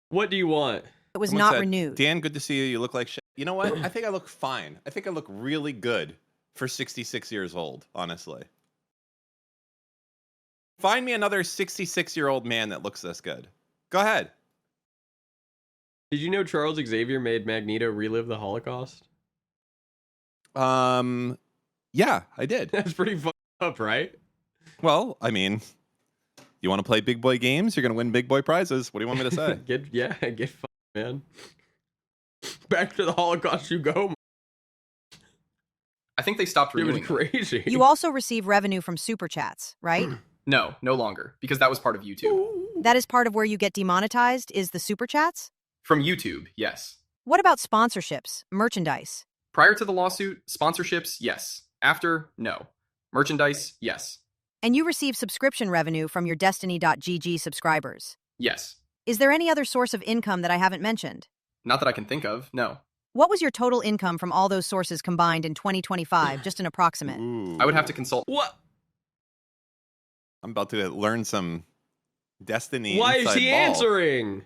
What do you want? It was Someone not said, renewed. Dan, good to see you. You look like shit. You know what? I think I look fine. I think I look really good for 66 years old, honestly. Find me another 66-year-old man that looks this good. Go ahead. Did you know Charles Xavier made Magneto relive the Holocaust? Yeah, I did. That's pretty fucked up, right? Well, I mean, you want to play big boy games? You're going to win big boy prizes. What do you want me to say? Get fucked, man. Back to the Holocaust you go. I think they stopped renewing. It was crazy. You also receive revenue from Super Chats, right? No, no longer, because that was part of YouTube. That is part of where you get demonetized, is the Super Chats? From YouTube, yes. What about sponsorships, merchandise? Prior to the lawsuit, sponsorships, yes. After, no. Merchandise, yes. And you receive subscription revenue from your Destiny.gg subscribers? Yes. Is there any other source of income that I haven't mentioned? Not that I can think of, no. What was your total income from all those sources combined in 2025, just an approximate? Ooh. I would have to consult. What? I'm about to learn some Destiny. Why is he answering?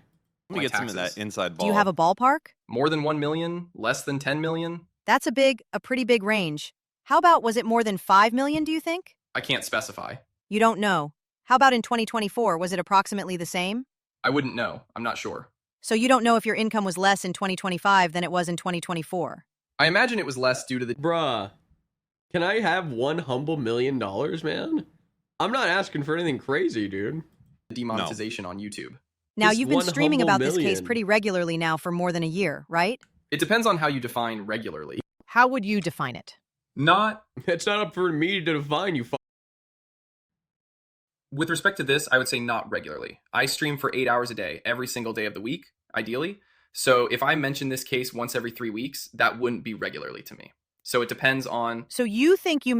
Let me get some of that inside ball. Do you have a ballpark? More than 1 million? Less than 10 million? That's a pretty big range. How about, was it more than 5 million, do you think? I can't specify. You don't know. How about in 2024, was it approximately the same? I wouldn't know. I'm not sure. So you don't know if your income was less in 2025 than it was in 2024? I imagine it was less due to the... Bruh, can I have one humble $1 million, man? I'm not asking for anything crazy, dude. Demonetization on YouTube. Now, Just you've been one streaming humble about this case million. pretty regularly now for more than a year, right? It depends on how you define regularly. How would you define it? Not... It's not up for me to define, you With respect to this, I would say not regularly. I stream for 8 hours a day, every single day of the week, ideally. So if I mention this case once every 3 weeks, that wouldn't be regularly to me. So it depends on... So you think you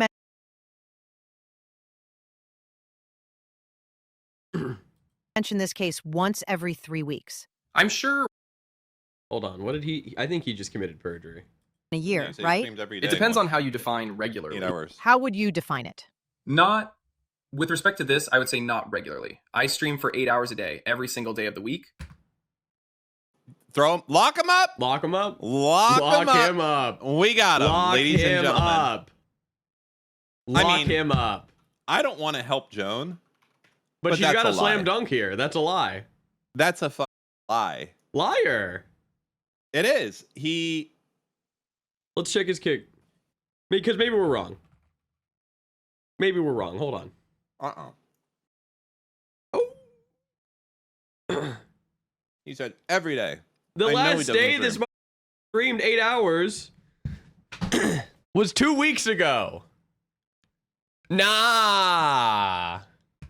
mention this case once every 3 weeks? I'm sure... Hold on, what did he... I think he just committed perjury. A year, Yeah, so he right? streams every day, It depends on how you define regularly. 8 hours. How would you define it? Not... With respect to this, I would say not regularly. I stream for 8 hours a day, every single day of the week. Throw him. Lock him up. Lock him up. Lock him up. We got him, Lock ladies him and gentlemen. up. Lock him up. I don't want to help Joan, But she's that's got a lie. slam dunk here. That's a lie. That's a lie. Liar. It is. Let's check his kick. Because maybe we're wrong. Maybe we're wrong. Hold on. Oh. He said every day. The last day this streamed 8 hours was 2 weeks ago. Nah.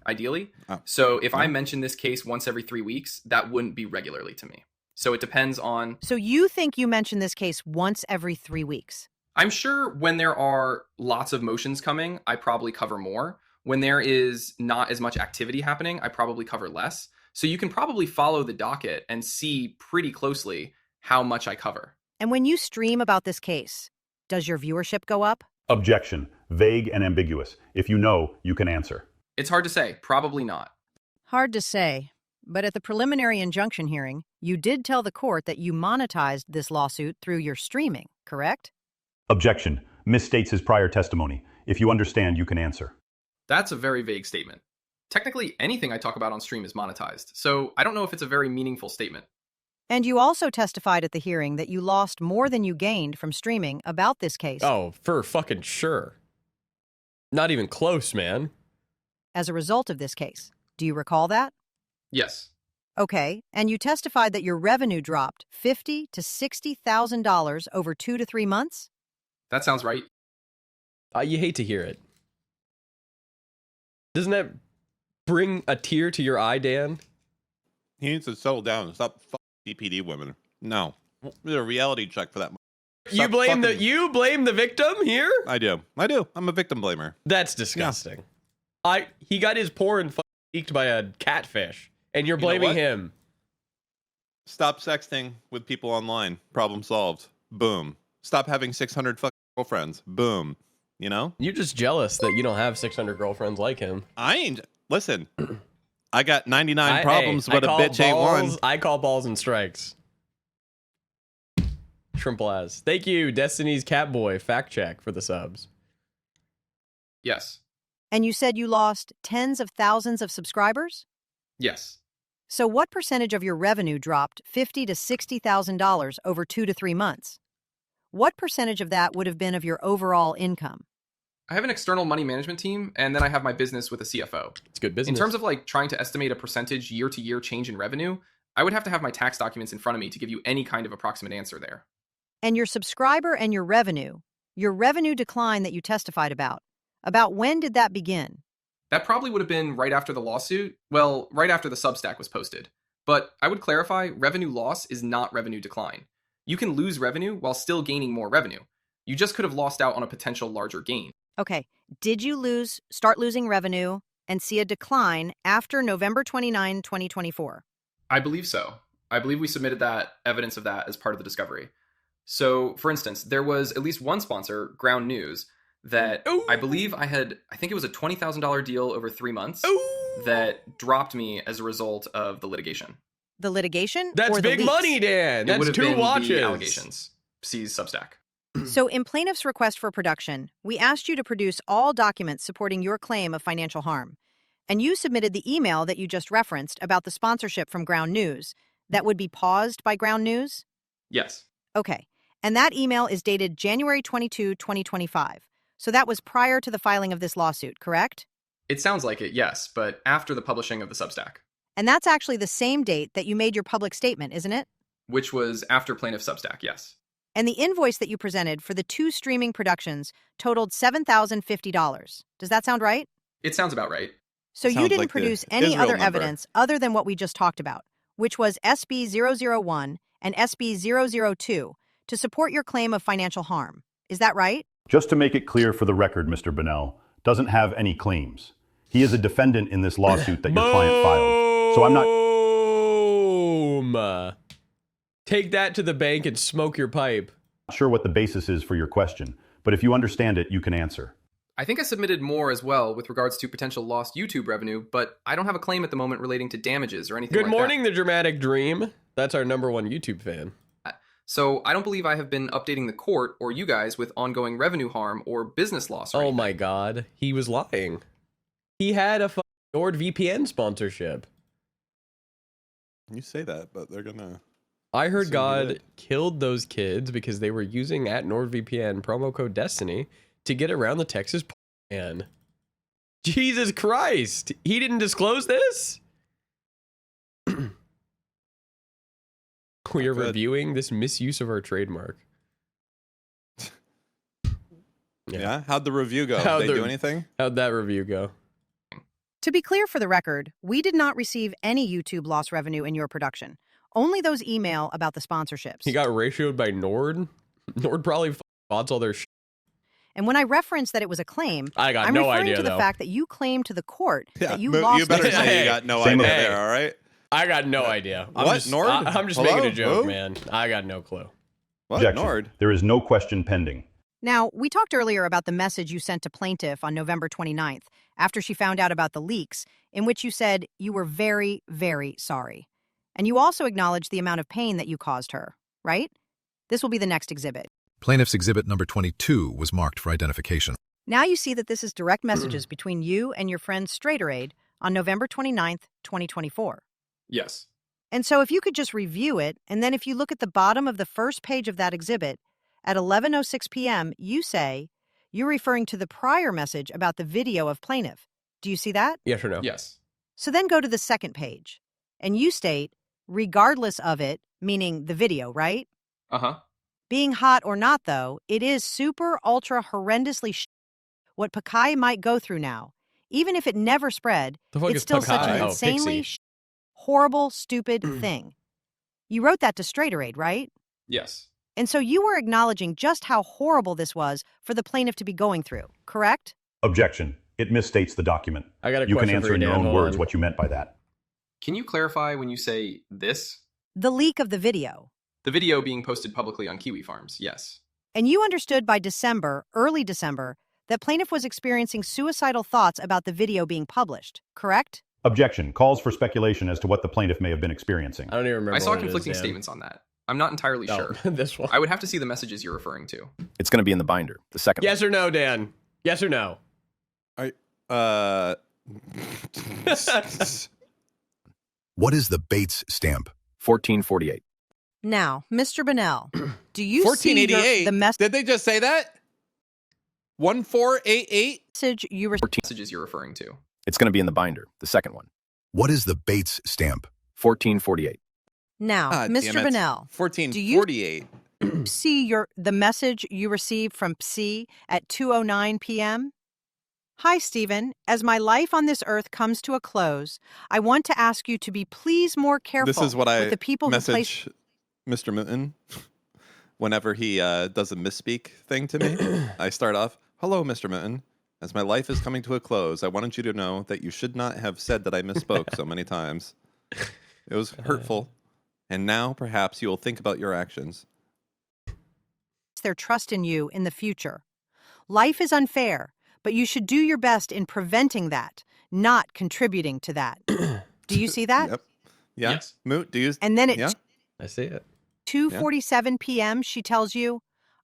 Ideally. So if I mention this case once every 3 weeks, that wouldn't be regularly to me. So it depends on... So you think you mention this case once every 3 weeks? I'm sure when there are lots of motions coming, I probably cover more. When there is not as much activity happening, I probably cover less. So you can probably follow the docket and see pretty closely how much I cover. And when you stream about this case, does your viewership go up? Objection. Vague and ambiguous. If you know, you can answer. It's hard to say. Probably not. Hard to say. But at the preliminary injunction hearing, you did tell the court that you monetized this lawsuit through your streaming, correct? Objection. Misstates his prior testimony. If you understand, you can answer. That's a very vague statement. Technically, anything I talk about on stream is monetized, so I don't know if it's a very meaningful statement. And you also testified at the hearing that you lost more than you gained from streaming about this case. Oh, for fucking sure. Not even close, man. As a result of this case. Do you recall that? Yes. Okay, and you testified that your revenue dropped $50,000 to $60,000 over 2 to 3 months? That sounds right. You hate to hear it. Doesn't that bring a tear to your eye, Dan? He needs to settle down and stop DPD women. No. There's a reality check for that. You blame the victim here? I do. I'm a victim blamer. That's disgusting. Yeah. He got his porn leaked by a catfish, and you're blaming him. Stop sexting with people online. Problem solved. Boom. Stop having 600 fucking girlfriends. Boom. You know? You're just jealous that you don't have 600 girlfriends like him. I ain't. Listen. I got 99 problems, but a bitch ain't one. I call balls and strikes. Shrimplaz. Thank you, Destiny's Catboy. Fact check for the subs. Yes. And you said you lost tens of thousands of subscribers? Yes. So what percentage of your revenue dropped $50,000 to $60,000 over 2 to 3 months? What percentage of that would have been of your overall income? I have an external money management team, and then I have my business with a CFO. It's good business. In terms of trying to estimate a percentage year-to-year change in revenue, I would have to have my tax documents in front of me to give you any kind of approximate answer there. And your subscriber and your revenue decline that you testified about when did that begin? That probably would have been right after the lawsuit. Well, right after the Substack was posted. But I would clarify, revenue loss is not revenue decline. You can lose revenue while still gaining more revenue. You just could have lost out on a potential larger gain. Okay. Did you start losing revenue and see a decline after November 29, 2024? I believe so. I believe we submitted that evidence of that as part of the discovery. So, for instance, there was at least one sponsor, Ground News, that I believe I think it was a $20,000 deal over 3 months that dropped me as a result of the litigation. The litigation? That's or the big leaks? money, Dan. That's It would have 2 been watches. The allegations. See Substack. So in plaintiff's request for production, we asked you to produce all documents supporting your claim of financial harm. And you submitted the email that you just referenced about the sponsorship from Ground News that would be paused by Ground News? Yes. Okay. And that email is dated January 22, 2025. So that was prior to the filing of this lawsuit, correct? It sounds like it, yes, but after the publishing of the Substack. And that's actually the same date that you made your public statement, isn't it? Which was after plaintiff Substack, yes. And the invoice that you presented for the 2 streaming productions totaled $7,050. Does that sound right? It sounds about right. So you didn't produce any other evidence other than what we just talked about, which was SB 001 and SB 002 to support your claim of financial harm. Is that right? Just to make it clear for the record, Mr. Bunnell doesn't have any claims. He is a defendant in this lawsuit that your client filed. So I'm not... Boom! Take that to the bank and smoke your pipe. Not sure what the basis is for your question, but if you understand it, you can answer. I think I submitted more as well with regards to potential lost YouTube revenue, but I don't have a claim at the moment relating to damages or anything like that. Good morning, The Dramatic Dream. That's our #1 YouTube fan. So I don't believe I have been updating the court or you guys with ongoing revenue harm or business loss. Oh my God. He was lying. He had a NordVPN sponsorship. You say that, but they're gonna. I heard assume you God did. killed those kids because they were using at NordVPN promo code Destiny to get around the Texas ban. Jesus Christ! He didn't disclose this? We are Good. reviewing this misuse of our trademark. Yeah. How'd the review go? How'd Did they the- do anything? How'd that review go? To be clear for the record, we did not receive any YouTube loss revenue in your production. Only those email about the sponsorships. He got ratioed by Nord? Nord probably bots all their shit. And when I referenced that it was a claim, I got I'm no referring idea, to the though. fact that you claimed to the court that you Moot, lost. you better the say claim. you got no Same idea with- there. All right. I got no idea. What, Nord? I'm just Hello? making a joke, Who? man. I got no clue. What, Objection. Nord? There is no question pending. Now, we talked earlier about the message you sent to plaintiff on November 29th, after she found out about the leaks, in which you said you were very, very sorry. And you also acknowledged the amount of pain that you caused her, right? This will be the next exhibit. Plaintiff's exhibit number 22 was marked for identification. Now you see that this is direct messages between you and your friend Straighteraid on November 29th, 2024. Yes. And so if you could just review it, and then if you look at the bottom of the first page of that exhibit, at 11:06 p.m., you say you're referring to the prior message about the video of plaintiff. Do you see that? Yes or no? Yes. So then go to the second page, and you state, regardless of it, meaning the video, right? Uh-huh. Being hot or not, though, it is super, ultra, horrendously what Pakai might go through now. Even if it never spread, The fuck it's is still such Pakai? an Oh, insanely Pixie. horrible, stupid thing. You wrote that to Straighteraid, right? Yes. And so you were acknowledging just how horrible this was for the plaintiff to be going through, correct? Objection. It misstates the document. I got a You can question answer for in you, your Dan. own Hold words on. what you meant by that. Can you clarify when you say this? The leak of the video. The video being posted publicly on Kiwi Farms, yes. And you understood by December, early December, that plaintiff was experiencing suicidal thoughts about the video being published, correct? Objection. Calls for speculation as to what the plaintiff may have been experiencing. I don't even remember. I saw what it is, conflicting Dan. statements on that. I'm not entirely Oh, sure. this one. I would have to see the messages you're referring to. It's going to be in the binder. The second Yes or no, Dan? Yes or no? What is the Bates stamp? 1448. Now, Mr. Bonnell, do you see 1488. the Did they just say that? 1488. message you received? Messages you're referring to. It's going to be in the binder. The second one. What is the Bates stamp? 1448. Now, Ah, damn Mr. it. Bonnell, 1448. see the message you received from Psi at 2:09 p.m.? Hi, Stephen. As my life on this earth comes to a close, I want to ask you to be please more careful This is what with I the people who place. message Mr. Minton whenever he does a misspeak thing to me. I start off, "Hello, Mr. Minton. As my life is coming to a close, I wanted you to know that you should not have said that I misspoke so many times. It was hurtful. And now perhaps you will think about your actions." Their trust in you in the future. Life is unfair, but you should do your best in preventing that, not contributing to that. Do you see that? Yep. Yeah. Yes. Moot, do you? And then at Yeah. I see it. 2:47 p.m., she tells you,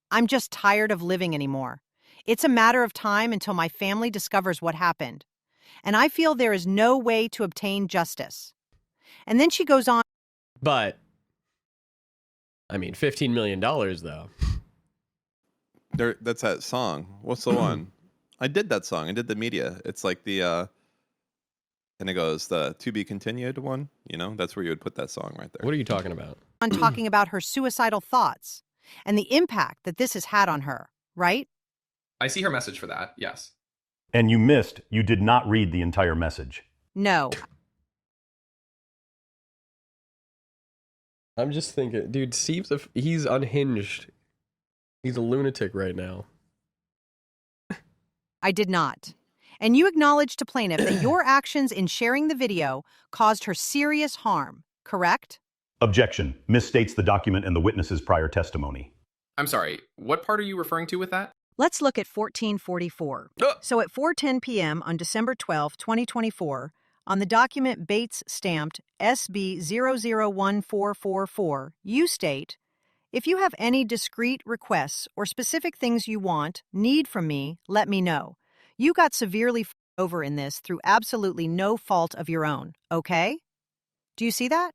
I'm just tired of living anymore. It's a matter of time until my family discovers what happened. And I feel there is no way to obtain justice. And then she goes on. But, I mean, $15 million, though. That's that song. What's the one? I did that song. I did the media. It's like the and it goes the to be continued one. You know, that's where you would put that song right there. What are you talking about? On talking about her suicidal thoughts and the impact that this has had on her, right? I see her message for that, yes. And you did not read the entire message. No. I'm just thinking, dude, Steve's he's unhinged. He's a lunatic right now. I did not. And you acknowledged to plaintiff that your actions in sharing the video caused her serious harm, correct? Objection. Misstates the document and the witness's prior testimony. I'm sorry, what part are you referring to with that? Let's look at 1444. So at 4:10 p.m. on December 12, 2024, on the document Bates stamped SB 001444, you state, if you have any discrete requests or specific things you need from me, let me know. You got severely over in this through absolutely no fault of your own, okay? Do you see that?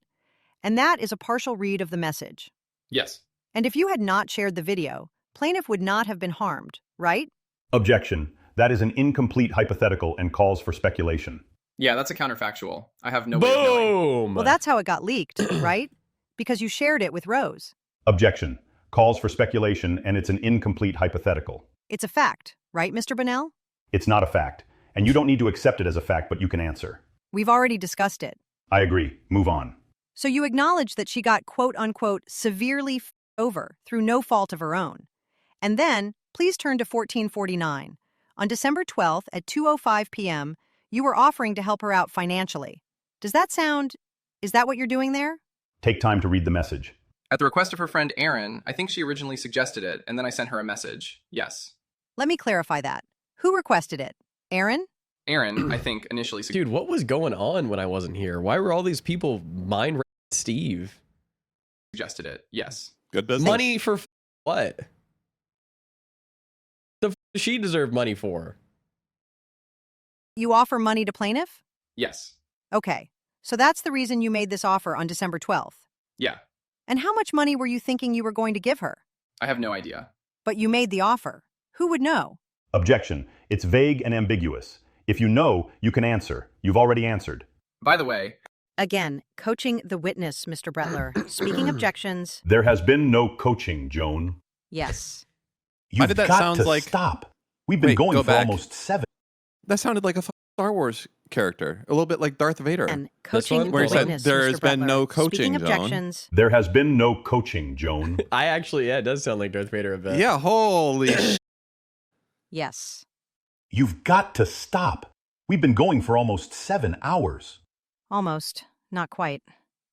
And that is a partial read of the message. Yes. And if you had not shared the video, plaintiff would not have been harmed, right? Objection. That is an incomplete hypothetical and calls for speculation. Yeah, that's a counterfactual. I have no way of knowing. Boom! Well, that's how it got leaked, right? Because you shared it with Rose. Objection. Calls for speculation and it's an incomplete hypothetical. It's a fact, right, Mr. Bunnell? It's not a fact, and you don't need to accept it as a fact, but you can answer. We've already discussed it. I agree. Move on. So you acknowledge that she got quote-unquote severely over through no fault of her own. And then, please turn to 1449. On December 12th at 2:05 p.m., you were offering to help her out financially. Is that what you're doing there? Take time to read the message. At the request of her friend Erin, I think she originally suggested it, and then I sent her a message. Yes. Let me clarify that. Who requested it? Erin? Erin, I think, initially Dude, what was going on when I wasn't here? Why were all these people mind raping Steve? suggested it. Yes. Good business. Money for what? The does she deserve money for? You offer money to plaintiff? Yes. Okay. So that's the reason you made this offer on December 12th. Yeah. And how much money were you thinking you were going to give her? I have no idea. But you made the offer. Who would know? Objection. It's vague and ambiguous. If you know, you can answer. You've already answered. By the way, Again, coaching the witness, Mr. Bretler. Speaking objections. There has been no coaching, Joan. Yes. You've Why did that got sound to like- stop. We've been Wait, going go for back. almost 7. That sounded like a Star Wars character, a little bit like Darth Vader. And coaching the where he said witness, there Mr. has been Bretler. no coaching, Speaking Joan. objections. There has been no coaching, Joan. I actually, yeah, it does sound like Darth Vader a bit. Yeah, holy sh- Yes. You've got to stop. We've been going for almost 7 hours. Almost. Not quite.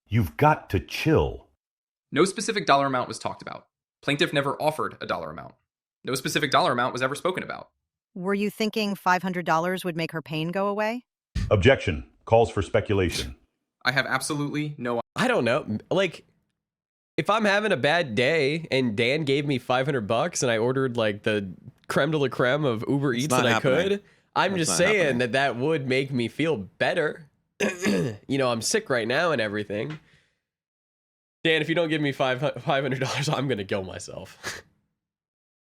You've got to chill. no specific dollar amount was talked about. Plaintiff never offered a dollar amount. No specific dollar amount was ever spoken about. Were you thinking $500 would make her pain go away? Objection. Calls for speculation. I have absolutely no I don't know. Like, if I'm having a bad day and Dan gave me $500 and I ordered like the creme de la creme of Uber Eats not that I happening. could, I'm That's just not saying happening. that would make me feel better. You know, I'm sick right now and everything. Dan, if you don't give me $500, I'm going to kill myself.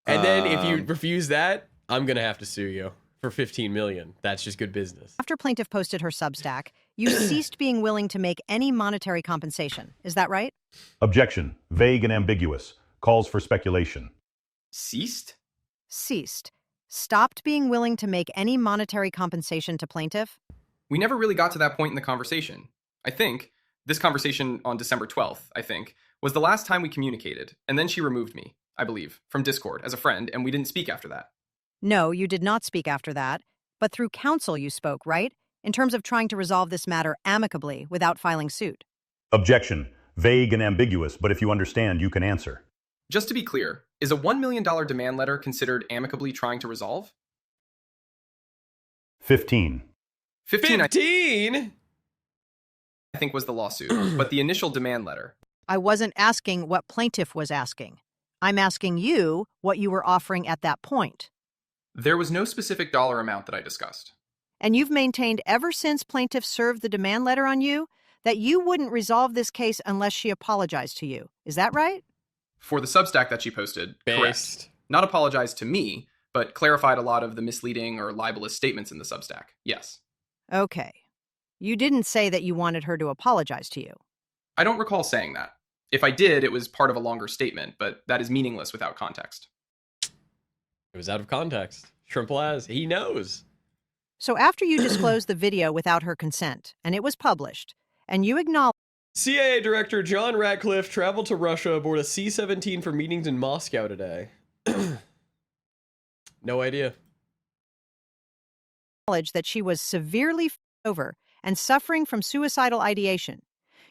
And then if you refuse that, I'm going to have to sue you for $15 million. That's just good business. After plaintiff posted her Substack, you ceased being willing to make any monetary compensation. Is that right? Objection. Vague and ambiguous. Calls for speculation. ceased. Ceased. Stopped being willing to make any monetary compensation to plaintiff? We never really got to that point in the conversation. I think this conversation on December 12th, was the last time we communicated, and then she removed me, I believe, from Discord as a friend, and we didn't speak after that. No, you did not speak after that, but through counsel you spoke, right? In terms of trying to resolve this matter amicably without filing suit. Objection. Vague and ambiguous, but if you understand, you can answer. Just to be clear, is a $1 million demand letter considered amicably trying to resolve? 15. 15, 15? I think was the lawsuit, but the initial demand letter. I wasn't asking what plaintiff was asking. I'm asking you what you were offering at that point. There was no specific dollar amount that I discussed. And you've maintained ever since plaintiff served the demand letter on you that you wouldn't resolve this case unless she apologized to you. Is that right? For the Substack that she posted, correct. Based. Not apologized to me, but clarified a lot of the misleading or libelous statements in the Substack. Yes. Okay. You didn't say that you wanted her to apologize to you. I don't recall saying that. If I did, it was part of a longer statement, but that is meaningless without context. It was out of context. Trimple as. He knows. So after you disclosed the video without her consent, and it was published, and you acknowledged CIA Director John Ratcliffe traveled to Russia aboard a C-17 for meetings in Moscow today. No idea. that she was severely over and suffering from suicidal ideation,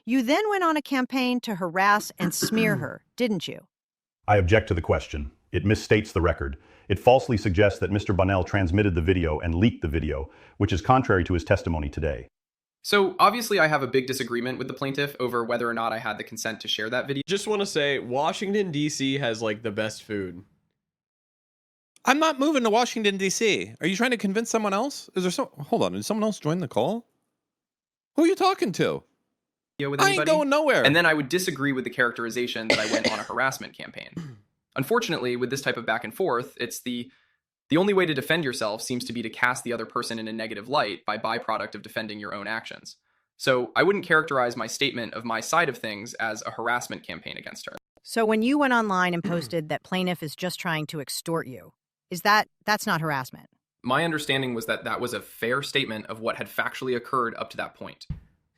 you then went on a campaign to harass and smear her, didn't you? I object to the question. It misstates the record. It falsely suggests that Mr. Bunnell transmitted the video and leaked the video, which is contrary to his testimony today. So obviously I have a big disagreement with the plaintiff over whether or not I had the consent to share that video. Just want to say, Washington, D.C. has like the best food. I'm not moving to Washington, D.C. Are you trying to convince someone else? Hold on, did someone else join the call? Who are you talking to? With I anybody, ain't going nowhere. And then I would disagree with the characterization that I went on a harassment campaign. Unfortunately, with this type of back and forth, it's the only way to defend yourself seems to be to cast the other person in a negative light by byproduct of defending your own actions. So I wouldn't characterize my statement of my side of things as a harassment campaign against her. So when you went online and posted that plaintiff is just trying to extort you, that's not harassment? My understanding was that was a fair statement of what had factually occurred up to that point.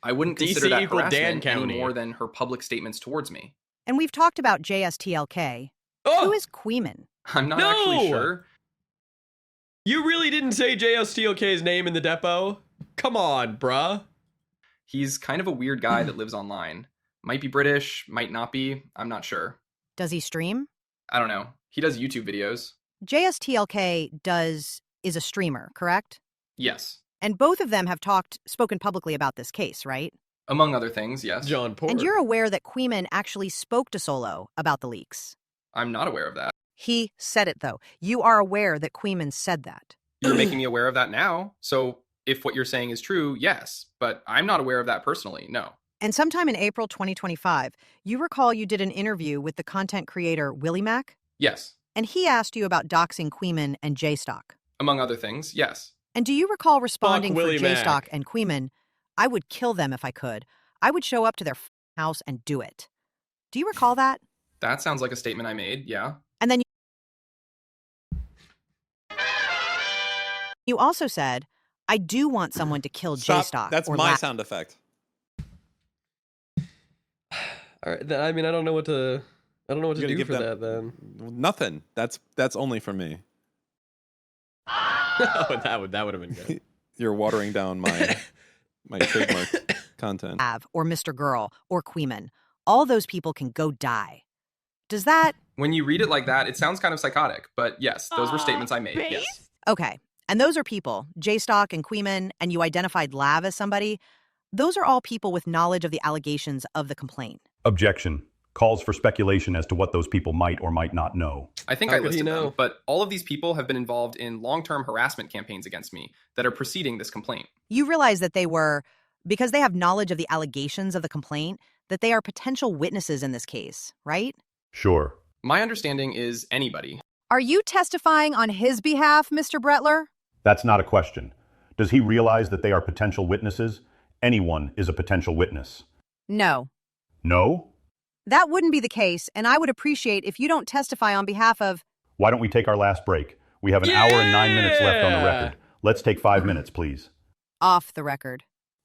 I wouldn't consider that harassment any more than her public statements towards me. And we've talked about JSTLK. Who is Queeman? I'm not actually sure. You really didn't say JSTLK's name in the depot? Come on, bruh. He's kind of a weird guy that lives online. Might be British, might not be. I'm not sure. Does he stream? I don't know. He does YouTube videos. JSTLK is a streamer, correct? Yes. And both of them have spoken publicly about this case, right? Among other things, yes. John Porter. And you're aware that Queeman actually spoke to Solo about the leaks? I'm not aware of that. He said it, though. You are aware that Queeman said that? You're making me aware of that now. So if what you're saying is true, yes. But I'm not aware of that personally, no. And sometime in April 2025, you recall you did an interview with the content creator Willie Mac? Yes. And he asked you about doxing Queeman and J-Stock? Among other things, yes. And do you recall responding for J-Stock Mac. and Queeman, I would kill them if I could. I would show up to their house and do it. Do you recall that? That sounds like a statement I made, yeah. And then you also said, I do want someone to kill J-Stock. That's my sound effect. All right, I mean, I don't know what to do for that then. Nothing. That's only for me. that would have been good. You're watering down my trademark content. Or Mr. Girl or Queeman. All those people can go die. Does that... When you read it like that, it sounds kind of psychotic. But yes, those were statements I made, yes. Okay. And those are people, J-Stock and Queeman, and you identified Lav as somebody. Those are all people with knowledge of the allegations of the complaint. Objection. Calls for speculation as to what those people might or might not know. I think I listed them, but all of these people have been involved in long-term harassment campaigns against me that are preceding this complaint. You realize that they were, because they have knowledge of the allegations of the complaint, that they are potential witnesses in this case, right? Sure. My understanding is anybody. Are you testifying on his behalf, Mr. Bretler? That's not a question. Does he realize that they are potential witnesses? Anyone is a potential witness. No. No? That wouldn't be the case, and I would appreciate if you don't testify on behalf of... Why don't we take our last break? We have an hour and 9 minutes left on the record. Let's take 5 minutes, please. Off the record.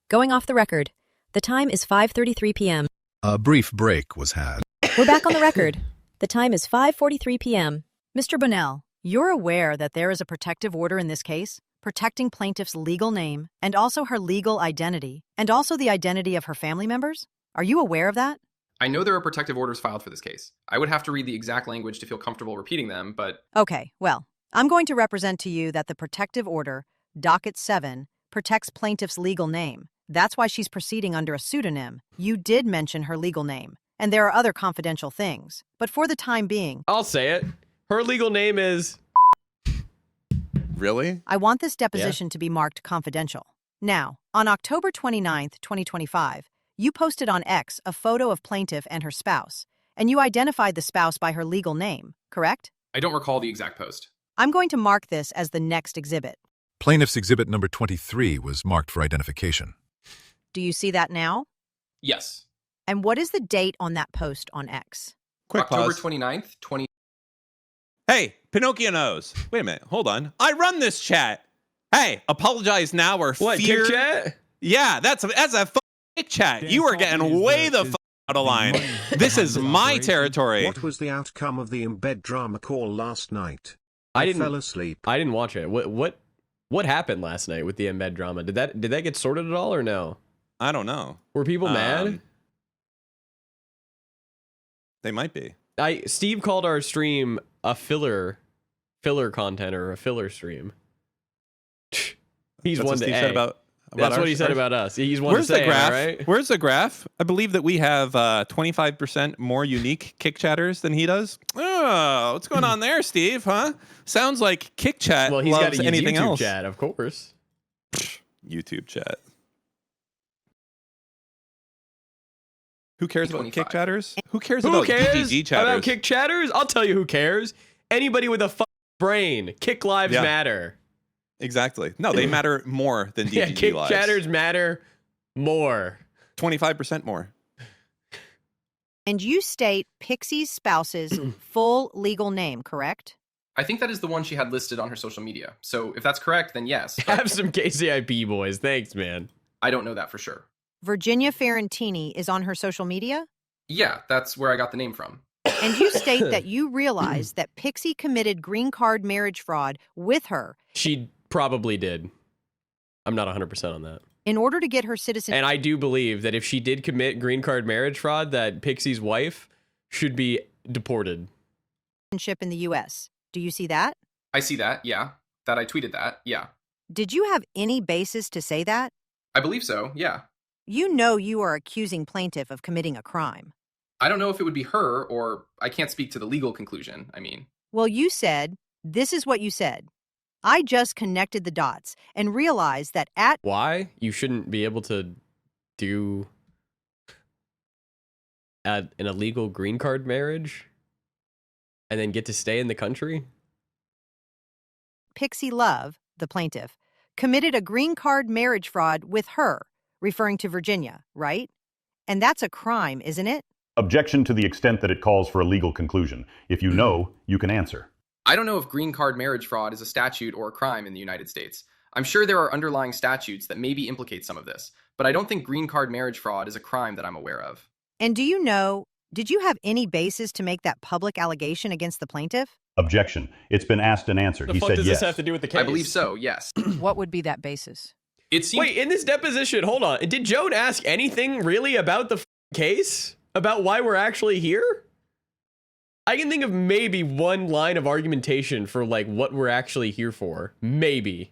Going off the record. The time is 5:33 p.m. A brief break was had. We're back on the record. The time is 5:43 p.m. Mr. Bunnell, you're aware that there is a protective order in this case, protecting plaintiff's legal name, and also her legal identity, and also the identity of her family members? Are you aware of that? I know there are protective orders filed for this case. I would have to read the exact language to feel comfortable repeating them, but... Okay, well, I'm going to represent to you that the protective order, Docket 7, protects plaintiff's legal name. That's why she's proceeding under a pseudonym. You did mention her legal name, and there are other confidential things. But for the time being... I'll say it. Her legal name is... Really? I want this deposition to be marked confidential. Now, on October 29th, 2025, you posted on X a photo of plaintiff and her spouse, and you identified the spouse by her legal name, correct? I don't recall the exact post. I'm going to mark this as the next exhibit. Plaintiff's exhibit number 23 was marked for identification. Do you see that now? Yes. And what is the date on that post on X? Quick October pause. 29th, Hey, Pinocchio knows. Wait a minute. Hold on. I run this chat. Hey, apologize now or What, fear. Kick Chat? Yeah, that's a kick chat. You are getting way the out of line. This is my territory. What was the outcome of the embed drama call last night? I fell asleep. I didn't watch it. What happened last night with the embed drama? Did that get sorted at all or no? I don't know. Were people mad? They might be. Steve called our stream a filler content or a filler stream. He's That's one what to Steve A. said about That's what he said ours? about us. He's one Where's to say, the graph? right? Where's the graph? I believe that we have 25% more unique kick chatters than he does. Oh, what's going on there, Steve? Huh? Sounds like Kick Chat. Well, he's got loves a anything YouTube else. chat, of course. YouTube chat. Who cares about Kick Chatters? Who cares Who about cares GGG chatters? about Kick Chatters? I'll tell you who cares. Anybody with a brain. Kick lives matter. Exactly. No, they matter more than DGG Yeah, Kick lives. Chatters matter more. 25% more. And you state Pixie's spouse's full legal name, correct? I think that is the one she had listed on her social media. So if that's correct, then yes. Have some KCIP, boys. Thanks, man. I don't know that for sure. Virginia Ferrantini is on her social media? Yeah, that's where I got the name from. And you state that you realize that Pixie committed green card marriage fraud with her. She probably did. I'm not 100% on that. In order to get her citizenship. And I do believe that if she did commit green card marriage fraud, that Pixie's wife should be deported. In the U.S. Do you see that? I see that, yeah. That I tweeted that, yeah. Did you have any basis to say that? I believe so, yeah. You know you are accusing plaintiff of committing a crime. I don't know if it would be her, or I can't speak to the legal conclusion, I mean. Well, you said, this is what you said. I just connected the dots and realized that Why? You shouldn't be able to do an illegal green card marriage and then get to stay in the country? Pixie Love, the plaintiff, committed a green card marriage fraud with her, referring to Virginia, right? And that's a crime, isn't it? Objection to the extent that it calls for a legal conclusion. If you know, you can answer. I don't know if green card marriage fraud is a statute or a crime in the United States. I'm sure there are underlying statutes that maybe implicate some of this, but I don't think green card marriage fraud is a crime that I'm aware of. And do you know, did you have any basis to make that public allegation against the plaintiff? Objection. It's been asked and answered. He said does yes. this have to do with the case? I believe so, yes. What would be that basis? Wait, in this deposition, hold on. Did Joan ask anything really about the case? About why we're actually here? I can think of maybe one line of argumentation for like what we're actually here for. Maybe.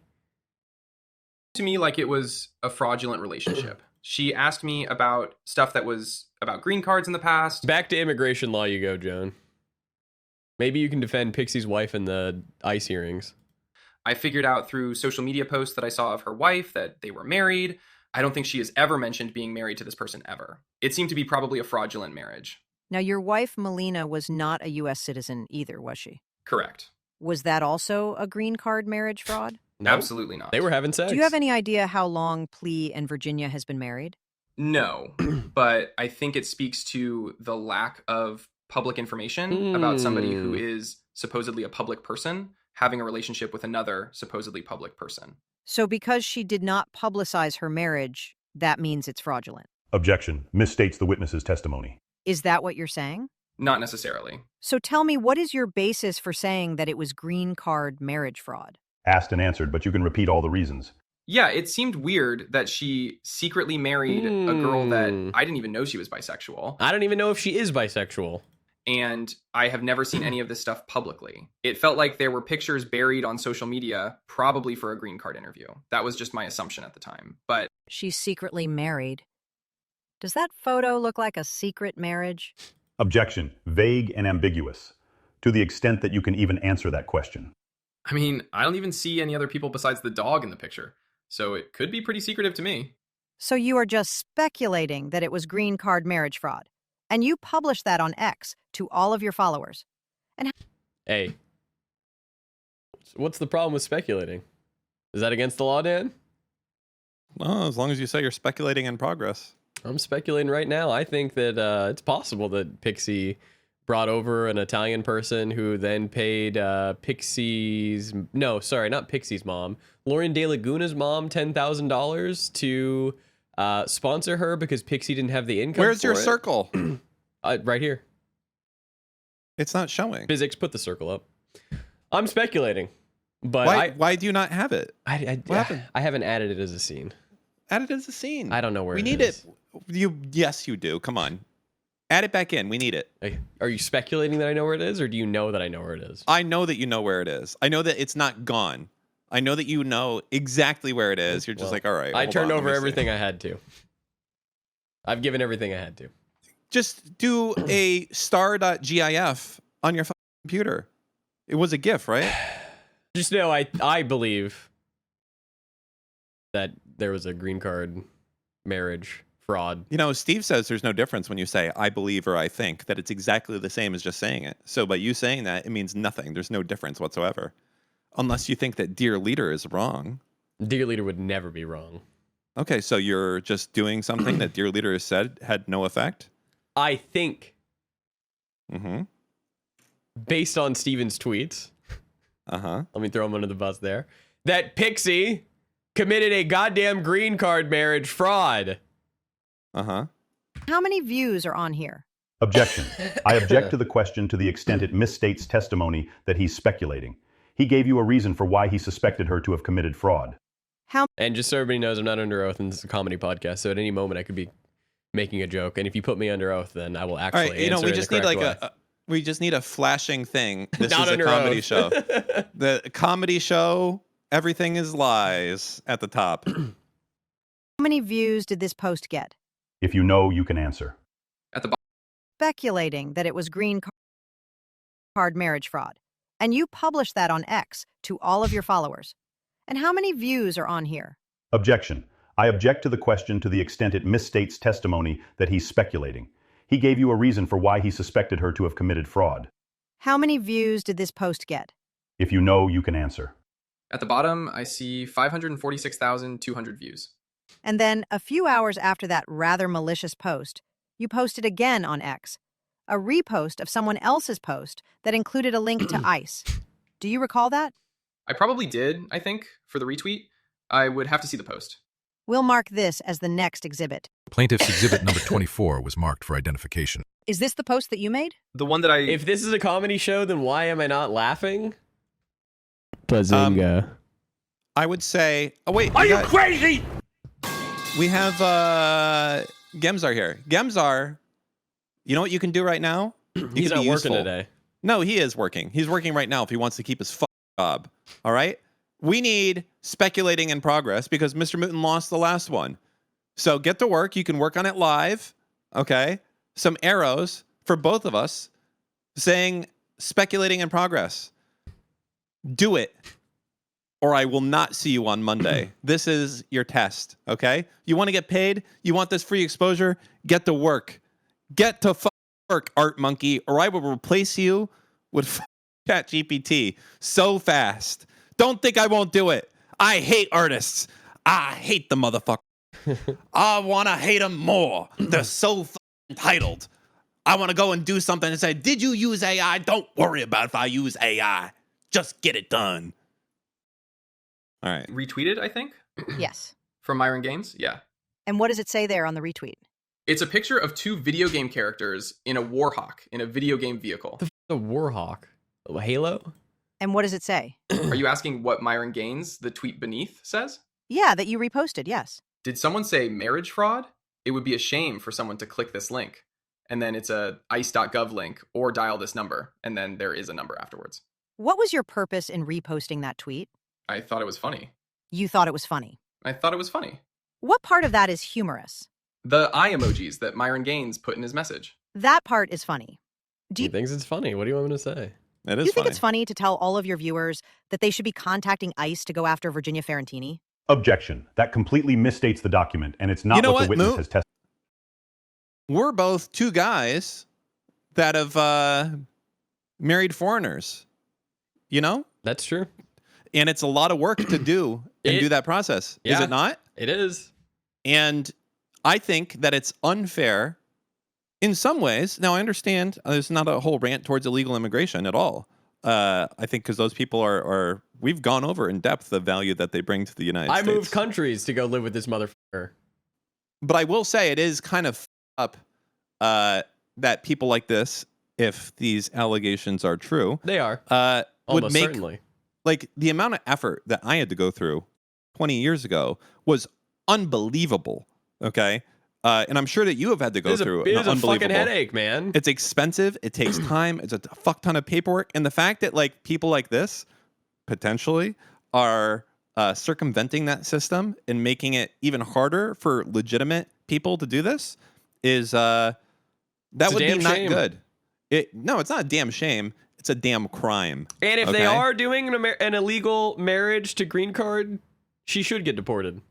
To me, like it was a fraudulent relationship. She asked me about stuff that was about green cards in the past. Back to immigration law you go, Joan. Maybe you can defend Pixie's wife in the ICE hearings. I figured out through social media posts that I saw of her wife that they were married. I don't think she has ever mentioned being married to this person ever. It seemed to be probably a fraudulent marriage. Now, your wife, Melina, was not a U.S. citizen either, was she? Correct. Was that also a green card marriage fraud? No, absolutely not. They were having sex. Do you have any idea how long Plea and Virginia has been married? No, but I think it speaks to the lack of public information about somebody who is supposedly a public person having a relationship with another supposedly public person. So because she did not publicize her marriage, that means it's fraudulent. Objection. Misstates the witness's testimony. Is that what you're saying? Not necessarily. So tell me, what is your basis for saying that it was green card marriage fraud? Asked and answered, but you can repeat all the reasons. Yeah, it seemed weird that she secretly married a girl that I didn't even know she was bisexual. I don't even know if she is bisexual. And I have never seen any of this stuff publicly. It felt like there were pictures buried on social media, probably for a green card interview. That was just my assumption at the time. But she's secretly married. Does that photo look like a secret marriage? Objection. Vague and ambiguous. To the extent that you can even answer that question. I mean, I don't even see any other people besides the dog in the picture. So it could be pretty secretive to me. So you are just speculating that it was green card marriage fraud. And you published that on X to all of your followers. And hey, what's the problem with speculating? Is that against the law, Dan? No, as long as you say you're speculating in progress. I'm speculating right now. I think that it's possible that Pixie brought over an Italian person who then paid Pixie's... No, sorry, not Pixie's mom. Lauren De Laguna's mom $10,000 to sponsor her because Pixie didn't have the income. Where's your circle? Right here. It's not showing. Physics, put the circle up. I'm speculating, but why do you not have it? What happened? I haven't added it as a scene. Add it as a scene. I don't know where we it need is. it. Yes, you do. Come on, add it back in. We need it. Are you speculating that I know where it is, or do you know that I know where it is? I know that you know where it is. I know that it's not gone. I know that you know exactly where it is. You're just like, all right. I turned over everything I had to. I've given everything I had to. Just do a star.gif on your computer. It was a GIF, right? Just know I believe that there was a green card marriage fraud. You know, Steve says there's no difference when you say I believe or I think, that it's exactly the same as just saying it. So by you saying that, it means nothing. There's no difference whatsoever. Unless you think that Dear Leader is wrong. Dear Leader would never be wrong. Okay, so you're just doing something that Dear Leader has said had no effect? I think, based on Steven's tweets, let me throw him under the bus there, that Pixie committed a goddamn green card marriage fraud. How many views are on here? Objection. I object to the question to the extent it misstates testimony that he's speculating. He gave you a reason for why he suspected her to have committed fraud. And just so everybody knows, I'm not under oath, and this is a comedy podcast, so at any moment I could be making a joke, and if you put me under oath, then I will actually answer we in just the need correct way. we just need a flashing thing. This Not is a under comedy oath. show. The comedy show, everything is lies at the top. How many views did this post get? If you know, you can answer. At the bottom. Speculating that it was green card marriage fraud. And you published that on X to all of your followers. And how many views are on here? Objection. I object to the question to the extent it misstates testimony that he's speculating. He gave you a reason for why he suspected her to have committed fraud. How many views did this post get? If you know, you can answer. At the bottom, I see 546,200 views. And then, a few hours after that rather malicious post, you posted again on X, a repost of someone else's post that included a link to ICE. Do you recall that? I probably did, I think, for the retweet. I would have to see the post. We'll mark this as the next exhibit. Plaintiff's exhibit number 24 was marked for identification. Is this the post that you made? The one that If this is a comedy show, then why am I not laughing? Bazinga. I would say... Oh, wait. Are you crazy? We have Gemzar here. Gemzar, you know what you can do right now? He's not working today. No, he is working. He's working right now if he wants to keep his job. All right? We need speculating in progress because Mr. Mutin lost the last one. So get to work. You can work on it live. Okay? Some arrows for both of us saying speculating in progress. Do it, or I will not see you on Monday. This is your test, okay? You want to get paid? You want this free exposure? Get to work. Get to work, Art Monkey, or I will replace you with ChatGPT so fast. Don't think I won't do it. I hate artists. I hate the motherfucker. I want to hate them more. They're so entitled. I want to go and do something and say, did you use AI? Don't worry about if I use AI. Just get it done. All right. Retweeted, I think? Yes. From Myron Gaines? Yeah. And what does it say there on the retweet? It's a picture of two video game characters in a Warhawk, in a video game vehicle. The Warhawk? Halo? And what does it say? Are you asking what Myron Gaines, the tweet beneath, says? Yeah, that you reposted, yes. Did someone say marriage fraud? It would be a shame for someone to click this link. And then it's a ice.gov link, or dial this number, and then there is a number afterwards. What was your purpose in reposting that tweet? I thought it was funny. You thought it was funny. I thought it was funny. What part of that is humorous? The eye emojis that Myron Gaines put in his message. That part is funny. He thinks it's funny. What do you want me to say? It Do you think it's funny to tell all of your viewers that they should be contacting ICE to go after Virginia Ferrantini? Objection. That completely misstates the document, and it's not You know what the what, witness Moo? has tested. We're both two guys that have married foreigners. You know? That's true. And it's a lot of work to do and do that process. Is Yeah. it not? It is. And I think that it's unfair in some ways. Now, I understand there's not a whole rant towards illegal immigration at all. I think because those people are, we've gone over in depth the value that they bring to the United States. I moved countries to go live with this motherfucker. But I will say it is kind of up that people like this, if these allegations are true, They are. would Almost make certainly. like the amount of effort that I had to go through 20 years ago was unbelievable. Okay. And I'm sure that you have had to go through It is a unbelievable fucking headache, man. It's expensive. It takes time. It's a fuck ton of paperwork. And the fact that like people like this potentially are circumventing that system and making it even harder for legitimate people to do this is that It's a would be damn not shame. good. No, it's not a damn shame. It's a damn crime. And if okay? they are doing an illegal marriage to green card, she should get deported.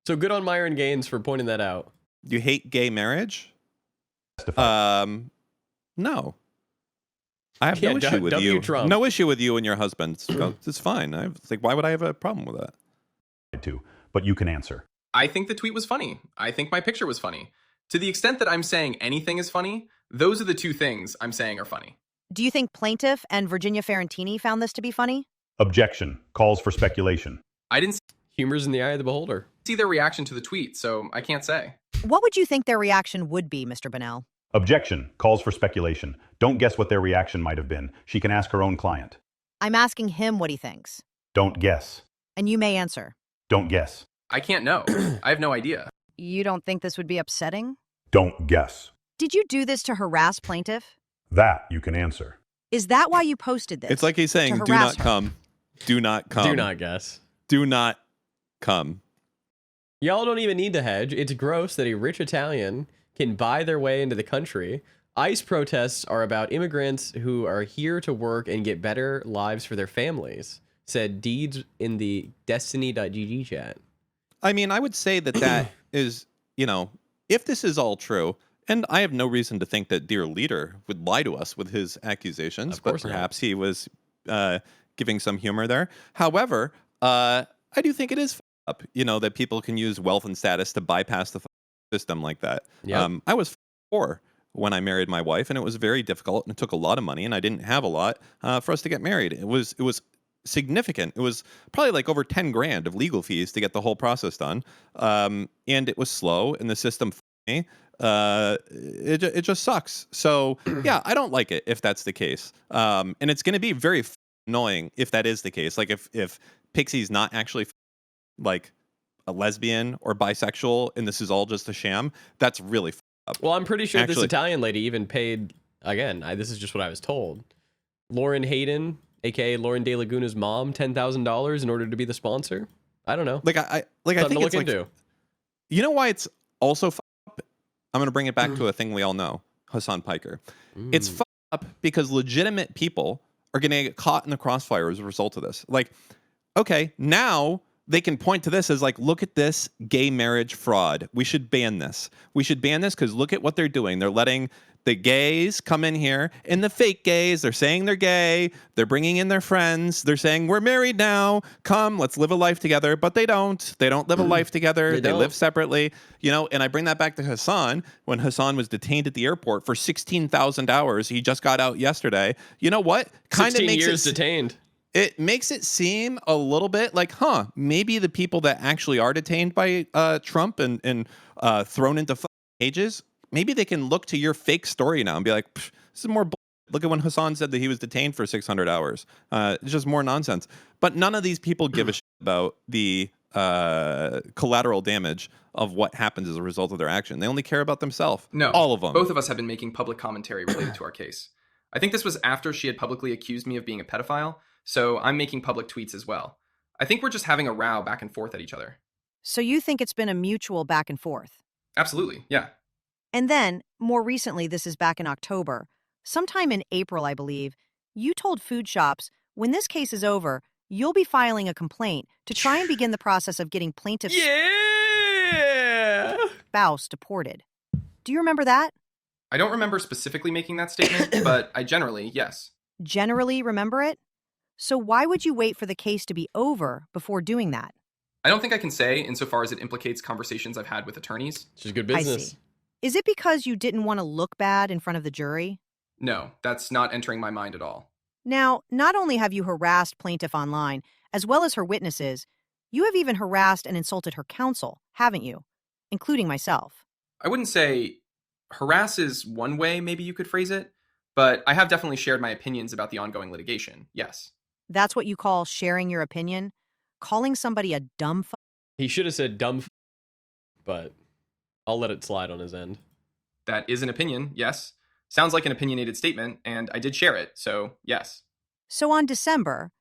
So good on Myron Gaines for pointing that out. You hate gay marriage? No. I have no issue with you. Trump. No issue with you and your husband. It's fine. It's like, why would I have a problem with that? But you can answer. I think the tweet was funny. I think my picture was funny. To the extent that I'm saying anything is funny, those are the two things I'm saying are funny. Do you think plaintiff and Virginia Ferrantini found this to be funny? Objection. Calls for speculation. I didn't Humor's in the eye of the beholder. see their reaction to the tweet, so I can't say. What would you think their reaction would be, Mr. Bunnell? Objection. Calls for speculation. Don't guess what their reaction might have been. She can ask her own client. I'm asking him what he thinks. Don't guess. And you may answer. Don't guess. I can't know. I have no idea. You don't think this would be upsetting? Don't guess. Did you do this to harass plaintiff? That you can answer. Is that why you posted this? It's like he's saying, to do harass not her? come. Do not come. Do not guess. Do not come. Y'all don't even need to hedge. It's gross that a rich Italian can buy their way into the country. ICE protests are about immigrants who are here to work and get better lives for their families, said Deeds in the Destiny.gg chat. I mean, I would say that is, if this is all true, and I have no reason to think that dear leader would lie to us with his accusations, but perhaps he was giving some humor there. However, I do think it is up, that people can use wealth and status to bypass the system like that. Yep. I was poor when I married my wife, and it was very difficult, and it took a lot of money, and I didn't have a lot for us to get married. It was significant. It was probably like over 10 grand of legal fees to get the whole process done. And it was slow, and the system me. It just sucks. So yeah, I don't like it if that's the case. And it's going to be very annoying if that is the case. Like if Pixie's not actually like a lesbian or bisexual, and this is all just a sham, that's really up. Well, I'm pretty sure this Italian lady even paid, again, this is just what I was told, Lauren Hayden, aka Lauren De Laguna's mom, $10,000 in order to be the sponsor. I don't know. I think it's like, you know why it's also up? I'm going to bring it back to a thing we all know, Hassan Piker. It's up because legitimate people are going to get caught in the crossfire as a result of this. Like, okay, now they can point to this as like, look at this gay marriage fraud. We should ban this. We should ban this because look at what they're doing. They're letting the gays come in here, and the fake gays, they're saying they're gay. They're bringing in their friends. They're saying, we're married now. Come, let's live a life together. But they don't. They don't live a life together. They live separately. And I bring that back to Hassan. When Hassan was detained at the airport for 16,000 hours, he just got out yesterday. You know what? Kind of 16 makes years detained. It makes it seem a little bit like, maybe the people that actually are detained by Trump and thrown into cages, maybe they can look to your fake story now and be like, this is more bull. Look at when Hassan said that he was detained for 600 hours. It's just more nonsense. But none of these people give a shit about the collateral damage of what happens as a result of their action. They only care about themselves. No, all of them. Both of us have been making public commentary related to our case. I think this was after she had publicly accused me of being a pedophile, so I'm making public tweets as well. I think we're just having a row back and forth at each other. So you think it's been a mutual back and forth? Absolutely, yeah. And then, more recently, this is back in October, sometime in April, I believe, you told food shops, when this case is over, you'll be filing a complaint to try and begin the process of getting plaintiff's spouse deported. Do you remember that? I don't remember specifically making that statement, but I generally, yes. Generally remember it? So why would you wait for the case to be over before doing that? I don't think I can say insofar as it implicates conversations I've had with attorneys. Which is good business. I see. Is it because you didn't want to look bad in front of the jury? No, that's not entering my mind at all. Now, not only have you harassed plaintiff online, as well as her witnesses, you have even harassed and insulted her counsel, haven't you? Including myself. I wouldn't say harass is one way maybe you could phrase it, but I have definitely shared my opinions about the ongoing litigation, yes. That's what you call sharing your opinion? Calling somebody a dumb He should have said dumb but I'll let it slide on his end. That is an opinion, yes. Sounds like an opinionated statement, and I did share it, so yes. So on December,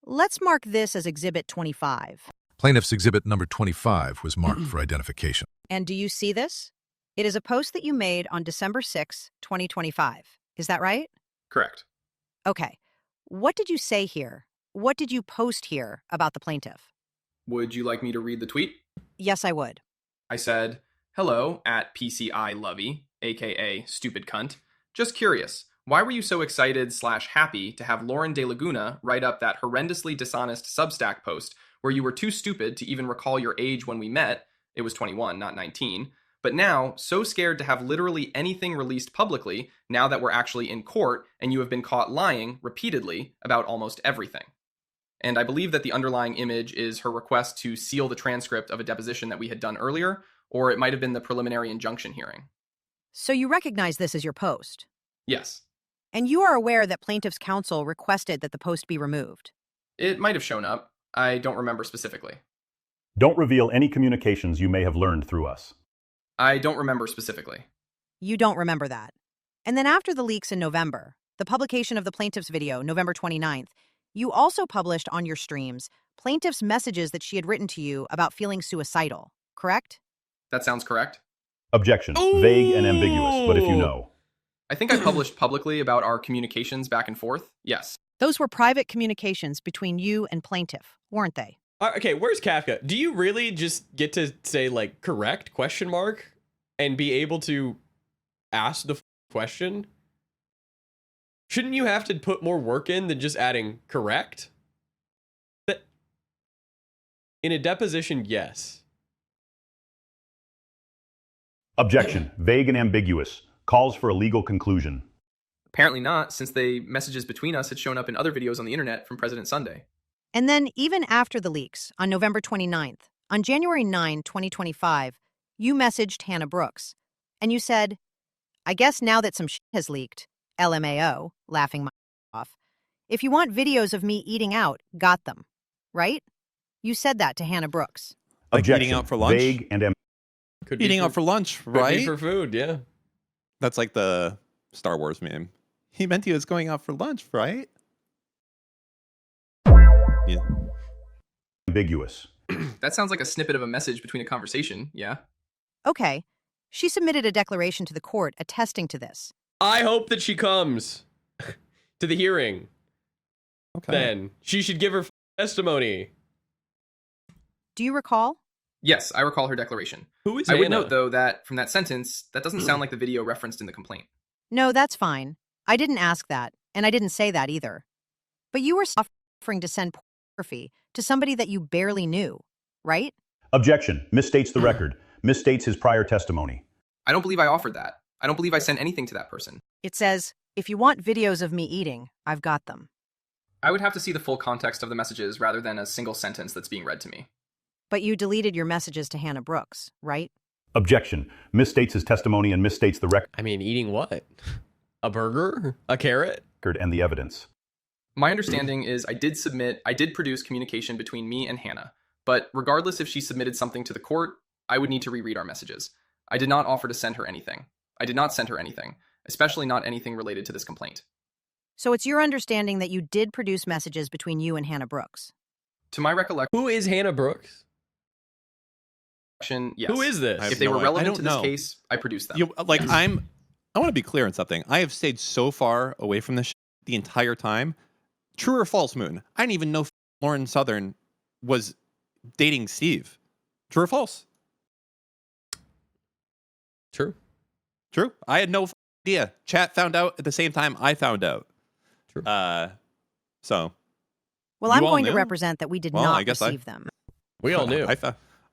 let's mark this as Exhibit 25. Plaintiff's Exhibit number 25 was marked for identification. And do you see this? It is a post that you made on December 6, 2025. Is that right? Correct. Okay. What did you say here? What did you post here about the plaintiff? Would you like me to read the tweet? Yes, I would. I said, hello at PCI Lovey, aka Stupid Cunt. Just curious, why were you so excited/happy to have Lauren De Laguna write up that horrendously dishonest Substack post where you were too stupid to even recall your age when we met? It was 21, not 19. But now, so scared to have literally anything released publicly now that we're actually in court and you have been caught lying repeatedly about almost everything. And I believe that the underlying image is her request to seal the transcript of a deposition that we had done earlier, or it might have been the preliminary injunction hearing. So you recognize this as your post? Yes. And you are aware that plaintiff's counsel requested that the post be removed? It might have shown up. I don't remember specifically. Don't reveal any communications you may have learned through us. I don't remember specifically. You don't remember that. And then after the leaks in November, the publication of the plaintiff's video, November 29th, you also published on your streams plaintiff's messages that she had written to you about feeling suicidal, correct? That sounds correct. Objection. Vague and ambiguous, but if you know. I think I published publicly about our communications back and forth. Yes. Those were private communications between you and plaintiff, weren't they? Okay, where's Kafka? Do you really just get to say, like, correct, question mark, and be able to ask the question? Shouldn't you have to put more work in than just adding correct? But in a deposition, yes. Objection. Vague and ambiguous. Calls for a legal conclusion. Apparently not, since the messages between us had shown up in other videos on the internet from President Sunday. And then, even after the leaks, on November 29th, on January 9, 2025, you messaged Hannah Brooks. And you said, I guess now that some shit has leaked, LMAO, laughing my off, if you want videos of me eating out, got them. Right? You said that to Hannah Brooks. Like Objection. eating out for lunch? Vague and eating out for lunch, right? Could be for food, yeah. That's like the Star Wars meme. He meant he was going out for lunch, right? Yeah. Ambiguous. That sounds like a snippet of a message between a conversation, yeah? Okay. She submitted a declaration to the court attesting to this. I hope that she comes to the hearing. Okay. Then she should give her testimony. Do you recall? Yes, I recall her declaration. Who is I would Hannah? note, though, that from that sentence, that doesn't sound like the video referenced in the complaint. No, that's fine. I didn't ask that, and I didn't say that either. But you were offering to send pornography to somebody that you barely knew, right? Objection. Misstates the record. Misstates his prior testimony. I don't believe I offered that. I don't believe I sent anything to that person. It says, if you want videos of me eating, I've got them. I would have to see the full context of the messages rather than a single sentence that's being read to me. But you deleted your messages to Hannah Brooks, right? Objection. Misstates his testimony and misstates the record. I mean, eating what? A burger? A carrot? And the evidence. My understanding is I did produce communication between me and Hannah. But regardless if she submitted something to the court, I would need to reread our messages. I did not offer to send her anything. I did not send her anything, especially not anything related to this complaint. So it's your understanding that you did produce messages between you and Hannah Brooks? To my recollection... Who is Hannah Brooks? Yes. Who is this? If they were relevant to this case, I produced them. I want to be clear on something. I have stayed so far away from this the entire time. True or false, Moon? I didn't even know Lauren Southern was dating Steve. True or false? True. True. I had no idea. Chat found out at the same time I found out. True. So. Well, I'm going to represent that we did not receive them. We all knew.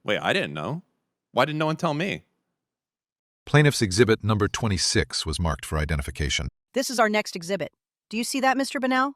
Wait, I didn't know. Why didn't no one tell me? Plaintiff's exhibit number 26 was marked for identification. This is our next exhibit. Do you see that, Mr. Bunnell?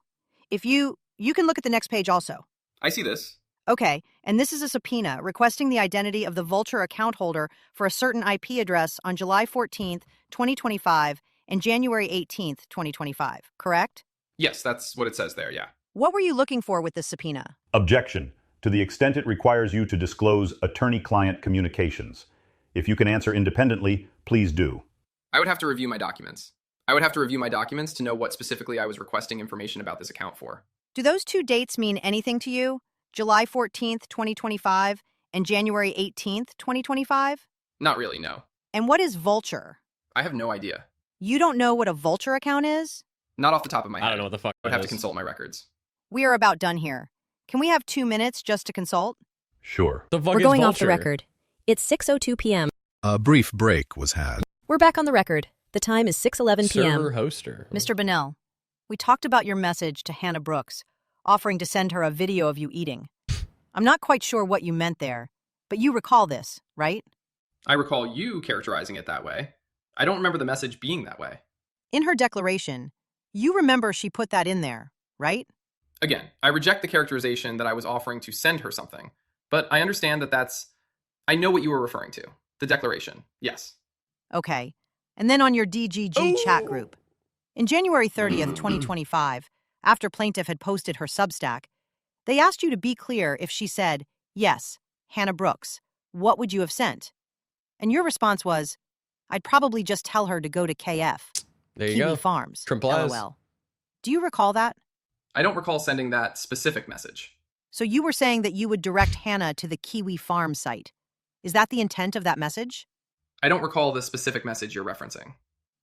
If you can look at the next page also. I see this. Okay, and this is a subpoena requesting the identity of the Vulture account holder for a certain IP address on July 14th, 2025 and January 18th, 2025, correct? Yes, that's what it says there, yeah. What were you looking for with this subpoena? Objection. To the extent it requires you to disclose attorney-client communications. If you can answer independently, please do. I would have to review my documents. I would have to review my documents to know what specifically I was requesting information about this account for. Do those two dates mean anything to you? July 14th, 2025 and January 18th, 2025? Not really, no. And what is Vulture? I have no idea. You don't know what a Vulture account is? Not off the top of my head. I don't know what the fuck I would that have to is. consult my records. We are about done here. Can we have 2 minutes just to consult? Sure. The fuck We're is going off the Vulture? record. It's 6:02 p.m. A brief break was had. We're back on the record. The time is 6:11 p.m. Server hoster. Mr. Bonnell, we talked about your message to Hannah Brooks, offering to send her a video of you eating. I'm not quite sure what you meant there, but you recall this, right? I recall you characterizing it that way. I don't remember the message being that way. In her declaration, you remember she put that in there, right? Again, I reject the characterization that I was offering to send her something, but I understand I know what you were referring to. The declaration, yes. Okay. And then on your DGG chat group. In January 30th, 2025, after plaintiff had posted her Substack, they asked you to be clear if she said, yes, Hannah Brooks, what would you have sent? And your response was, I'd probably just tell her to go to KF. There you Kiwi go. Farms. Complies. LOL. Do you recall that? I don't recall sending that specific message. So you were saying that you would direct Hannah to the Kiwi Farm site. Is that the intent of that message? I don't recall the specific message you're referencing.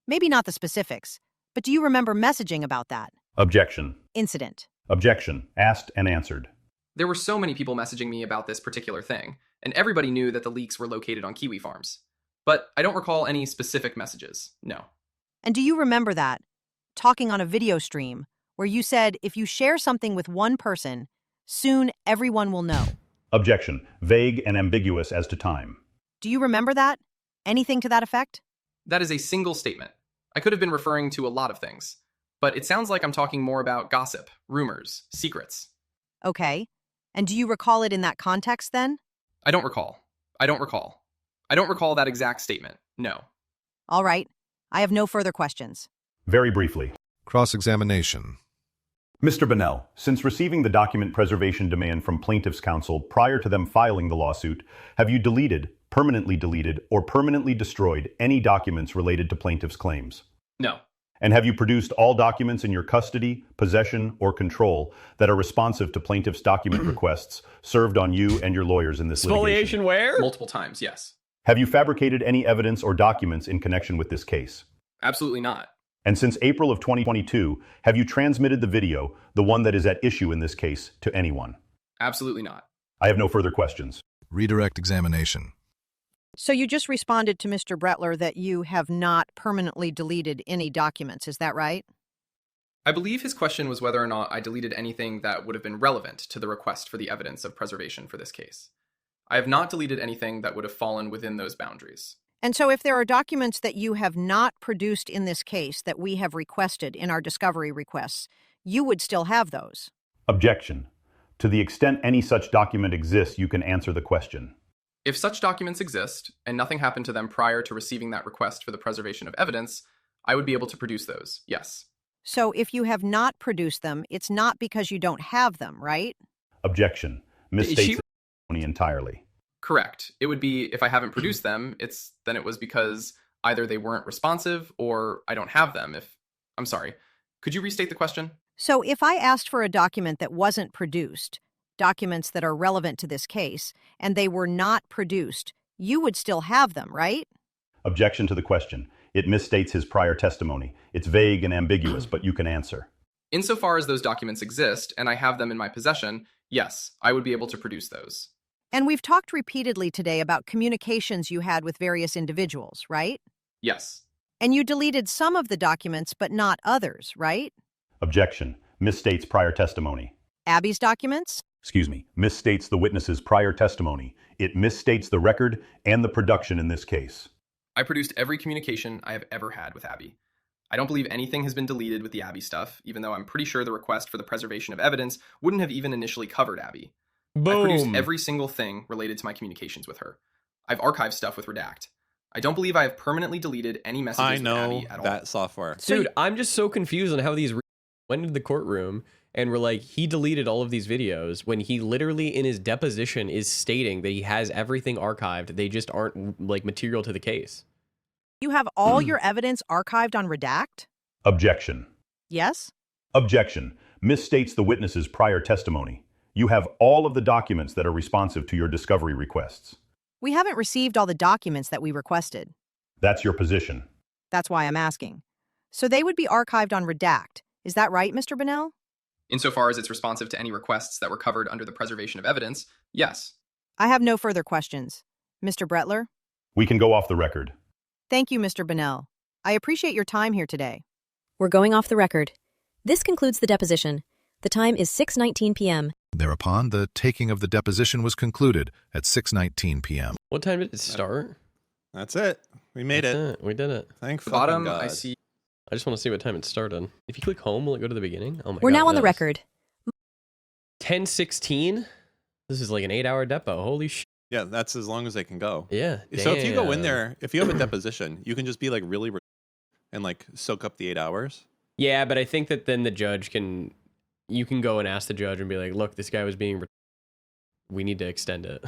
Maybe not the specifics, but do you remember messaging about that Objection. incident? Objection. Asked and answered. There were so many people messaging me about this particular thing, and everybody knew that the leaks were located on Kiwi Farms. But I don't recall any specific messages, no. And do you remember that, talking on a video stream, where you said if you share something with one person, soon everyone will know? Objection. Vague and ambiguous as to time. Do you remember that? Anything to that effect? That is a single statement. I could have been referring to a lot of things, but it sounds like I'm talking more about gossip, rumors, secrets. Okay. And do you recall it in that context then? I don't recall. I don't recall that exact statement, no. All right. I have no further questions. Very briefly. Cross-examination. Mr. Bonnell, since receiving the document preservation demand from plaintiff's counsel prior to them filing the lawsuit, have you permanently deleted, or permanently destroyed any documents related to plaintiff's claims? No. And have you produced all documents in your custody, possession, or control that are responsive to plaintiff's document requests served on you and your lawyers in this litigation? Spoliation where? Multiple times, yes. Have you fabricated any evidence or documents in connection with this case? Absolutely not. And since April of 2022, have you transmitted the video, the one that is at issue in this case, to anyone? Absolutely not. I have no further questions. Redirect examination. So you just responded to Mr. Bretler that you have not permanently deleted any documents, is that right? I believe his question was whether or not I deleted anything that would have been relevant to the request for the evidence of preservation for this case. I have not deleted anything that would have fallen within those boundaries. And so if there are documents that you have not produced in this case that we have requested in our discovery requests, you would still have those? Objection. To the extent any such document exists, you can answer the question. If such documents exist, and nothing happened to them prior to receiving that request for the preservation of evidence, I would be able to produce those, yes. So if you have not produced them, it's not because you don't have them, right? Objection. Misstates the testimony entirely. Correct. It would be if I haven't produced them, then it was because either they weren't responsive or I don't have them. I'm sorry. Could you restate the question? So if I asked for a document that wasn't produced, documents that are relevant to this case, and they were not produced, you would still have them, right? Objection to the question. It misstates his prior testimony. It's vague and ambiguous, but you can answer. Insofar as those documents exist and I have them in my possession, yes, I would be able to produce those. And we've talked repeatedly today about communications you had with various individuals, right? Yes. And you deleted some of the documents, but not others, right? Objection. Misstates prior testimony. Abby's documents? Misstates the witness's prior testimony. It misstates the record and the production in this case. I produced every communication I have ever had with Abby. I don't believe anything has been deleted with the Abby stuff, even though I'm pretty sure the request for the preservation of evidence wouldn't have even initially covered Abby. Boom. I produced every single thing related to my communications with her. I've archived stuff with Redact. I don't believe I have permanently deleted any messages with Abby at all. That software. Dude, I'm just so confused on how these went into the courtroom and were like, he deleted all of these videos when he literally in his deposition is stating that he has everything archived. They just aren't like material to the case. You have all your evidence archived on Redact? Objection. Yes? Objection. Misstates the witness's prior testimony. You have all of the documents that are responsive to your discovery requests. We haven't received all the documents that we requested. That's your position. That's why I'm asking. so they would be archived on Redact. Is that right, Mr. Bunnell? Insofar as it's responsive to any requests that were covered under the preservation of evidence, yes. I have no further questions. Mr. Bretler? We can go off the record. Thank you, Mr. Bunnell. I appreciate your time here today. We're going off the record. This concludes the deposition. The time is 6:19 p.m. Thereupon, the taking of the deposition was concluded at 6:19 p.m. What time did it start? That's it. We made it. We did it. Thank The fucking bottom, God. I see. I just want to see what time it started. If you click home, will it go to the beginning? Oh my We're God, now on it the does. record. 10:16? This is like an 8-hour depo. Holy shit. Yeah, that's as long as they can go. Yeah. So if you go in damn. there, if you have a deposition, you can just be like really and like soak up the 8 hours. Yeah, but I think that then the judge you can go and ask the judge and be like, look, this guy was being, we need to extend it.